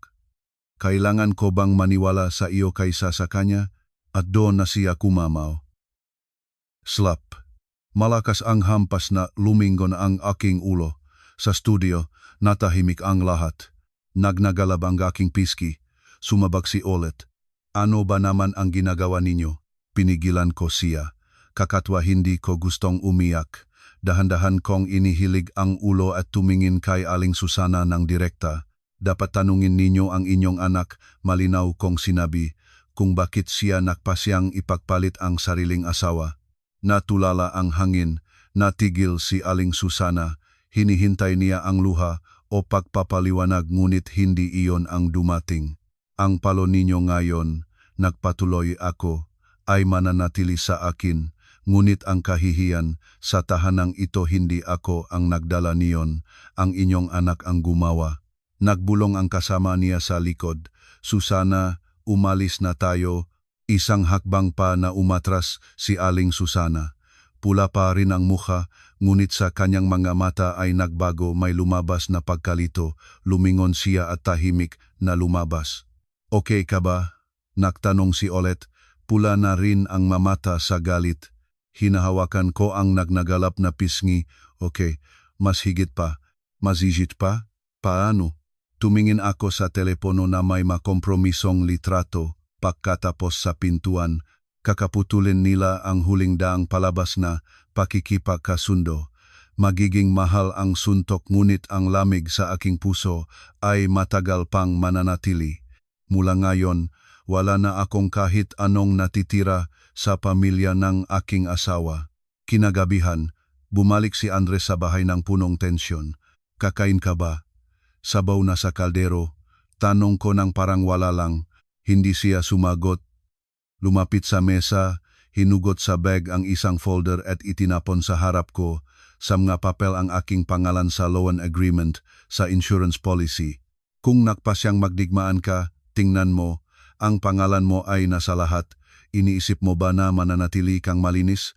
Kailangan ko bang maniwala sa iyo kaysa sa kanya? At doon na siya kumamaw. Slap. Malakas ang hampas na lumingon ang aking ulo. Sa studio, natahimik ang lahat. Nagnagalab ang aking piski. Sumabak si Olet. Ano ba naman ang ginagawa ninyo? Pinigilan ko siya. Kakatwa hindi ko gustong umiyak. Dahan-dahan kong inihilig ang ulo at tumingin kay Aling Susana ng direkta. Dapat tanungin ninyo ang inyong anak, malinaw kong sinabi, kung bakit siya nagpasyang ipagpalit ang sariling asawa. Natulala ang hangin, natigil si Aling Susana, hinihintay niya ang luha o pagpapaliwanag ngunit hindi iyon ang dumating. Ang palo ninyo ngayon, nagpatuloy ako, ay mananatili sa akin. Ngunit ang kahihiyan, sa tahanang ito hindi ako ang nagdala niyon, ang inyong anak ang gumawa. Nagbulong ang kasama niya sa likod. Susana, umalis na tayo, Isang hakbang pa na umatras si Aling Susana. Pula pa rin ang mukha, ngunit sa kanyang mga mata ay nagbago, may lumabas na pagkalito. Lumingon siya at tahimik na lumabas. Okay ka ba? Nagtanong si Olet. Pula na rin ang mamata sa galit. Hinahawakan ko ang nagnagalap na pisngi. Okay, mas higit pa. Mazigit pa? Paano? Tumingin ako sa telepono na may makompromisong litrato. Pagkatapos sa pintuan, kakaputulin nila ang huling daang palabas na pakikipagkasundo. Magiging mahal ang suntok, ngunit ang lamig sa aking puso ay matagal pang mananatili. Mula ngayon, wala na akong kahit anong natitira sa pamilya ng aking asawa. Kinagabihan, bumalik si Andres sa bahay ng punong tensyon. Kakain ka ba? Sabaw na sa kaldero. Tanong ko ng parang wala lang. Hindi siya sumagot. Lumapit sa mesa, hinugot sa bag ang isang folder at itinapon sa harap ko. Sa mga papel ang aking pangalan sa loan agreement, sa insurance policy. Kung nagpasyang magdigmaan ka, tingnan mo, ang pangalan mo ay nasa lahat. Iniisip mo ba na mananatili kang malinis?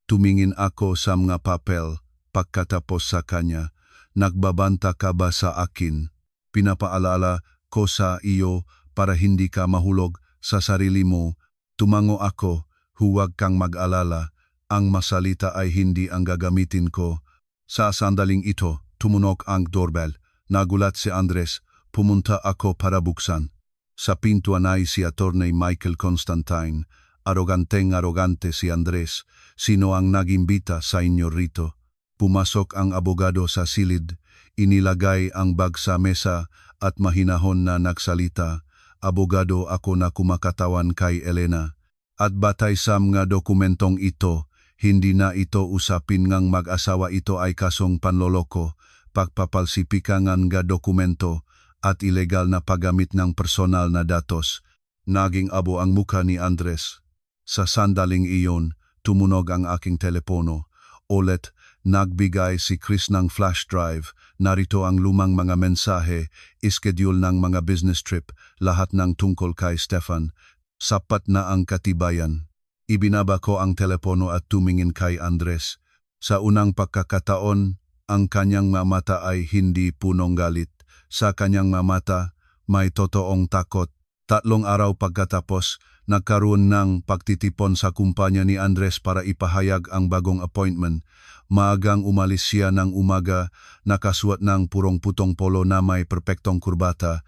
Tumingin ako sa mga papel, pagkatapos sa kanya. Nagbabanta ka ba sa akin? Pinapaalala ko sa iyo para hindi ka mahulog sa sarili mo. Tumango ako, huwag kang mag-alala. Ang masalita ay hindi ang gagamitin ko. Sa sandaling ito, tumunog ang doorbell. Nagulat si Andres. Pumunta ako para buksan. Sa pintuan ay si Attorney Michael Constantine. Arogante si Andres. Sino ang nagimbita sa inyo rito? Pumasok ang abogado sa silid. Inilagay ang bag sa mesa at mahinahon na nagsalita. Abogado ako na kumakatawan kay Elena. At batay sa mga dokumentong ito, hindi na ito usapin ngang mag-asawa, ito ay kasong panloloko, pagpapalsipika ngang dokumento, at ilegal na paggamit ng personal na datos. Naging abo ang mukha ni Andres. Sa sandaling iyon, tumunog ang aking telepono. Ulit, nagbigay si Chris ng flash drive. Narito ang lumang mga mensahe, ischedule ng mga business trip, lahat ng tungkol kay Stefan. Sapat na ang katibayan. Ibinaba ko ang telepono at tumingin kay Andres. Sa unang pagkakataon, ang kanyang mamata ay hindi punong galit. Sa kanyang mamata, may totoong takot. 3 araw pagkatapos, nagkaroon ng pagtitipon sa kumpanya ni Andres para ipahayag ang bagong appointment. Maagang umalis siya ng umaga, nakasuot ng purong-putong polo na may perpektong kurbata.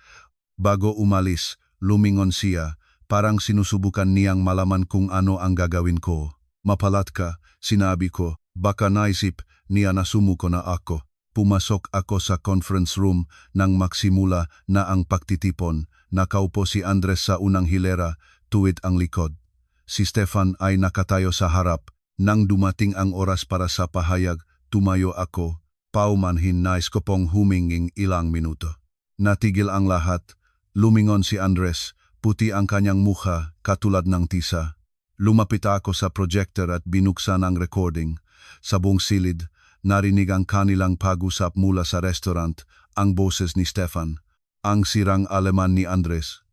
Bago umalis, lumingon siya. Parang sinusubukan niyang malaman kung ano ang gagawin ko. Mapalat ka, sinabi ko. Baka naisip niya na sumuko na ako. Pumasok ako sa conference room nang magsimula na ang pagtitipon. Nakaupo si Andres sa unang hilera, tuwid ang likod. Si Stefan ay nakatayo sa harap. Nang dumating ang oras para sa pahayag, tumayo ako. Paumanhin, nais ko pong huminging ilang minuto. Natigil ang lahat. Lumingon si Andres. Puti ang kanyang mukha, katulad ng tisa. Lumapit ako sa projector at binuksan ang recording. Sa buong silid, narinig ang kanilang pag-usap mula sa restaurant, ang boses ni Stefan, ang sirang Aleman ni Andres.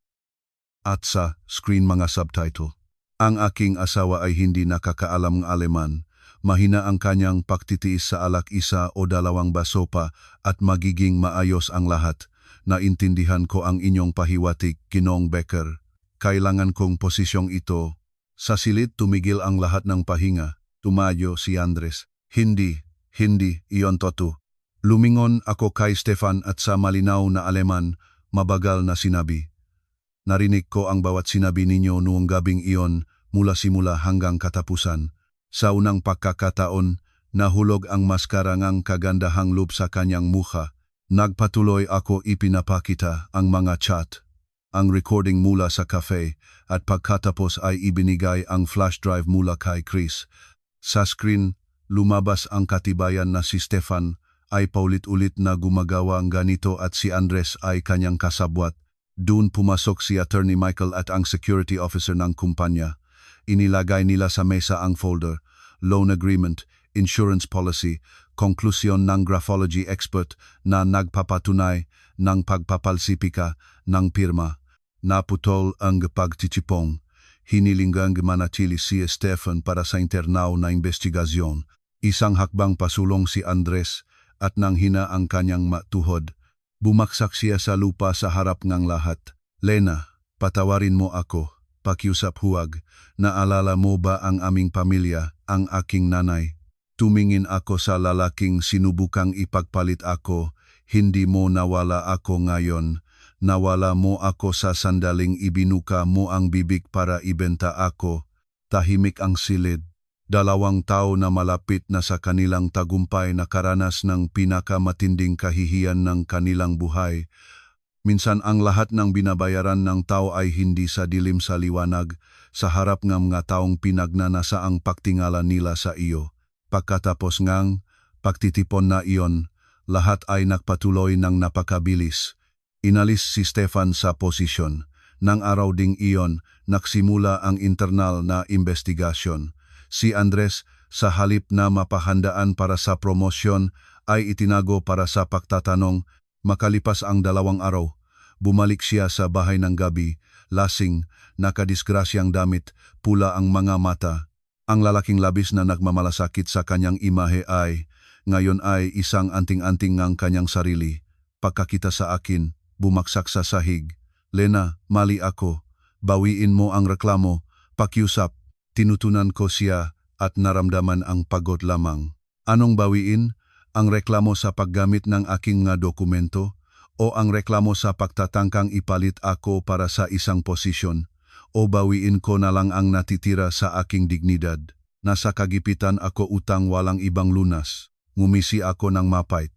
At sa screen mga subtitle. Ang aking asawa ay hindi nakakaalam ng Aleman. Mahina ang kanyang pagtitiis sa alak, 1 o 2 baso pa at magiging maayos ang lahat. Naintindihan ko ang inyong pahiwatig, Ginoong Becker. Kailangan kong posisyong ito. Sa silid tumigil ang lahat ng pahinga. Tumayo si Andres. Hindi, iyon totoo. Lumingon ako kay Stefan at sa malinaw na Aleman, mabagal na sinabi. Narinig ko ang bawat sinabi ninyo noong gabing iyon mula simula hanggang katapusan. Sa unang pagkakataon, nahulog ang maskara ng kagandahang loob sa kanyang mukha. Nagpatuloy ako ipinapakita ang mga chat, ang recording mula sa cafe, at pagkatapos ay ibinigay ang flash drive mula kay Chris. Sa screen, lumabas ang katibayan na si Stefan ay paulit-ulit na gumagawa ng ganito at si Andres ay kanyang kasabwat. Doon pumasok si Attorney Michael at ang security officer ng kumpanya. Inilagay nila sa mesa ang folder, loan agreement, insurance policy, konklusyon ng graphology expert na nagpapatunay ng pagpapalsipika ng pirma. Naputol ang pagtitipong. Hinilinggang manatili si Stefan para sa internaw na investigasyon. Isang hakbang pasulong si Andres at nang hina ang kanyang matuhod. Bumaksak siya sa lupa sa harap ng lahat. Lena, patawarin mo ako. Pakiusap huwag. Naalala mo ba ang aming pamilya, ang aking nanay? Tumingin ako sa lalaking sinubukang ipagpalit ako. Hindi mo nawala ako ngayon. Nawala mo ako sa sandaling ibinuka mo ang bibig para ibenta ako. Tahimik ang silid. 2 tao na malapit na sa kanilang tagumpay na karanas ng pinakamatinding kahihiyan ng kanilang buhay. Minsan ang lahat ng binabayaran ng tao ay hindi sa dilim sa liwanag, sa harap ng mga taong pinagnanasa ang pagtingala nila sa iyo. Pagkatapos ngang pagtitipon na iyon, lahat ay nagpatuloy ng napakabilis. Inalis si Stefan sa posisyon. Nang araw ding iyon, nagsimula ang internal na investigasyon. Si Andres, sa halip na mapahandaan para sa promosyon, ay itinago para sa pagtatanong. Makalipas ang 2 araw, bumalik siya sa bahay ng gabi, lasing, nakadisgrasyang damit, pula ang mga mata. Ang lalaking labis na nagmamalasakit sa kanyang imahe ngayon ay isang anting-anting ng kanyang sarili. Pagkakita sa akin, bumaksak sa sahig. Lena, mali ako. Bawiin mo ang reklamo. Pakiusap. Tinutunan ko siya at naramdaman ang pagod lamang. Anong bawiin? Ang reklamo sa paggamit ng aking nga dokumento? O ang reklamo sa pagtatangkang ipalit ako para sa isang posisyon? O bawiin ko na lang ang natitira sa aking dignidad? Nasa kagipitan ako utang walang ibang lunas. Ngumisi ako ng mapait.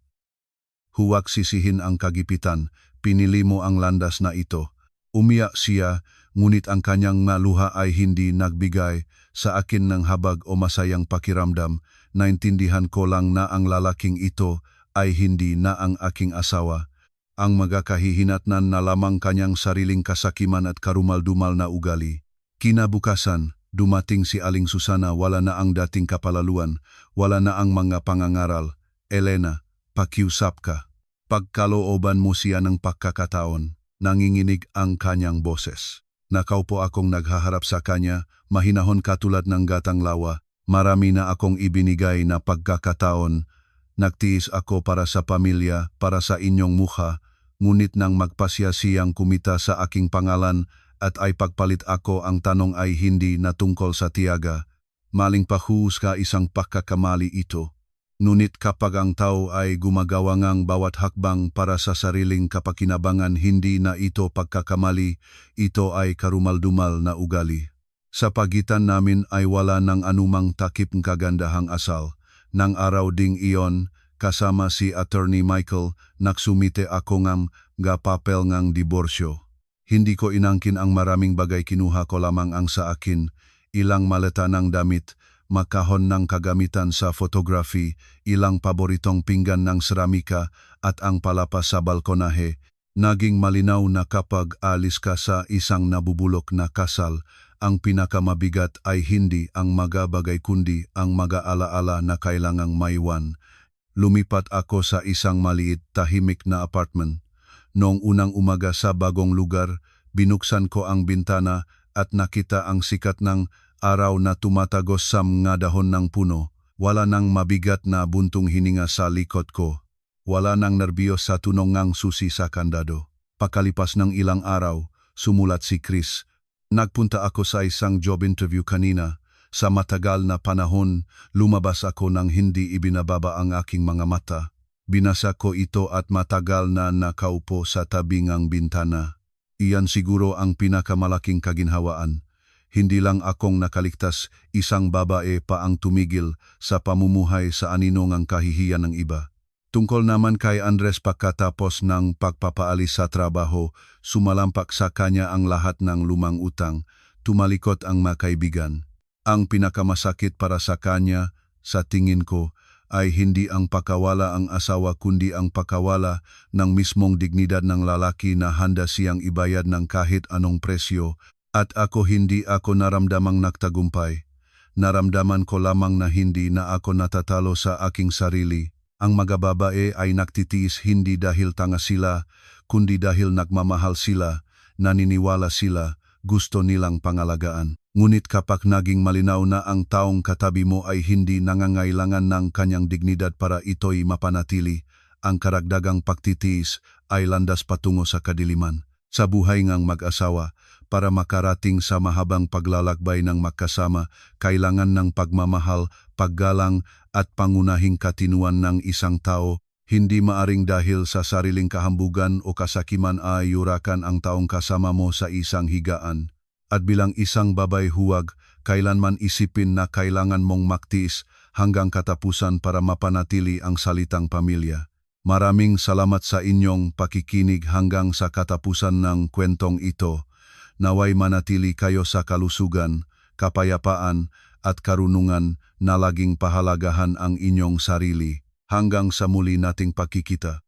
Huwag sisihin ang kagipitan. Pinili mo ang landas na ito. Umiyak siya, ngunit ang kanyang maluha ay hindi nagbigay sa akin ng habag o masayang pakiramdam. Naintindihan ko lang na ang lalaking ito ay hindi na ang aking asawa. Ang magakahihinatnan na lamang kanyang sariling kasakiman at karumal-dumal na ugali. Kinabukasan, dumating si Aling Susana, wala na ang dating kapalaluan, wala na ang mga pangangaral. Elena, pakiusap ka. Pagkalooban mo siya ng pagkakataon, nanginginig ang kanyang boses. Nakaupo akong naghaharap sa kanya, mahinahon katulad ng gatang lawa. Marami na akong ibinigay na pagkakataon. Nagtiis ako para sa pamilya, para sa inyong mukha, ngunit nang magpasya siyang kumita sa aking pangalan at ay pagpalit ako, ang tanong ay hindi na tungkol sa tiyaga. Maling pahuhusga isang pagkakamali ito. Ngunit kapag ang tao ay gumagawa ngang bawat hakbang para sa sariling kapakinabangan, hindi na ito pagkakamali, ito ay karumal-dumal na ugali. Sa pagitan namin ay wala ng anumang takip ng kagandahang asal. Nang araw ding iyon, kasama si Attorney Michael, nagsumite ako ng papel ng diborsyo. Hindi ko inangkin ang maraming bagay, kinuha ko lamang ang sa akin, ilang maleta ng damit, makahon ng kagamitan sa photography, ilang paboritong pinggan ng seramika at ang palapas sa balkonahe. Naging malinaw na kapag alis ka sa isang nabubulok na kasal, ang pinakamabigat ay hindi ang mga bagay kundi ang mga alaala na kailangang maiwan. Lumipat ako sa isang maliit, tahimik na apartment. Noong unang umaga sa bagong lugar, binuksan ko ang bintana at nakita ang sikat ng araw na tumatagos sa mga dahon ng puno. Wala nang mabigat na buntong hininga sa likod ko. Wala nang nerbiyos sa tunong ng susi sa kandado. Pakalipas ng ilang araw, sumulat si Chris. Nagpunta ako sa isang job interview kanina. Sa matagal na panahon, lumabas ako nang hindi ibinababa ang aking mga mata. Binasa ko ito at matagal na nakaupo sa tabi ng bintana. Iyan siguro ang pinakamalaking kaginhawaan. Hindi lang akong nakaligtas, isang babae pa ang tumigil sa pamumuhay sa aninong kahihiyan ng iba. Tungkol naman kay Andres, pagkatapos ng pagpapaalis sa trabaho, sumalampak sa kanya ang lahat ng lumang utang, tumalikot ang mga kaibigan. Ang pinakamasakit para sa kanya, sa tingin ko, ay hindi ang pakawala ang asawa kundi ang pakawala ng mismong dignidad ng lalaki na handa siyang ibayad ng kahit anong presyo. At ako hindi ako naramdamang nagtagumpay. Naramdaman ko lamang na hindi na ako natatalo sa aking sarili. Ang mga babae ay nagtitiis hindi dahil tanga sila, kundi dahil nagmamahal sila, naniniwala sila, gusto nilang pangalagaan. Ngunit kapag naging malinaw na ang taong katabi mo ay hindi nangangailangan ng kanyang dignidad para ito'y mapanatili, ang karagdagang pagtitiis ay landas patungo sa kadiliman. Sa buhay ngang mag-asawa, para makarating sa mahabang paglalakbay ng magkasama, kailangan ng pagmamahal, paggalang at pangunahing katinuan ng isang tao. Hindi maaring dahil sa sariling kahambugan o kasakiman ay yurakan ang taong kasama mo sa isang higaan. At bilang isang babae huwag, kailanman isipin na kailangan mong maktiis hanggang katapusan para mapanatili ang salitang pamilya. Maraming salamat sa inyong pakikinig hanggang sa katapusan ng kwentong ito. Naway manatili kayo sa kalusugan, kapayapaan at karunungan na laging pahalagahan ang inyong sarili. Hanggang sa muli nating pagkikita.